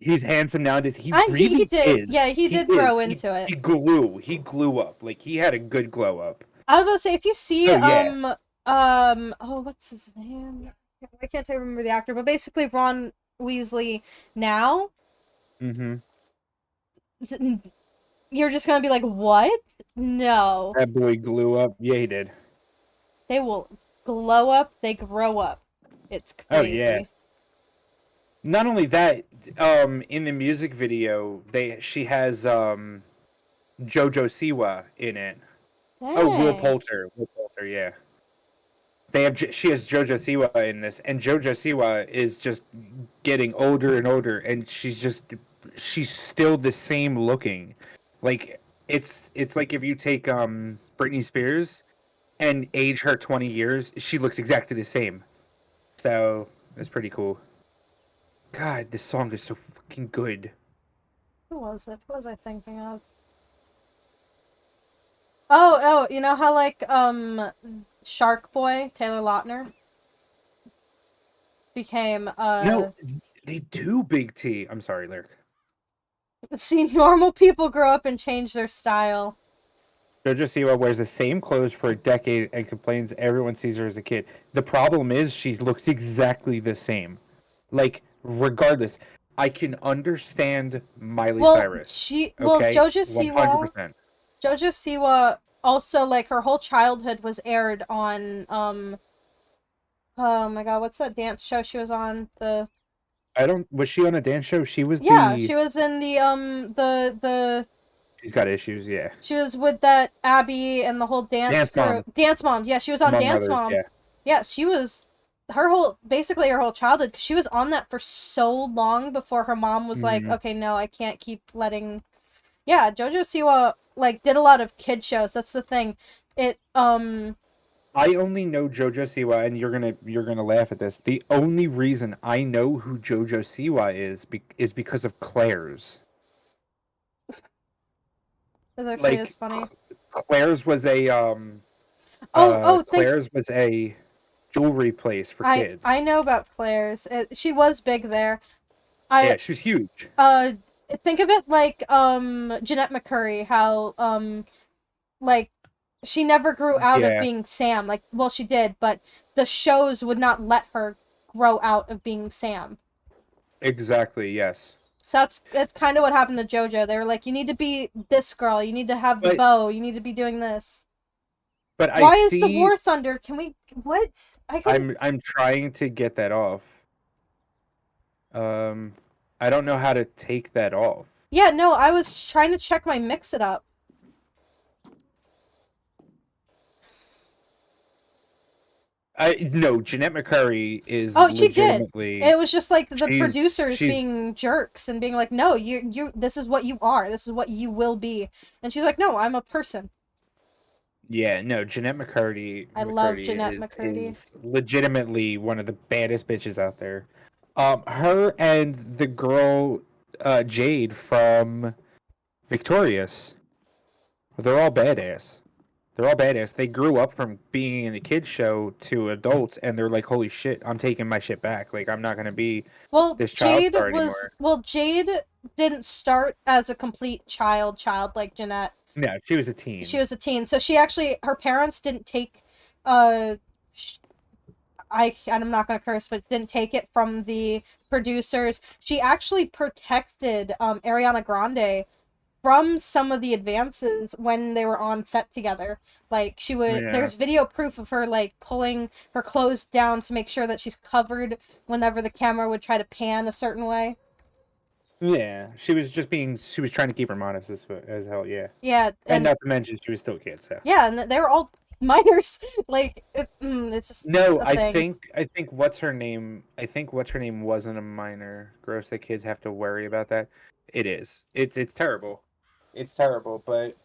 He's handsome nowadays. He He really did. is. Yeah, he did grow into it. He grew up. Like, he had a good glow up. I was gonna say, if you see, Oh, yeah. oh, what's his name? I can't remember the actor, but basically Ron Weasley now, Mm-hmm. you're just gonna be like, what? No. That boy grew up. Yeah, he did. They will glow up, they grow up. It's crazy. Oh, yeah. Not only that, in the music video, she has JoJo Siwa in it. Oh, Will Dang. Poulter. Will Poulter, yeah. She has JoJo Siwa in this, and JoJo Siwa is just getting older and older, and she's still the same looking. Like, it's like if you take Britney Spears and age her 20 years, she looks exactly the same. So it's pretty cool. God, this song is so fucking good. Who was it? What was I thinking of? Oh, you know how, like, Shark Boy, Taylor Lautner, became, No, they do, Big T. I'm sorry, Lyric. See, normal people grow up and change their style. JoJo Siwa wears the same clothes for a decade and complains everyone sees her as a kid. The problem is she looks exactly the same. Like, regardless, I can understand Miley Cyrus. Okay? JoJo Siwa 100%. JoJo Siwa also, like, her whole childhood was aired on, oh my god, what's that dance show she was on? Was she on a dance show? She was she was in the She's got issues, yeah. she was with that Abby and the whole dance group. Moms. Dance Moms, yeah, she was on Among Dance others, Mom. yeah. Yeah, she was, basically her whole childhood, 'cause she was on that for so long before her mom was like, okay, no, I can't keep letting... Yeah, JoJo Siwa, like, did a lot of kid shows, that's the thing. I only know JoJo Siwa, and you're gonna laugh at this. The only reason I know who JoJo Siwa is because of Claire's. That actually Like, is funny. Claire's was a Claire's was a jewelry place for kids. I know about Claire's. She was big there. Yeah, she was huge. Think of it like Jeanette McCurry, how like she never grew out of being Sam. Like, well, she did, but the shows would not let her grow out of being Sam. Exactly, yes. So that's kind of what happened to JoJo. They were like, you need to be this girl, you need to have the bow, you need to be doing this. But why is the War Thunder? Can we what? I'm trying to get that off. I don't know how to take that off. Yeah, no, I was trying to check my Mix It Up. No, Jeanette McCurry is she did. It was just like the producers she's being jerks and being like, no, you this is what you are, this is what you will be. And she's like, no, I'm a person. Yeah, no, Jeanette McCurdy. I love Jeanette McCurdy. Is legitimately one of the baddest bitches out there. Her and the girl Jade from Victorious. They're all badass. They're all badass. They grew up from being in a kid's show to adults, and they're like, "Holy shit, I'm taking my shit back. Like, I'm not gonna be this child star anymore." Well, Jade didn't start as a complete child like Jeanette. Yeah, she was a teen. She was a teen, so she actually, her parents didn't take, uh, I'm not gonna curse, but didn't take it from the producers. She actually protected Ariana Grande from some of the advances when they were on set together. Like Yeah. there's video proof of her like pulling her clothes down to make sure that she's covered whenever the camera would try to pan a certain way. Yeah, she was trying to keep her modest as hell, yeah. Yeah, And not to mention she was still a kid, so. yeah, and they were all minors. Like it's just No, a I thing. think what's her name? I think what's her name wasn't a minor. Gross that kids have to worry about that. It is. It's terrible. It's terrible, but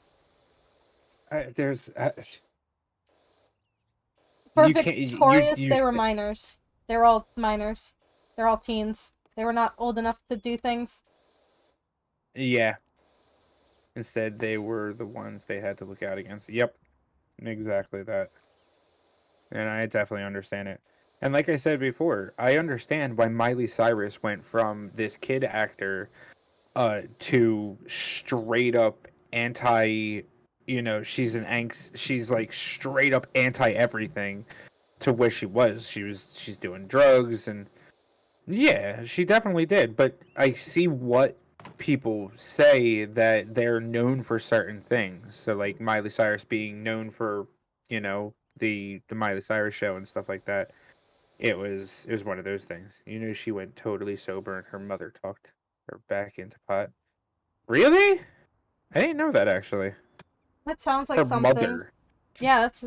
there's For you can't Victorious, they were minors. They were all minors. They're all teens. They were not old enough to do things. Yeah. Instead, they were the ones they had to look out against. Yep, exactly that. And I definitely understand it. And like I said before, I understand why Miley Cyrus went from this kid actor to straight up anti, she's like straight up anti everything to where she's doing drugs, and yeah, she definitely did. But I see what people say that they're known for certain things. So like Miley Cyrus being known for, the Miley Cyrus show and stuff like that. It was one of those things. She went totally sober and her mother talked her back into pot. Really? I didn't know that actually. That sounds like Her something. mother. Yeah, that's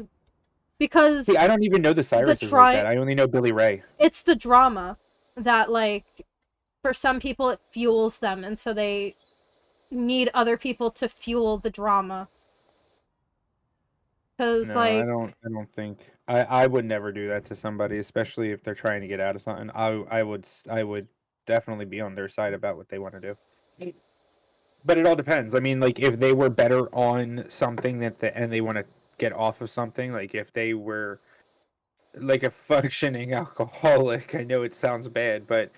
because See, I don't even know the Cyruses like that. I only know Billy Ray. It's the drama that, like, for some people it fuels them, and so they need other people to fuel the drama. Because, No, like, I don't think I would never do that to somebody, especially if they're trying to get out of something. I would definitely be on their side about what they want to do. But it all depends. I mean, like if they were better on something and they want to get off of something, like if they were like a functioning alcoholic, I know it sounds bad, but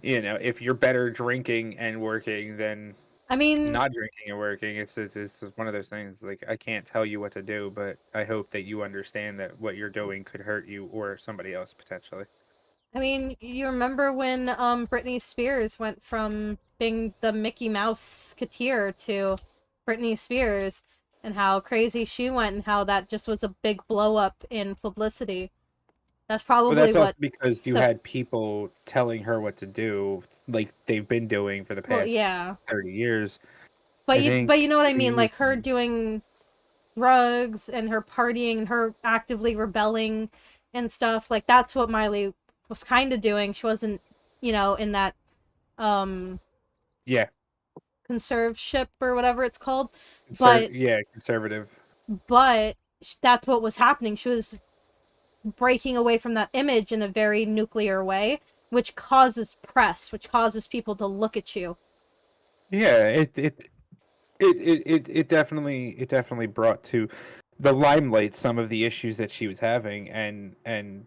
if you're better drinking and working than I mean, not drinking and working, it's one of those things. Like I can't tell you what to do, but I hope that you understand that what you're doing could hurt you or somebody else potentially. you remember when Britney Spears went from being the Mickey Mouse Katir to Britney Spears, and how crazy she went, and how that just was a big blow up in publicity. That's But probably that's also what. because you had people telling her what to do, like they've been doing for the Well, past yeah, 30 years. but I think you know what I she mean, was like her doing drugs and her partying and her actively rebelling and stuff. Like that's what Miley was kind of doing. She wasn't, in that um yeah, conserveship or whatever it's called. But conservative. that's what was happening. She was breaking away from that image in a very nuclear way, which causes press, which causes people to look at you. Yeah, it definitely brought to the limelight some of the issues that she was having, and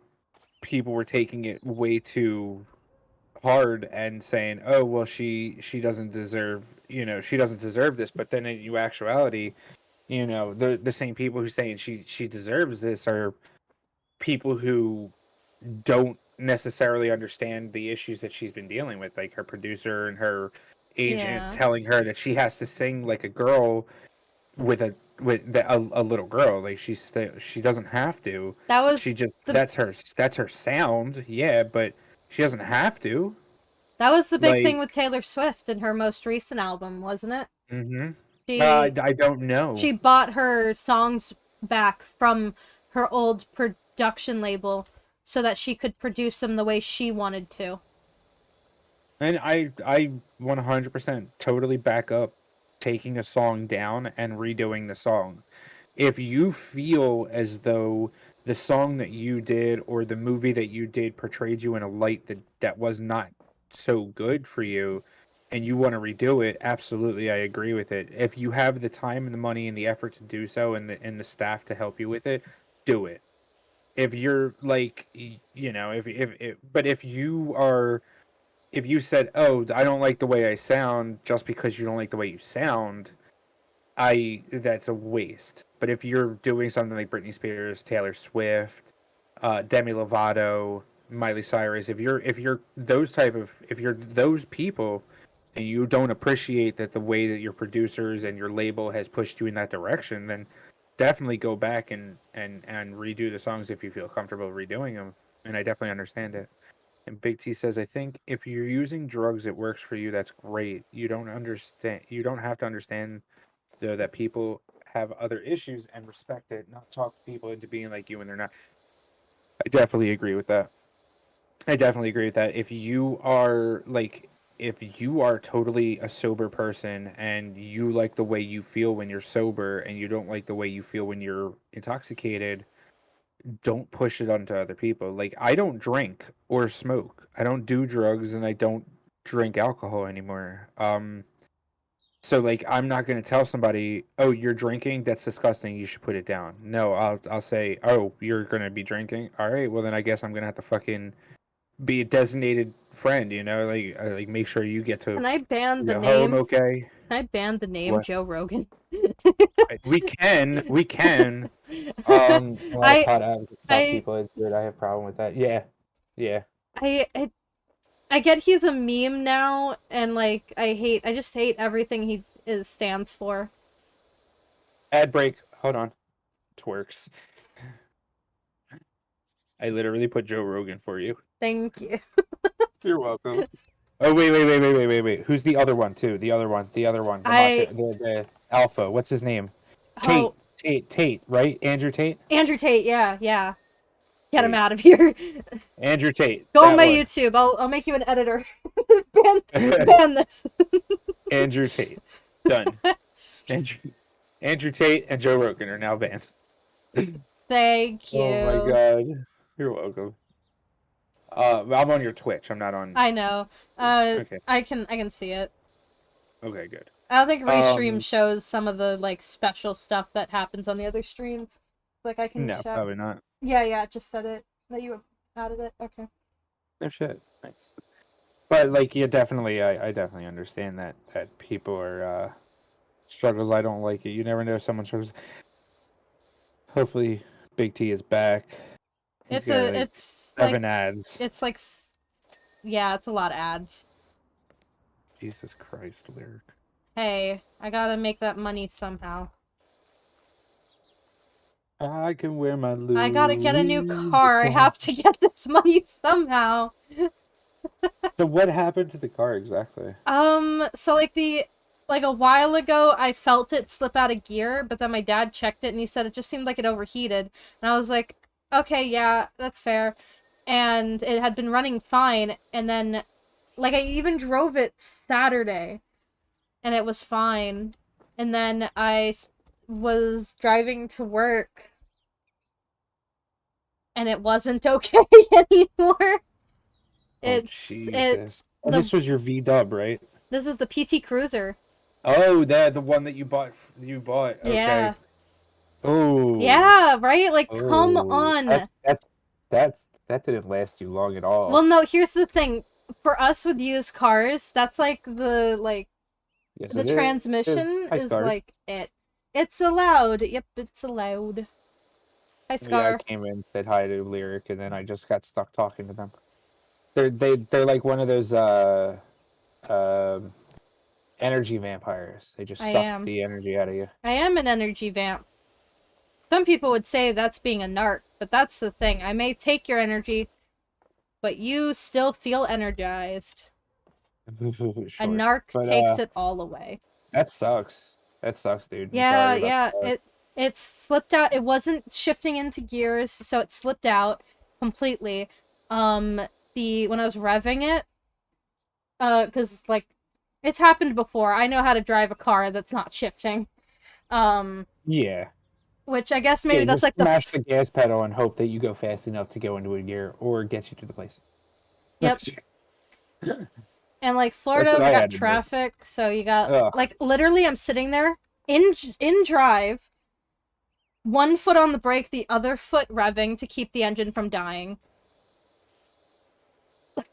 people were taking it way too hard and saying, "Oh, well, she doesn't deserve, she doesn't deserve this." But then in actuality, the same people who saying she deserves this are people who don't necessarily understand the issues that she's been dealing with, like her producer and her agent Yeah. telling her that she has to sing like a girl with a little girl. Like she doesn't have to. That was She just the that's her sound. Yeah, but she doesn't have to. that was the big thing Like, with Taylor Swift in her most recent album, wasn't it? mm-hmm. She I don't know. she bought her songs back from her old production label so that she could produce them the way she wanted to. And I 100% totally back up taking a song down and redoing the song. If you feel as though the song that you did or the movie that you did portrayed you in a light that was not so good for you and you want to redo it, absolutely I agree with it. If you have the time and the money and the effort to do so and the staff to help you with it, do it. If you're like if but if you are if you said, "Oh, I don't like the way I sound," just because you don't like the way you sound, that's a waste. But if you're doing something like Britney Spears, Taylor Swift, Demi Lovato, Miley Cyrus, if you're those people, and you don't appreciate that the way that your producers and your label has pushed you in that direction, then definitely go back and redo the songs if you feel comfortable redoing them. And I definitely understand it. And Big T says, I think if you're using drugs, it works for you. That's great. You don't understand. You don't have to understand though that people have other issues and respect it. Not talk people into being like you when they're not. I definitely agree with that. I definitely agree with that. If you are totally a sober person and you like the way you feel when you're sober and you don't like the way you feel when you're intoxicated, don't push it onto other people. Like, I don't drink or smoke. I don't do drugs and I don't drink alcohol anymore. So like I'm not going to tell somebody, "Oh, you're drinking? That's disgusting. You should put it down." No, I'll say, "Oh, you're going to be drinking? All right. Well, then I guess I'm going to have to fucking be a designated friend, like make sure you get to Can I ban the home name? okay." Can I ban the name What? Joe Rogan? We can. A lot of I pot I people into it. I have a problem with that. Yeah. Yeah. I I I get he's a meme now, and like I just hate everything he stands for. Ad break. Hold on. Twerks. I literally put Joe Rogan for you. Thank you. You're welcome. Oh wait. Who's the other one too? The other one. The macho, I the alpha. What's his name? oh Tate, right? Andrew Tate. Andrew Tate, yeah. Get him Tate. out of here. Andrew Tate. Go on That my one. YouTube. I'll make you an editor. ban this. Andrew Tate. Done. Andrew Tate and Joe Rogan are now banned. Thank you. Oh my god. You're welcome. I'm on your Twitch. I'm not on. I know. Okay. I can see it. Okay, good. I don't think Restream shows some of the like special stuff that happens on the other streams. Like I can No, check. probably not. Yeah, it just said it that you added it. Okay. No shit. Nice. But like, yeah, definitely, I definitely understand that people are struggles. I don't like it. You never know someone struggles. Hopefully, Big T is back. He's got, it's 7 like ads. it's like yeah, it's a lot of ads. Jesus Christ, Lyric. Hey, I gotta make that money somehow. I can wear my Louis. I gotta get a new car. I have to get this money somehow. So what happened to the car exactly? So like a while ago, I felt it slip out of gear, but then my dad checked it and he said it just seemed like it overheated. And I was like, okay, yeah, that's fair. And it had been running fine. And then, like, I even drove it Saturday and it was fine. And then I was driving to work and it wasn't okay anymore. This was your V-Dub, right? This was the PT Cruiser. Oh, the one that you bought. Okay. Yeah. Oh. Yeah, right? Like, come on. That didn't last you long at all. Well, no, here's the thing. For us with used cars, that's like Yes, the transmission is like it. It's allowed. Yep, it's allowed. Hi, Scar. Yeah, I came in, said hi to Lyric, and then I just got stuck talking to them. They're like one of those energy vampires. They just suck the energy out of you. I am an energy vamp. Some people would say that's being a narc, but that's the thing. I may take your energy, but you still feel energized. Sure. A narc takes it all away. That sucs. That sucks, dude. Yeah. It slipped out. It wasn't shifting into gears, so it slipped out completely. When I was revving it, because like it's happened before. I know how to drive a car that's not shifting. Yeah. Which I guess maybe that's like smash the gas pedal and hope that you go fast enough to go into a gear or get you to the place. Yep. And like Florida, we got traffic, so you got like literally I'm sitting there in drive, one foot on the brake, the other foot revving to keep the engine from dying.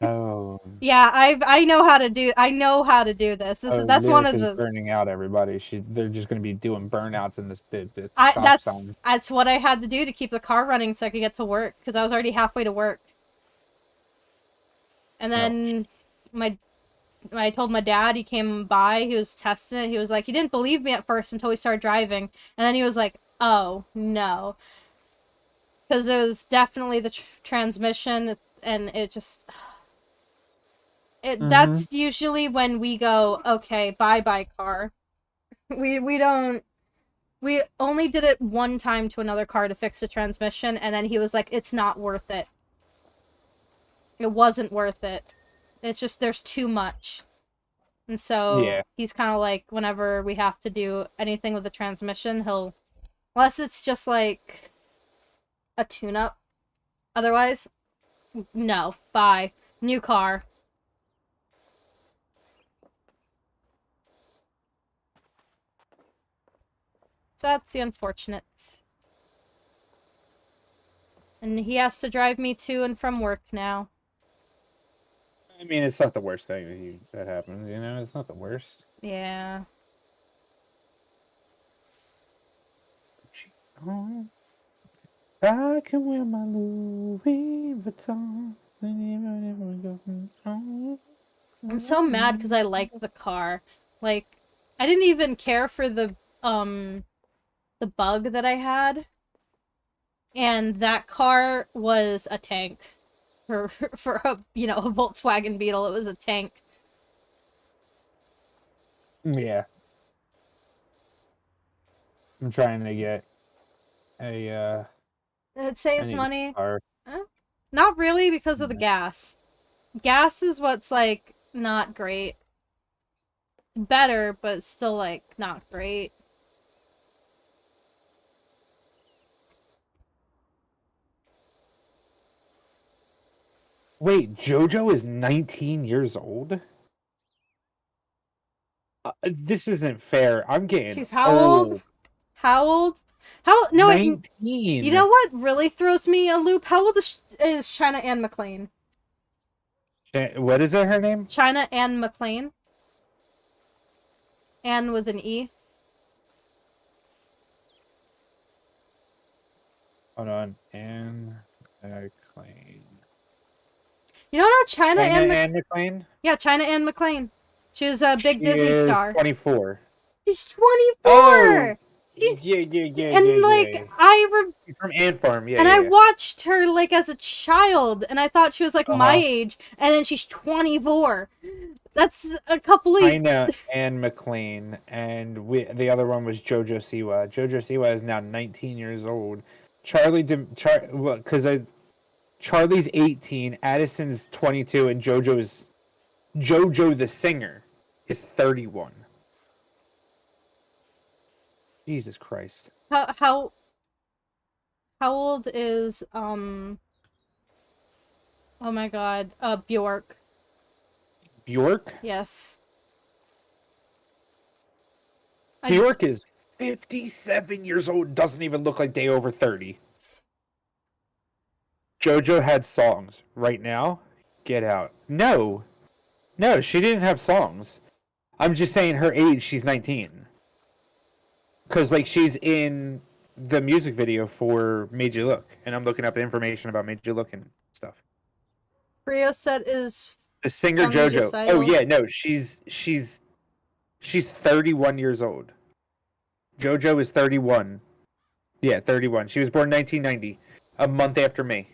Oh. Yeah, I know how to do. I know how to do this. That's one Lyric of is the. burning out everybody. They're just going to be doing burnouts in the stop signs. That's what I had to do to keep the car running so I could get to work because I was already halfway to work. And Oh. then my I told my dad, he came by, he was testing it. He was like, he didn't believe me at first until we started driving. And then he was like, oh, no. Because it was definitely the transmission, and it just. Mm-hmm. That's usually when we go, okay, bye-bye car. We don't. We only did it one time to another car to fix the transmission, and then he was like, it's not worth it. It wasn't worth it. It's just, there's too much. And so Yeah. he's kind of like, whenever we have to do anything with the transmission, he'll, unless it's just like a tune-up. Otherwise, no, bye, new car. So that's the unfortunate. And he has to drive me to and from work now. I mean, it's not the worst thing that happens, you know? It's not the worst. Yeah. Oh, I can wear my Louis Vuitton. I'm so mad because I like the car. Like, I didn't even care for the bug that I had. And that car was a tank. For a, a Volkswagen Beetle, it was a tank. Yeah. I'm trying to get a It saves I need money. a car. Not really because of the gas. Gas is what's, like, not great. It's better, but still, like, not great. Wait, JoJo is 19 years old? This isn't fair. I'm getting She's how old. old? How old? How? No, 19. you know what really throws me a loop? How old is China Ann McClain? What is her name? China Ann McClain. Ann with an E. Hold on. Anne McClain. You don't know China Anne McClain? Yeah, China Ann McClain. She was a big She Disney is star. 24. She's 24! Oh! She's, Yeah. and, like, Yeah. She's from Ant Farm, yeah. And I watched her, like, as a child, and I thought she was, like, my age, and then she's 24. That's a couple of... I know Anne McClain, and the other one was JoJo Siwa. JoJo Siwa is now 19 years old. Charlie's 18, Addison's 22, and JoJo the singer is 31. Jesus Christ. How old is, oh my god, Bjork? Bjork? Yes. Bjork is 57 years old, doesn't even look like they over 30. JoJo had songs. Right now, get out. No, she didn't have songs. I'm just saying her age, she's 19. Because, like, she's in the music video for Made You Look, and I'm looking up information about Made You Look and stuff. Rio set is... The singer JoJo. Oh, yeah, no, she's 31 years old. JoJo is 31. Yeah, 31. She was born 1990, a month after me.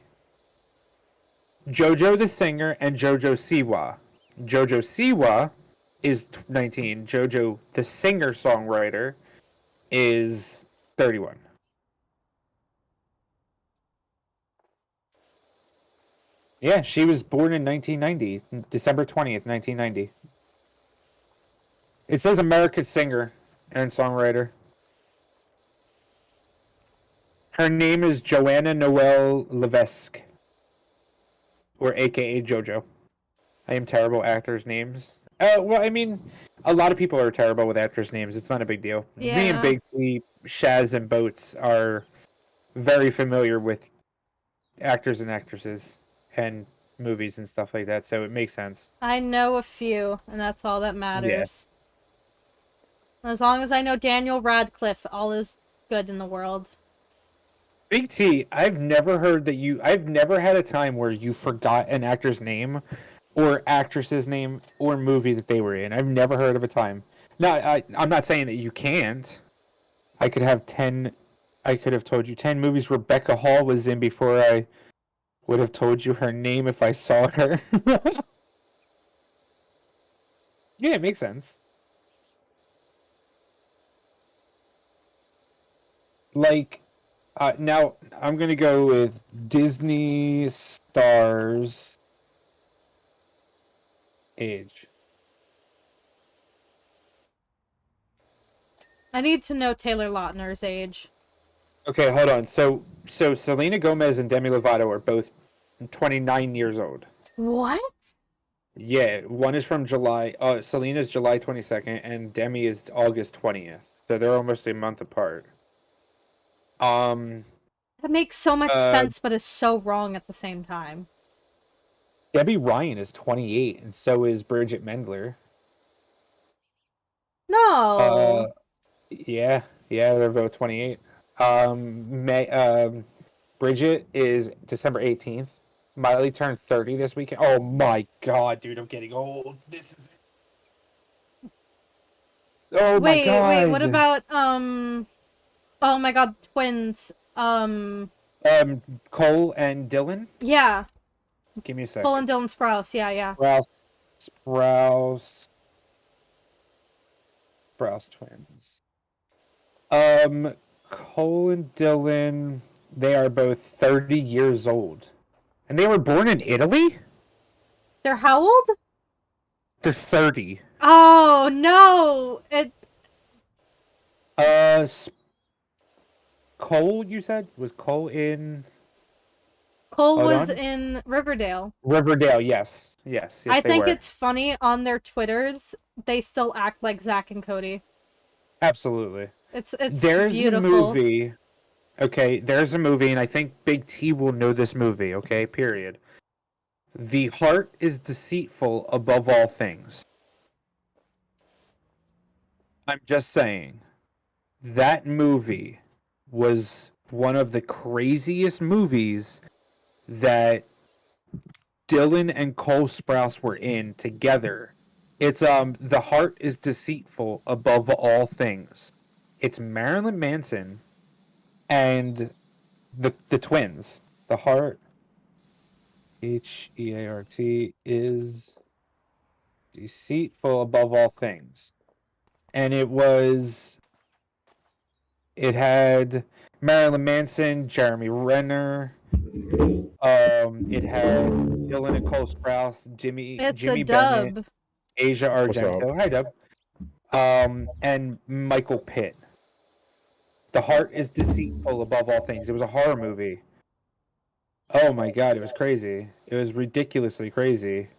JoJo the singer and JoJo Siwa. JoJo Siwa is 19. JoJo the singer-songwriter is 31. Yeah, she was born in 1990, December 20th, 1990. It says American singer and songwriter. Her name is Joanna Noel Levesque, or AKA JoJo. I am terrible at actors' names. Well, I mean, a lot of people are terrible with actors' names. It's not a big deal. Yeah. Me and Big T, Shaz, and Boats are very familiar with actors and actresses, and movies and stuff like that, so it makes sense. I know a few, and that's all that matters. As long as I know Daniel Radcliffe, all is good in the world. Big T, I've never had a time where you forgot an actor's name or actress's name or movie that they were in. I've never heard of a time. No, I'm not saying that you can't. I could have told you 10 movies Rebecca Hall was in before I would have told you her name if I saw her. Yeah, it makes sense. Like, now I'm gonna go with Disney stars age. I need to know Taylor Lautner's age. Okay, hold on. So Selena Gomez and Demi Lovato are both 29 years old. What? Yeah, one is from July. Selena's July 22nd, and Demi is August 20th. So they're almost a month apart. That makes so much Uh, sense, but is so wrong at the same time. Debbie Ryan is 28, and so is Bridget Mendler. No. Yeah, they're both 28. Bridget is December 18th. Miley turned 30 this weekend. Oh my god, dude, I'm getting old. This is. Oh my god. Wait, what about oh my god, twins. Cole and Dylan? Yeah. Give me a second. Cole and Dylan Sprouse, yeah. Sprouse twins. Cole and Dylan, they are both 30 years old. And they were born in Italy? They're how old? They're 30. Oh no! Cole, you said? Was Cole in Cole Hold was on. in Riverdale. Riverdale? Yes, I they think were. it's funny on their Twitters, they still act like Zach and Cody. Absolutely. It's There's beautiful. a movie. Okay, there's a movie, and I think Big T will know this movie, okay? Period. The heart is deceitful above all things. I'm just saying. That movie was one of the craziest movies that Dylan and Cole Sprouse were in together. It's The Heart is Deceitful Above All Things. It's Marilyn Manson and the twins. The Heart Heart is deceitful above all things. And it had Marilyn Manson, Jeremy Renner, it had Dylan and Cole Sprouse, Jimmy a Bennett, dub. Asia Argento. Hi, Dub. And Michael Pitt. The Heart is Deceitful Above All Things. It was a horror movie. Oh my god, it was crazy. It was ridiculously crazy.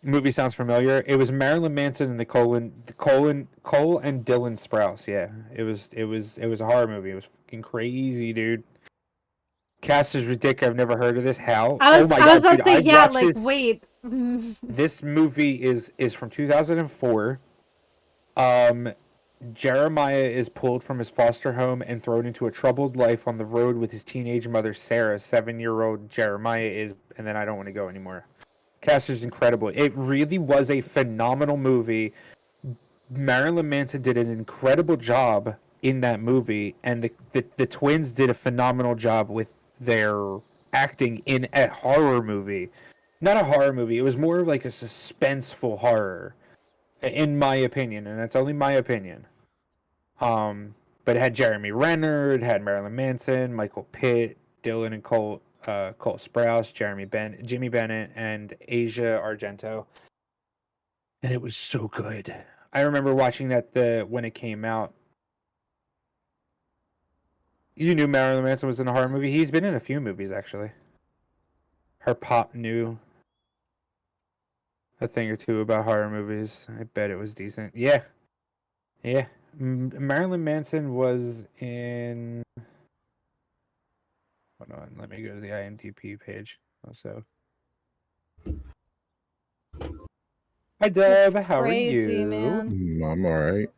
Movie sounds familiar. It was Marilyn Manson and Cole and Dylan Sprouse. Yeah, it was a horror movie. It was fucking crazy, dude. Cast is ridiculous. I've never heard of this. How? I was about to say, yeah, like, this. wait. This movie is from 2004. Jeremiah is pulled from his foster home and thrown into a troubled life on the road with his teenage mother, Sarah. 7-year-old Jeremiah is, and then I don't want to go anymore. Cast is incredible. It really was a phenomenal movie. Marilyn Manson did an incredible job in that movie, and the twins did a phenomenal job with their acting in a horror movie. Not a horror movie. It was more like a suspenseful horror, in my opinion, and that's only my opinion. But it had Jeremy Renner, it had Marilyn Manson, Michael Pitt, Dylan and Cole Sprouse, Jimmy Bennett, and Asia Argento, and it was so good. I remember watching that when it came out. You knew Marilyn Manson was in a horror movie? He's been in a few movies, actually. Her pop knew a thing or two about horror movies. I bet it was decent. Yeah. Marilyn Manson was in Hold on, let me go to the IMDb page. Also, hi That's Deb, how are crazy, you? man. I'm alright.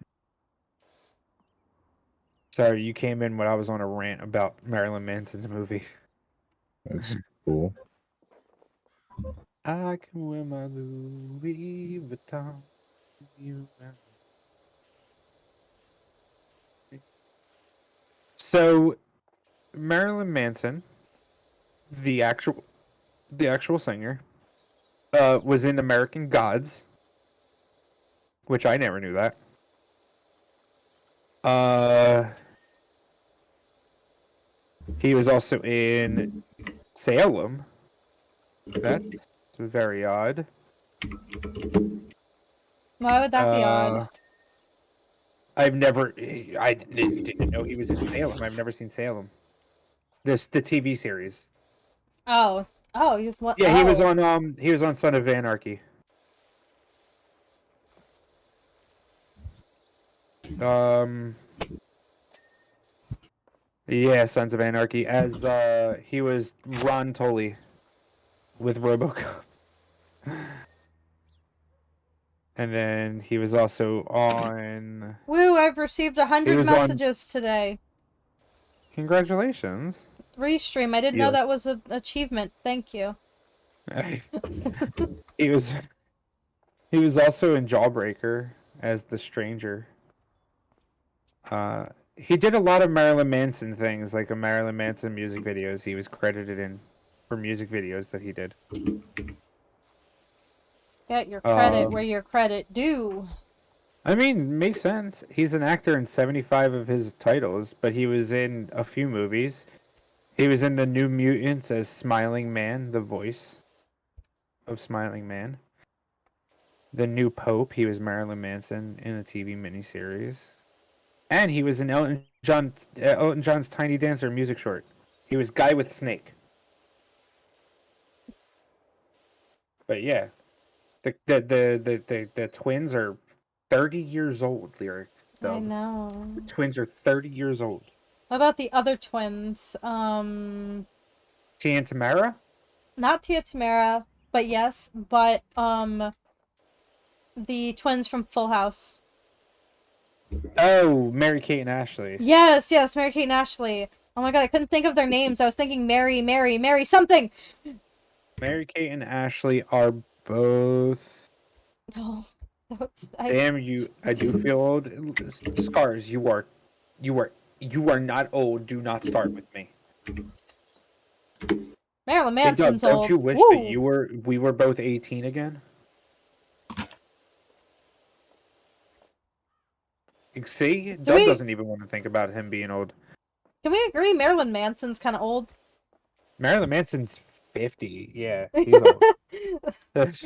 Sorry, you came in when I was on a rant about Marilyn Manson's movie. That's cool. I can wear my Louis Vuitton. So, Marilyn Manson, the actual singer, was in American Gods, which I never knew that. He was also in Salem. That's very odd. Why would that be odd? I didn't know he was in Salem. I've never seen Salem. The TV series. Oh, he's what? Yeah, Oh. he was on Son of Anarchy. Yeah, Sons of Anarchy, as he was Ron Tully with RoboCop. And then he was also on... Woo! I've received 100 messages today. Congratulations. Restream. I didn't know that was an achievement. Thank you. He was also in Jawbreaker as the Stranger. He did a lot of Marilyn Manson things, like a Marilyn Manson music videos. He was credited in for music videos that he did. Get your credit where your credit due. I mean, makes sense. He's an actor in 75 of his titles, but he was in a few movies. He was in The New Mutants as Smiling Man, the voice of Smiling Man. The New Pope, he was Marilyn Manson in a TV miniseries. And he was in Elton John's Tiny Dancer music short. He was Guy with Snake. But yeah, the twins are 30 years old, Lyric. I know. The twins are 30 years old. What about the other twins? Tia and Tamara? Not Tia Tamara, but yes, but the twins from Full House. Oh, Mary Kate and Ashley. Yes, Mary Kate and Ashley. Oh my god, I couldn't think of their names. I was thinking Mary something. Mary Kate and Ashley are both. No, Damn you! I do feel old. Scars, you are not old. Do not start with me. Marilyn Manson's Doug, old. don't you wish Woo! that we were both 18 again? See, Doug doesn't even want to think about him being old. Can we agree Marilyn Manson's kind of old? Marilyn Manson's 50. Yeah, he's old.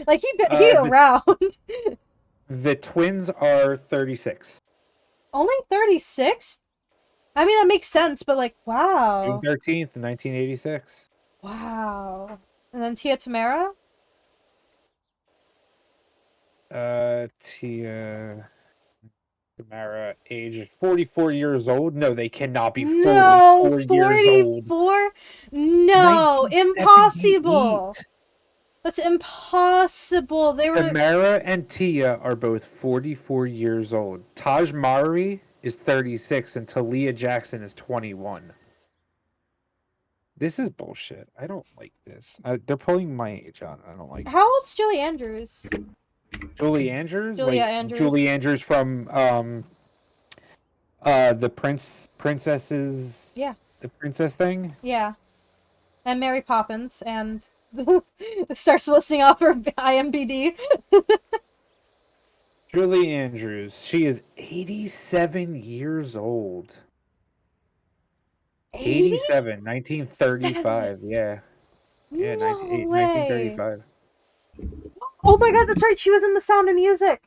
Like he around. The twins are 36. Only 36? I mean, that makes sense, but like, wow. June 13th, 1986. Wow. And then Tia Tamara? Tia Tamara, age 44 years old. No, they cannot be 44 No, years old. 44? No, impossible. That's impossible. They were. Tamara and Tia are both 44 years old. Taj Mahari is 36 and Talia Jackson is 21. This is bullshit. I don't like this. They're pulling my age on. I don't like it. How old's Julie Andrews? Julie Andrews? Andrews. Julie Andrews from the princesses. Yeah. The princess thing? Yeah. And Mary Poppins and starts listing off her IMDb. Julie Andrews. She is 87 years old. 87, 1935. Yeah. Yeah, No 1935. Oh my god, that's right. She was in The Sound of Music.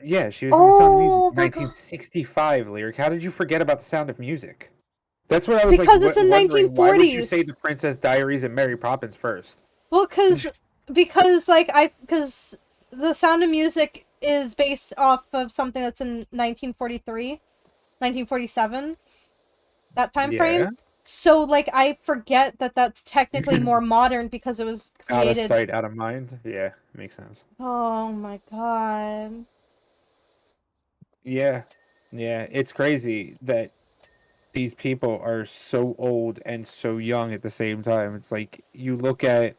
Yeah, she was in The Sound of Music. my 1965, Lyric. How did you forget about The Sound of Music? That's what I was because like. It's in wondering. 1940s. Why would you say The Princess Diaries and Mary Poppins first? Well, because The Sound of Music is based off of something that's in 1943, 1947. That time frame. So, like, I forget that that's technically more modern because it was Out of created. sight, out of mind. Yeah, makes sense. Oh my god. Yeah, yeah. It's crazy that these people are so old and so young at the same time. It's like you look at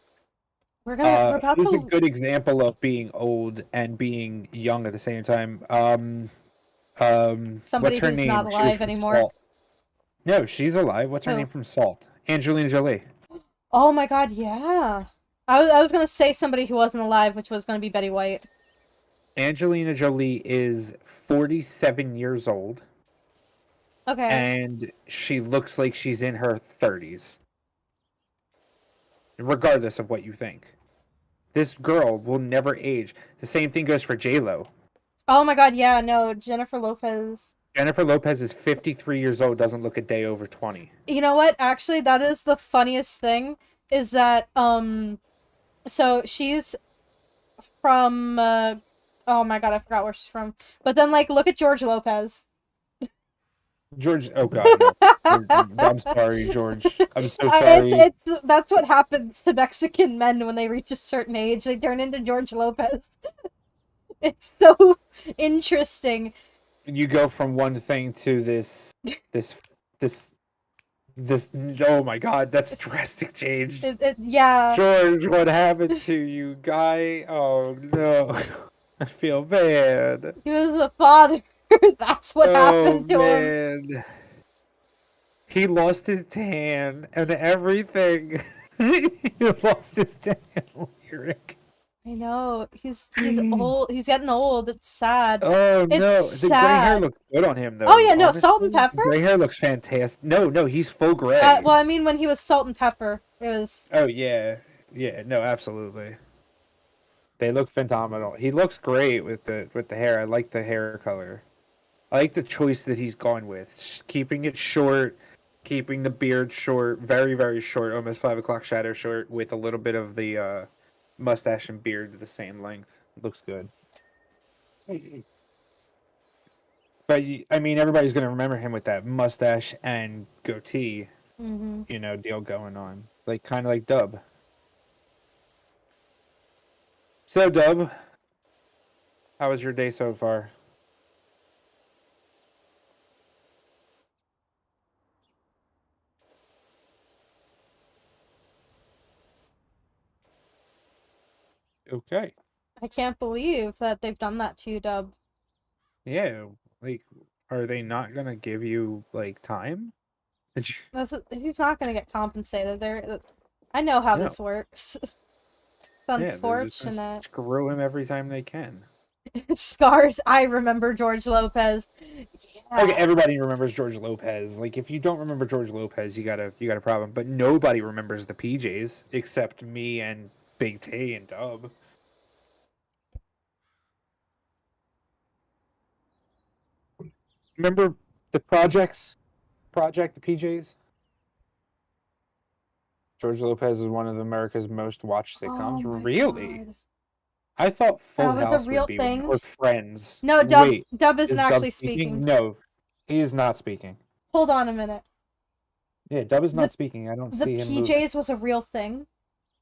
We're about who's a to. good example of being old and being young at the same time. What's Somebody her who's not name? She was alive from anymore. Salt. No, she's alive. What's her Who? name from Salt? Angelina Jolie. Oh my god, yeah. I was gonna say somebody who wasn't alive, which was gonna be Betty White. Angelina Jolie is 47 years old, Okay. and she looks like she's in her 30s, regardless of what you think. This girl will never age. The same thing goes for J-Lo. Oh my god, yeah, no, Jennifer Lopez. Jennifer Lopez is 53 years old, doesn't look a day over 20. You know what? Actually, that is the funniest thing is that so she's from oh my god, I forgot where she's from. But then like look at George Lopez. George, oh God, no. I'm sorry, George. I'm so sorry. It's that's what happens to Mexican men when they reach a certain age. They turn into George Lopez. It's so interesting. You go from one thing to this, this. Oh my God, that's a drastic change. Yeah. George, what happened to you, guy? Oh no, I feel bad. He was a father. That's what Oh happened to him. man, he lost his tan and everything. He lost his tan lyric. I know. He's old. He's getting old. It's sad. Oh It's no, the gray hair sad. looks good on him though. Oh yeah, no, salt and honestly. pepper. Gray hair looks fantastic. No, he's full gray. Well, I mean, when he was salt and pepper, it was. Oh yeah, no, absolutely. They look phenomenal. He looks great with the hair. I like the hair color. I like the choice that he's gone with, keeping it short, keeping the beard short, very very short, almost 5 o'clock shadow short, with a little bit of the mustache and beard the same length. Looks good. But I mean, everybody's gonna remember him with that mustache and goatee, Mm-hmm. deal going on, like kind of like Dub. So Dub, how was your day so far? Okay. I can't believe that they've done that to you, Dub. Yeah, like, are they not gonna give you like time? He's not gonna get compensated. I know how No. this works. It's Yeah, they're just gonna unfortunate. screw him every time they can. Scars. I remember George Lopez. Yeah. Okay, everybody remembers George Lopez. Like, if you don't remember George Lopez, you got a problem. But nobody remembers the PJs except me and Big T and Dub. Remember the the PJs? George Lopez is one of America's most watched sitcoms. Oh my Really? God. I thought Full That was a House real would be one, thing? or Friends. No, Dub. Wait, Dub is isn't Dub actually speaking. No, he is not speaking. Hold on a minute. Yeah, Dub is not The- speaking. I don't The see him moving. PJs was a real thing.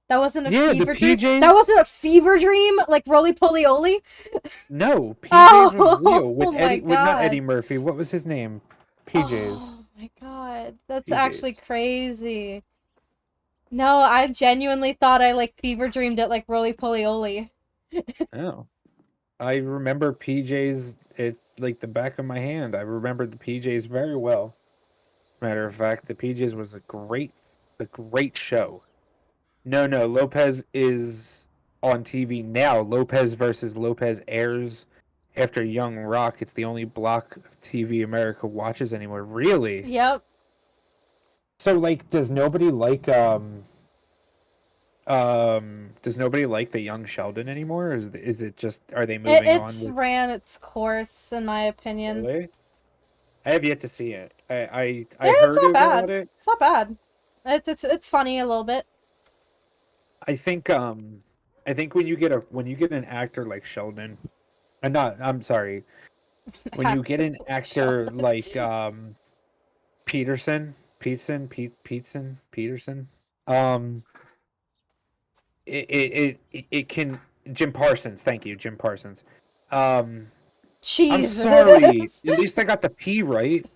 That wasn't a Yeah, the fever dream. PJs That wasn't a fever dream, like Roly Poly Oly. No, PJs Oh, was real with oh my Eddie. With not God. Eddie Murphy. What was his name? PJs. Oh my God, that's PJs. actually crazy. No, I genuinely thought I like fever dreamed it like Roly Poly Oly. Oh, I remember PJs. It like the back of my hand. I remember the PJs very well. Matter of fact, the PJs was a great show. No, Lopez is on TV now. Lopez versus Lopez airs after Young Rock. It's the only block of TV America watches anymore. Really? Yep. So, like, does nobody like the young Sheldon anymore? Or is it just, are they moving on? It's ran its course, in my opinion. Really? I have yet to see it. I Yeah, heard it's not about bad. it. It's not bad. It's funny a little bit. I think when you get an actor like Sheldon, I'm sorry. When you get an actor like Peterson, Peterson. It can Jim Parsons. Thank you, Jim Parsons. I'm sorry. Jesus. At least I got the P right.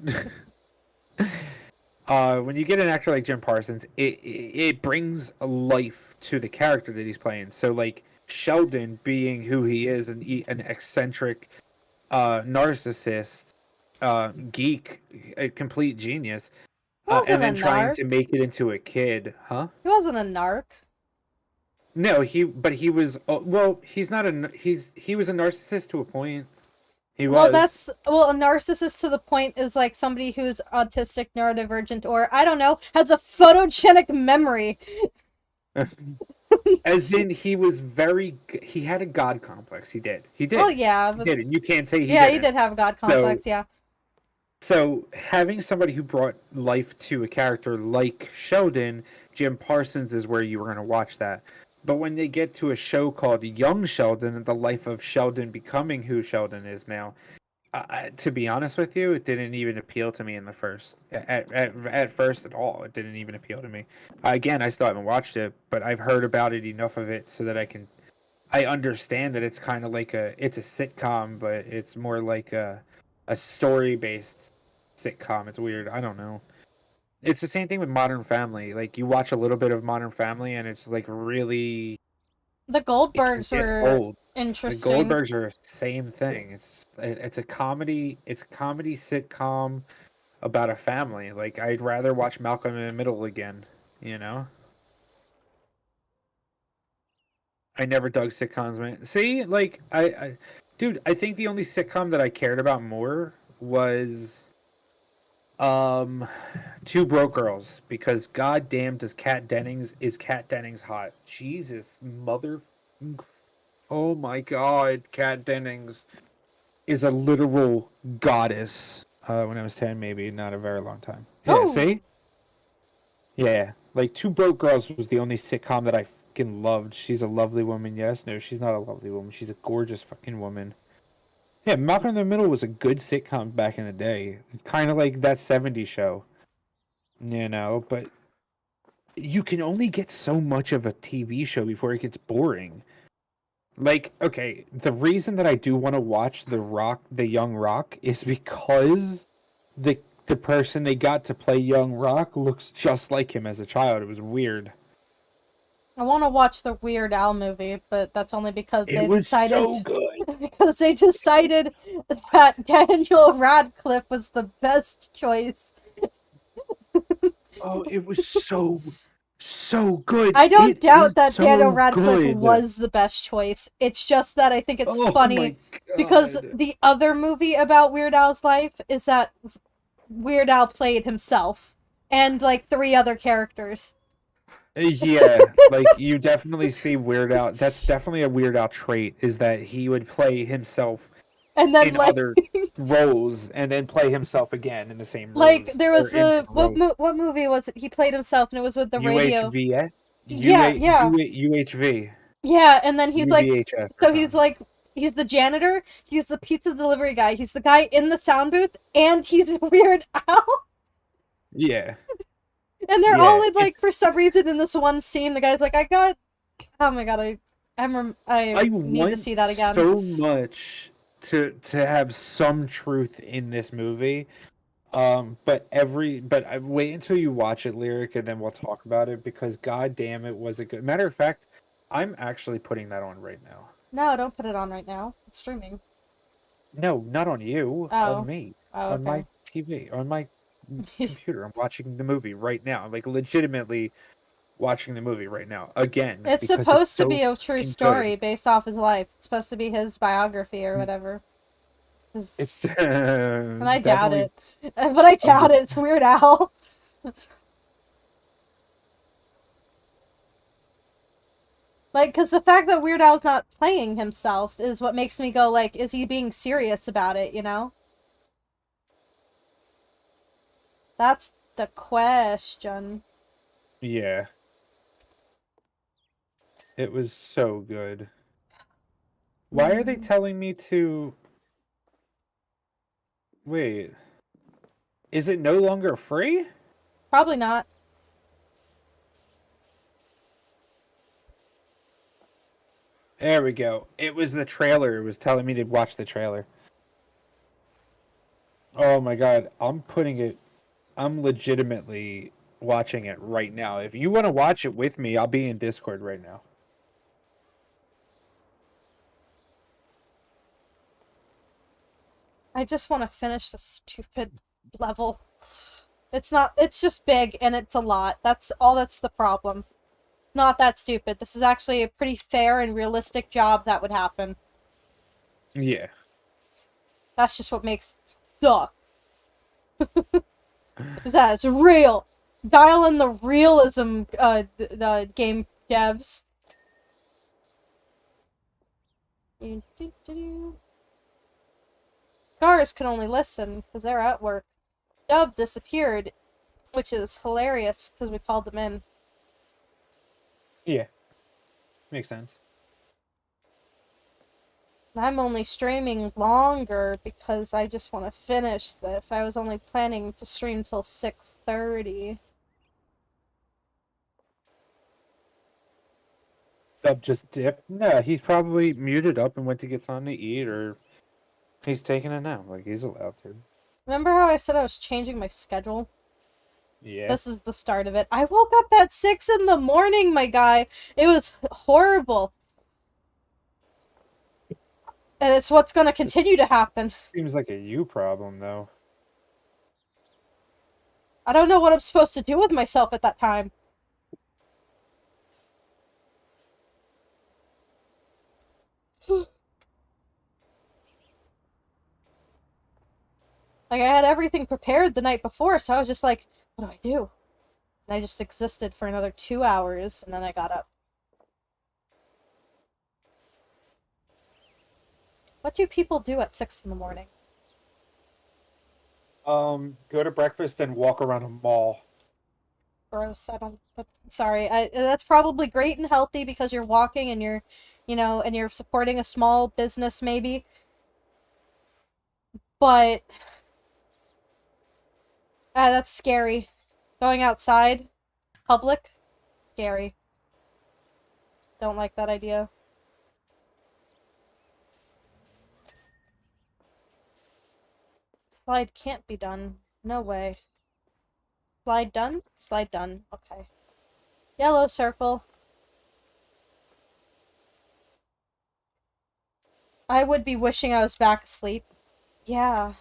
When you get an actor like Jim Parsons, it brings a life to the character that he's playing. So like Sheldon being who he is, an eccentric narcissist, geek, a complete genius, He wasn't and a then trying narc. to make it into a kid, huh? He wasn't a narc. No, he was. Well, he's not he was a narcissist to a point. He Well, was. a narcissist to the point is like somebody who's autistic, neurodivergent, or I don't know, has a photogenic memory. As in, he was he had a god complex. He did. Well, yeah, He but did, and you can't say he yeah, didn't. he did have a god complex. Yeah. So having somebody who brought life to a character like Sheldon, Jim Parsons is where you were going to watch that. But when they get to a show called Young Sheldon and the life of Sheldon becoming who Sheldon is now, to be honest with you, it didn't even appeal to me in the first at first at all. It didn't even appeal to me. Again, I still haven't watched it, but I've heard about it enough of it so that I understand that it's kind of like it's a sitcom, but it's more like a story based sitcom. It's weird. I don't know. It's the same thing with Modern Family. Like you watch a little bit of Modern Family, and it's like really The it can Goldbergs get were old. The interesting. Goldbergs are the same thing. It's a comedy. It's a comedy sitcom about a family. Like I'd rather watch Malcolm in the Middle again. You know. I never dug sitcoms, man. See, like dude, I think the only sitcom that I cared about more was Two Broke Girls, because goddamn is Kat Dennings hot. Jesus mother, oh my god, Kat Dennings is a literal goddess. When I was 10, maybe not a very long time. Yeah, Oh. see? Yeah, like Two Broke Girls was the only sitcom that I fucking loved. She's a lovely woman. Yes, no, she's not a lovely woman. She's a gorgeous fucking woman. Yeah, Malcolm in the Middle was a good sitcom back in the day. Kind of like that 70s show. You know, but you can only get so much of a TV show before it gets boring. Like, okay, the reason that I do want to watch the Young Rock, is because the person they got to play Young Rock looks just like him as a child. It was weird. I want to watch the Weird Al movie, but that's only because It was so good. because they decided that Daniel Radcliffe was the best choice. Oh, it was so good. I don't It doubt is that so Daniel Radcliffe good. was the best choice. It's just that I think it's Oh funny my because God. the other movie about Weird Al's life is that Weird Al played himself and like 3 other characters. Yeah, like you definitely see Weird Al. That's definitely a Weird Al trait, is that he would play himself And then in like other roles and then play himself again in the same roles. like there was or in a different roles. what movie was it? He played himself and it was with the radio. UHV, eh? Yeah, yeah. UHV. Yeah, and then he's like UVHF or so he's something. like he's the janitor, he's the pizza delivery guy, he's the guy in the sound booth, and he's Weird Al. Yeah. And they're Yeah, all in, like, for some reason in this one scene, the guy's like, oh my god, I need to see that again. So much to have some truth in this movie. But wait until you watch it, Lyric, and then we'll talk about it, because god damn it was a good. Matter of fact, I'm actually putting that on right now. No, don't put it on right now. It's streaming. No, not on you. Oh. On me. Oh, On my TV. On my computer. I'm watching the movie right now. Like legitimately watching the movie right now. Again. It's because supposed to so be a true fucking story good. based off his life. It's supposed to be his biography or whatever. It's And I doubt it. But I doubt it. It's Weird Al. Like, because the fact that Weird Al's not playing himself is what makes me go, like, is he being serious about it, you know? That's the question. Yeah. It was so good. Why are they telling me to... Wait. Is it no longer free? Probably not. There we go. It was the trailer. It was telling me to watch the trailer. Oh my god, I'm legitimately watching it right now. If you want to watch it with me, I'll be in Discord right now. I just want to finish the stupid level. It's just big and it's a lot. That's the problem. It's not that stupid. This is actually a pretty fair and realistic job that would happen. Yeah. That's just what makes it suck. Is that it's real. Dial in the realism, the game devs. Scars can only listen because they're at work. Dub disappeared, which is hilarious because we called them in. Yeah. Makes sense. I'm only streaming longer because I just want to finish this. I was only planning to stream till 6:30. Dub just dipped. No, he's probably muted up and went to get something to eat, or he's taking a nap. Like, he's allowed to. Remember how I said I was changing my schedule? Yeah. This is the start of it. I woke up at 6 in the morning, my guy. It was horrible. And it's what's going to continue to happen. Seems like a you problem, though. I don't know what I'm supposed to do with myself at that time. Like, I had everything prepared the night before, so I was just like, what do I do? And I just existed for another 2 hours, and then I got up. What do people do at 6 in the morning? Go to breakfast and walk around a mall. Gross. I don't. Sorry. That's probably great and healthy because you're walking and you're, and you're supporting a small business maybe. But that's scary. Going outside, public, scary. Don't like that idea. Slide can't be done. No way. Slide done? Slide done. Okay. Yellow circle. I would be wishing I was back asleep. Yeah.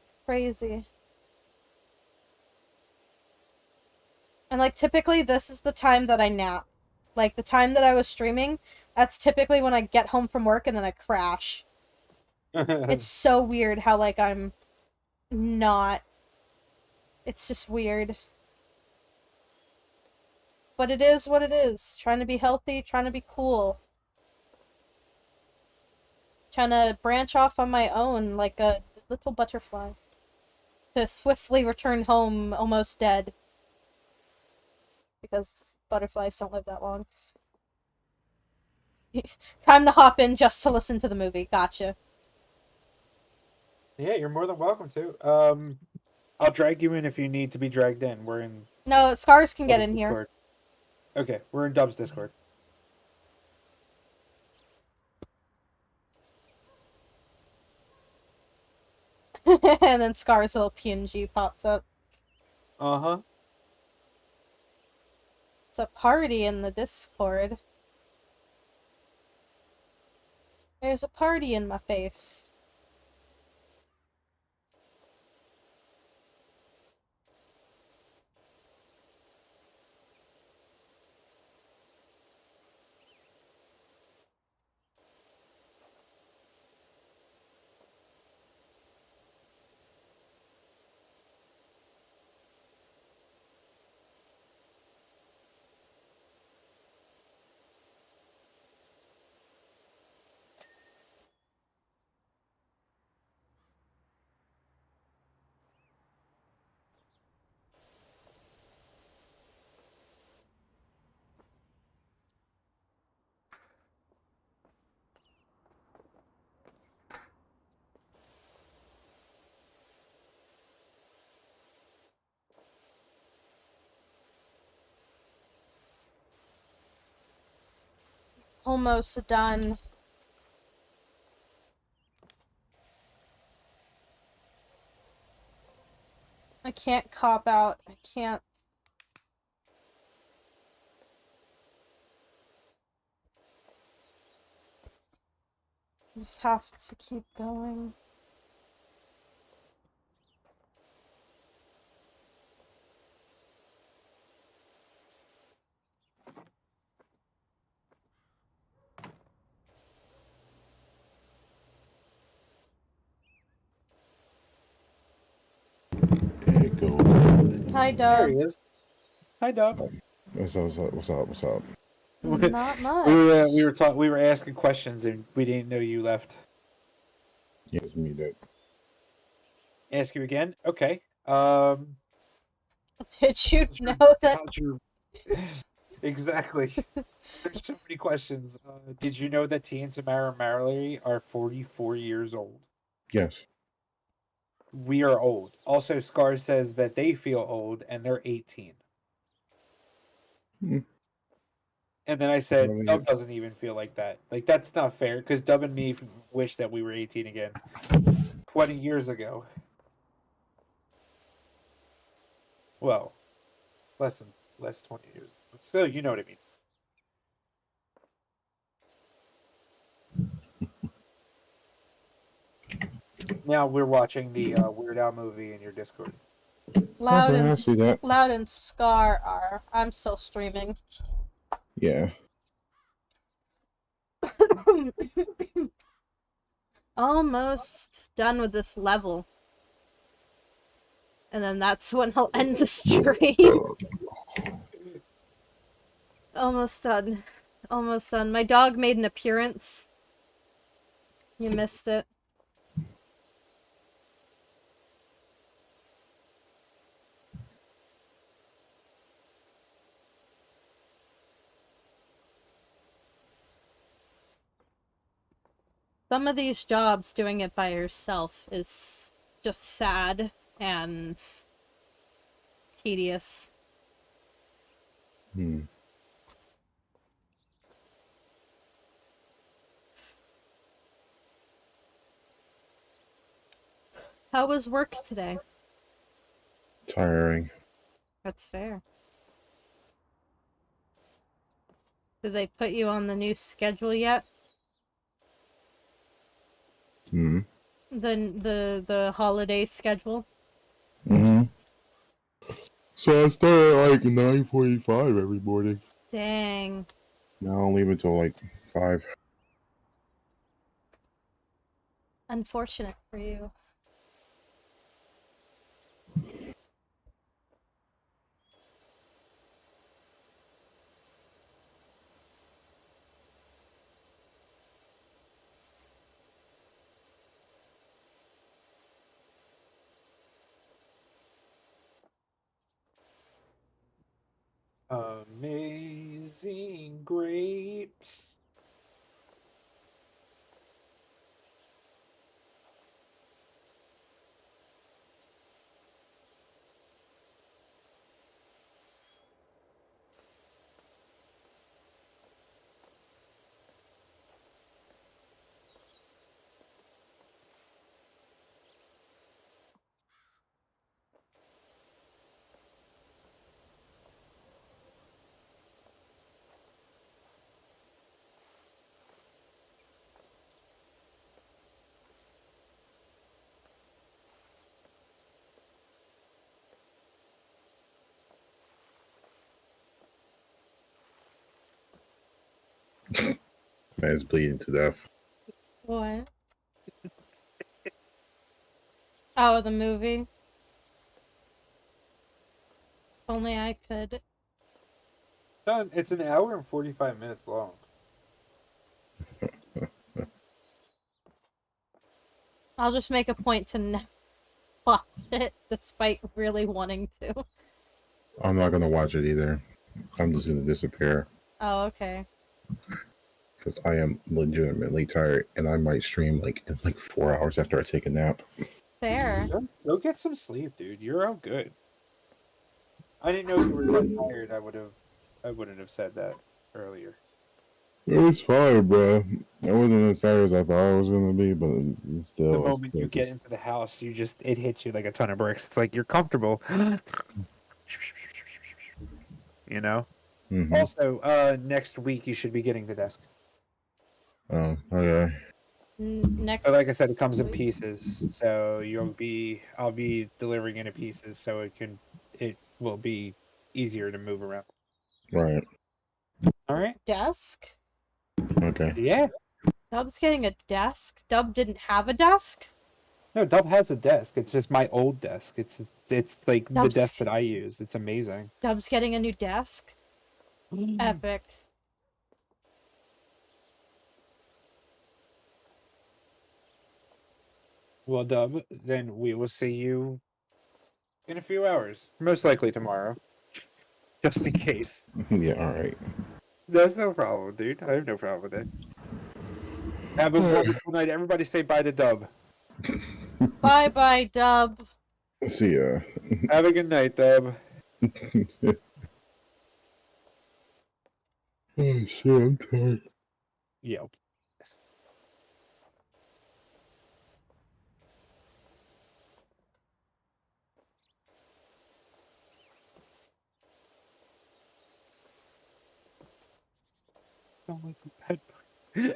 It's crazy. And, like, typically this is the time that I nap. Like, the time that I was streaming, that's typically when I get home from work and then I crash. It's so weird how, like, I'm not. It's just weird. But it is what it is. Trying to be healthy, trying to be cool. Trying to branch off on my own like a little butterfly. To swiftly return home almost dead. Because butterflies don't live that long. Time to hop in just to listen to the movie. Gotcha. Yeah, you're more than welcome to. I'll drag you in if you need to be dragged in. We're in No, Scars can get Dub's in here. Discord. Okay, we're in Dub's Discord. And then Scar's little PNG pops up. Uh-huh. It's a party in the Discord. There's a party in my face. Almost done. I can't cop out. I can't. Just have to keep going. There you go. Hi, There Dub. he is. Hi, Doc. What's up? What's up? What's up? What's up? Not much. We were asking questions and we didn't know you left. Yes, me that. Ask you again? Okay. Did you how's your- know that? how's your- Exactly. There's so many questions. Did you know that Tia and Tamara and Mallory are 44 years old? Yes. We are old. Also, Scar says that they feel old and they're 18. Hmm. And then I said, Well, Dub doesn't even feel like that. Like, that's not fair, because Dub and me wish that we were 18 again. 20 years ago. Well, less 20 years. But still, you know what I mean. Now we're watching the Weird Al movie in your Discord. Loud Okay, and I see that. Loud and Scar are. I'm still streaming. Yeah. Almost done with this level. And then that's when I'll end the stream. Almost done. Almost done. My dog made an appearance. You missed it. Some of these jobs, doing it by yourself is just sad and tedious. Hmm. How was work today? Tiring. That's fair. Did they put you on the new schedule yet? Hmm. The holiday schedule? Hmm. So I start at like 9:45 every morning. Dang. Now I'll leave until like 5. Unfortunate for you. Amazing grapes. Man's bleeding to death. What? Oh, the movie? Only I could. Done. It's an hour and 45 minutes long. I'll just make a point to not watch it, despite really wanting to. I'm not gonna watch it either. I'm just gonna disappear Oh, okay. because I am legitimately tired, and I might stream like in like 4 hours after I take a nap. Fair. Go get some sleep, dude. You're all good. I didn't know you were that tired. I wouldn't have said that earlier. It was fine, bro. I wasn't as tired as I thought I was gonna be, but it's The still, moment you get into the house, it hits you like a ton of bricks. It's like you're comfortable. You know? Mm-hmm. Also, next week you should be getting the desk. Oh, okay. Next. But like I said, it comes in week? pieces, so I'll be delivering it in pieces, so it will be easier to move around. Right. All right. Desk? Okay. Yeah. Dub's getting a desk? Dub didn't have a desk? No, Dub has a desk. It's just my old desk. It's like the Dub's, desk that I use. It's amazing. Dub's getting a new desk? Epic. Well, Dub, then we will see you in a few hours. Most likely tomorrow. Just in case. Yeah. All right. That's no problem, dude. I have no problem with it. Have a wonderful night. Everybody say bye to Dub. Bye bye, Dub. See ya. Have a good night, Dub. Oh shit! I'm tired. Yep. Don't like the bed bugs.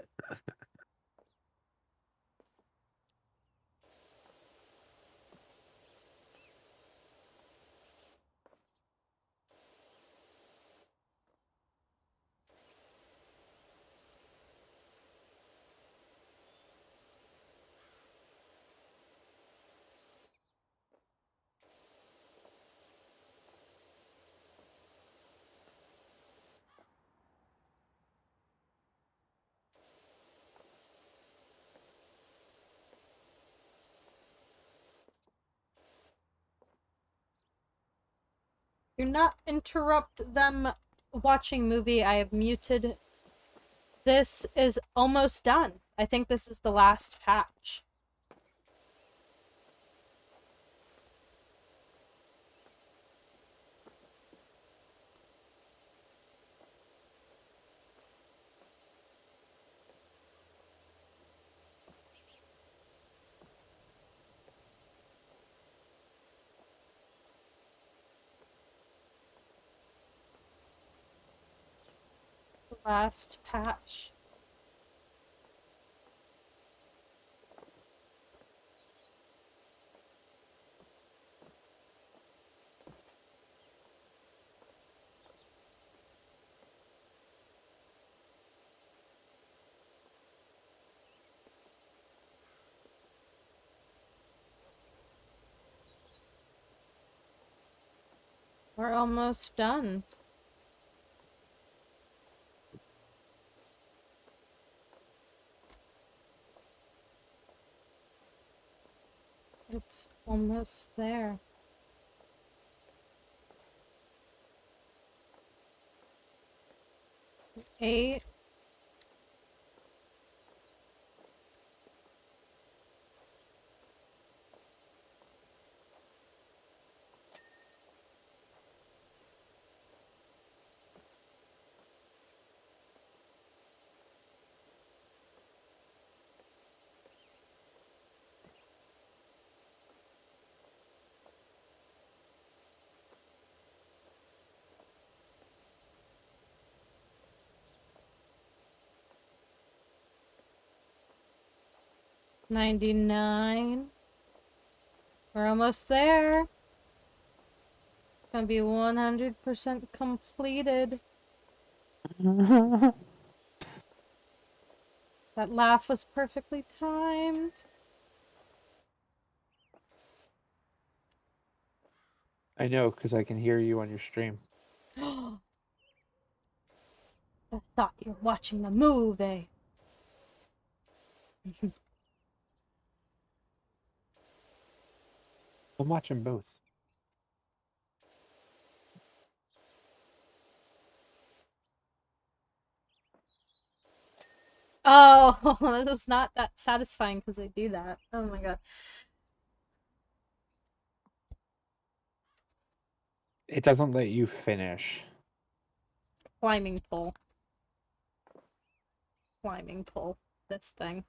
Do not interrupt them watching movie. I have muted. This is almost done. I think this is the last patch. Last patch. We're almost done. It's almost there. Eight. $99. We're almost there. Gonna be 100% completed. That laugh was perfectly timed. I know, because I can hear you on your stream. I thought you were watching the movie. I'm watching both. Oh, that was not that satisfying because I do that. Oh my god. It doesn't let you finish. Climbing pole. climbing pole. This thing.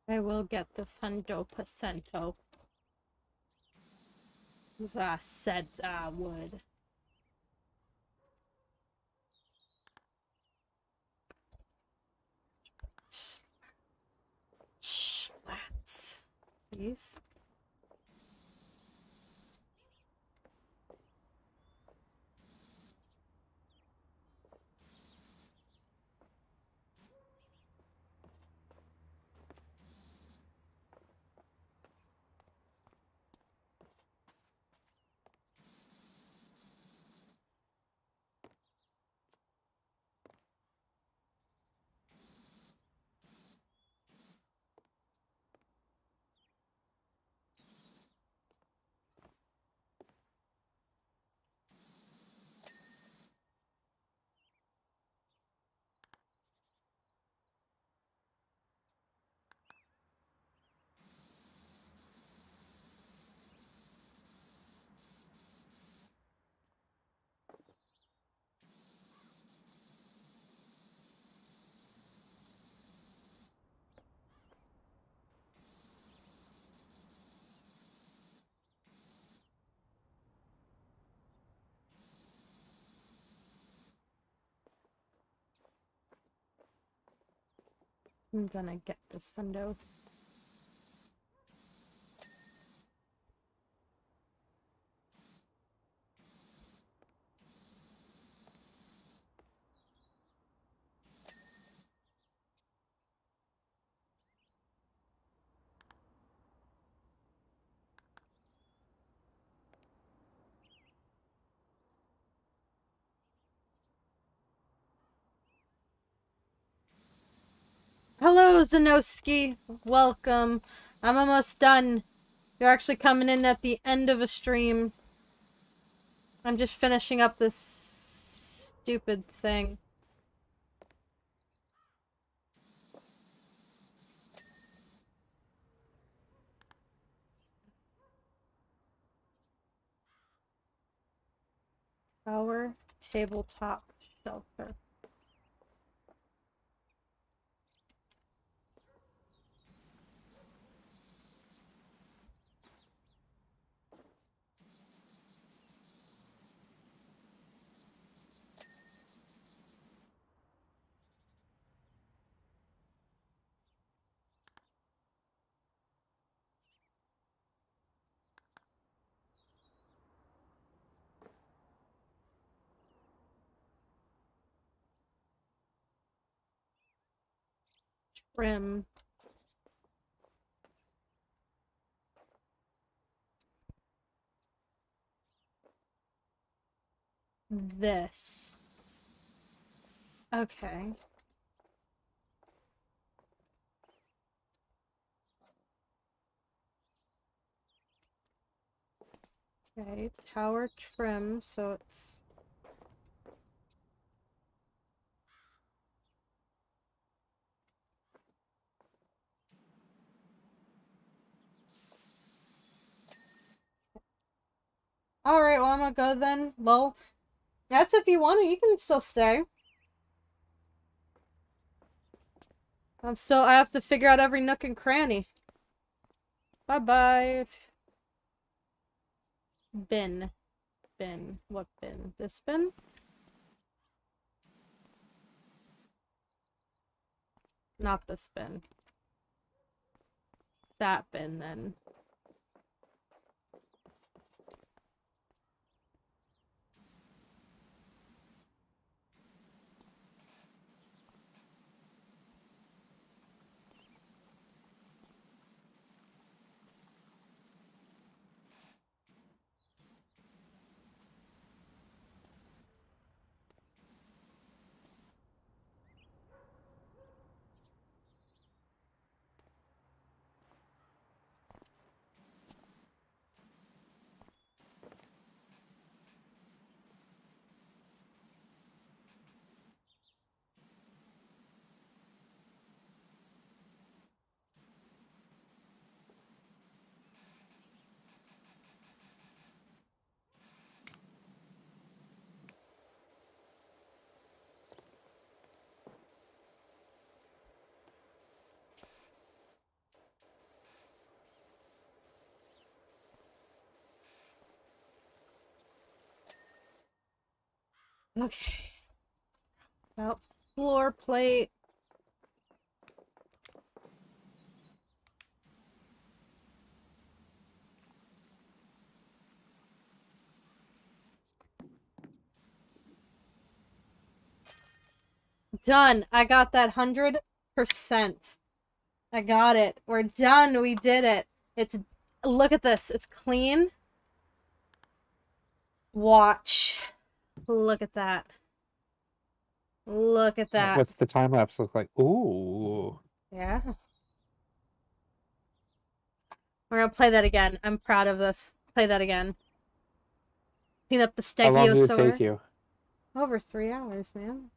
I will get this 100%. As I said I would. Slats. These. I'm gonna get this window. Hello, Zanoski. Welcome. I'm almost done. You're actually coming in at the end of a stream. I'm just finishing up this stupid thing. Our tabletop shelter. Trim. This. Okay. Okay, tower trim, so it's... Alright, well, I'm gonna go then. Well, that's if you want to. You can still stay. I have to figure out every nook and cranny. Bye-bye. Bin. Bin. What bin? This bin? Not this bin. That bin, then. Okay. Well, floor plate. Done. I got that 100%. I got it. We're done. We did it. Look at this. It's clean. Watch. Look at that. Look at that. What's the time lapse look like? Ooh. Yeah. We're gonna play that again. I'm proud of this. Play that again. Clean up the How long did it Stegiosaur. take you? Over 3 hours, man.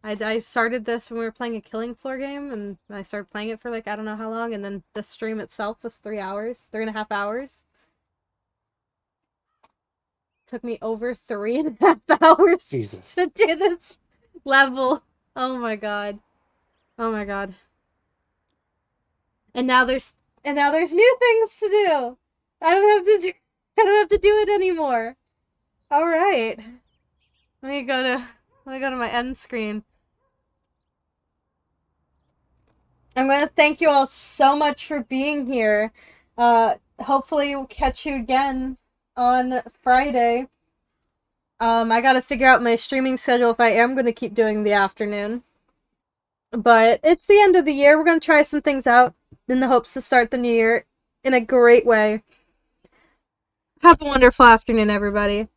I started this when we were playing a Killing Floor game, and I started playing it for like, I don't know how long, and then the stream itself was 3 hours. 3.5 hours. Took me over 3.5 hours Jesus. to do this level. Oh my god. Oh my god. And now there's new things to do. I don't have to do it anymore. All right. Let me go to my end screen. I'm going to thank you all so much for being here. Hopefully we'll catch you again on Friday. I got to figure out my streaming schedule if I am going to keep doing the afternoon. But it's the end of the year. We're going to try some things out in the hopes to start the new year in a great way. Have a wonderful afternoon, everybody.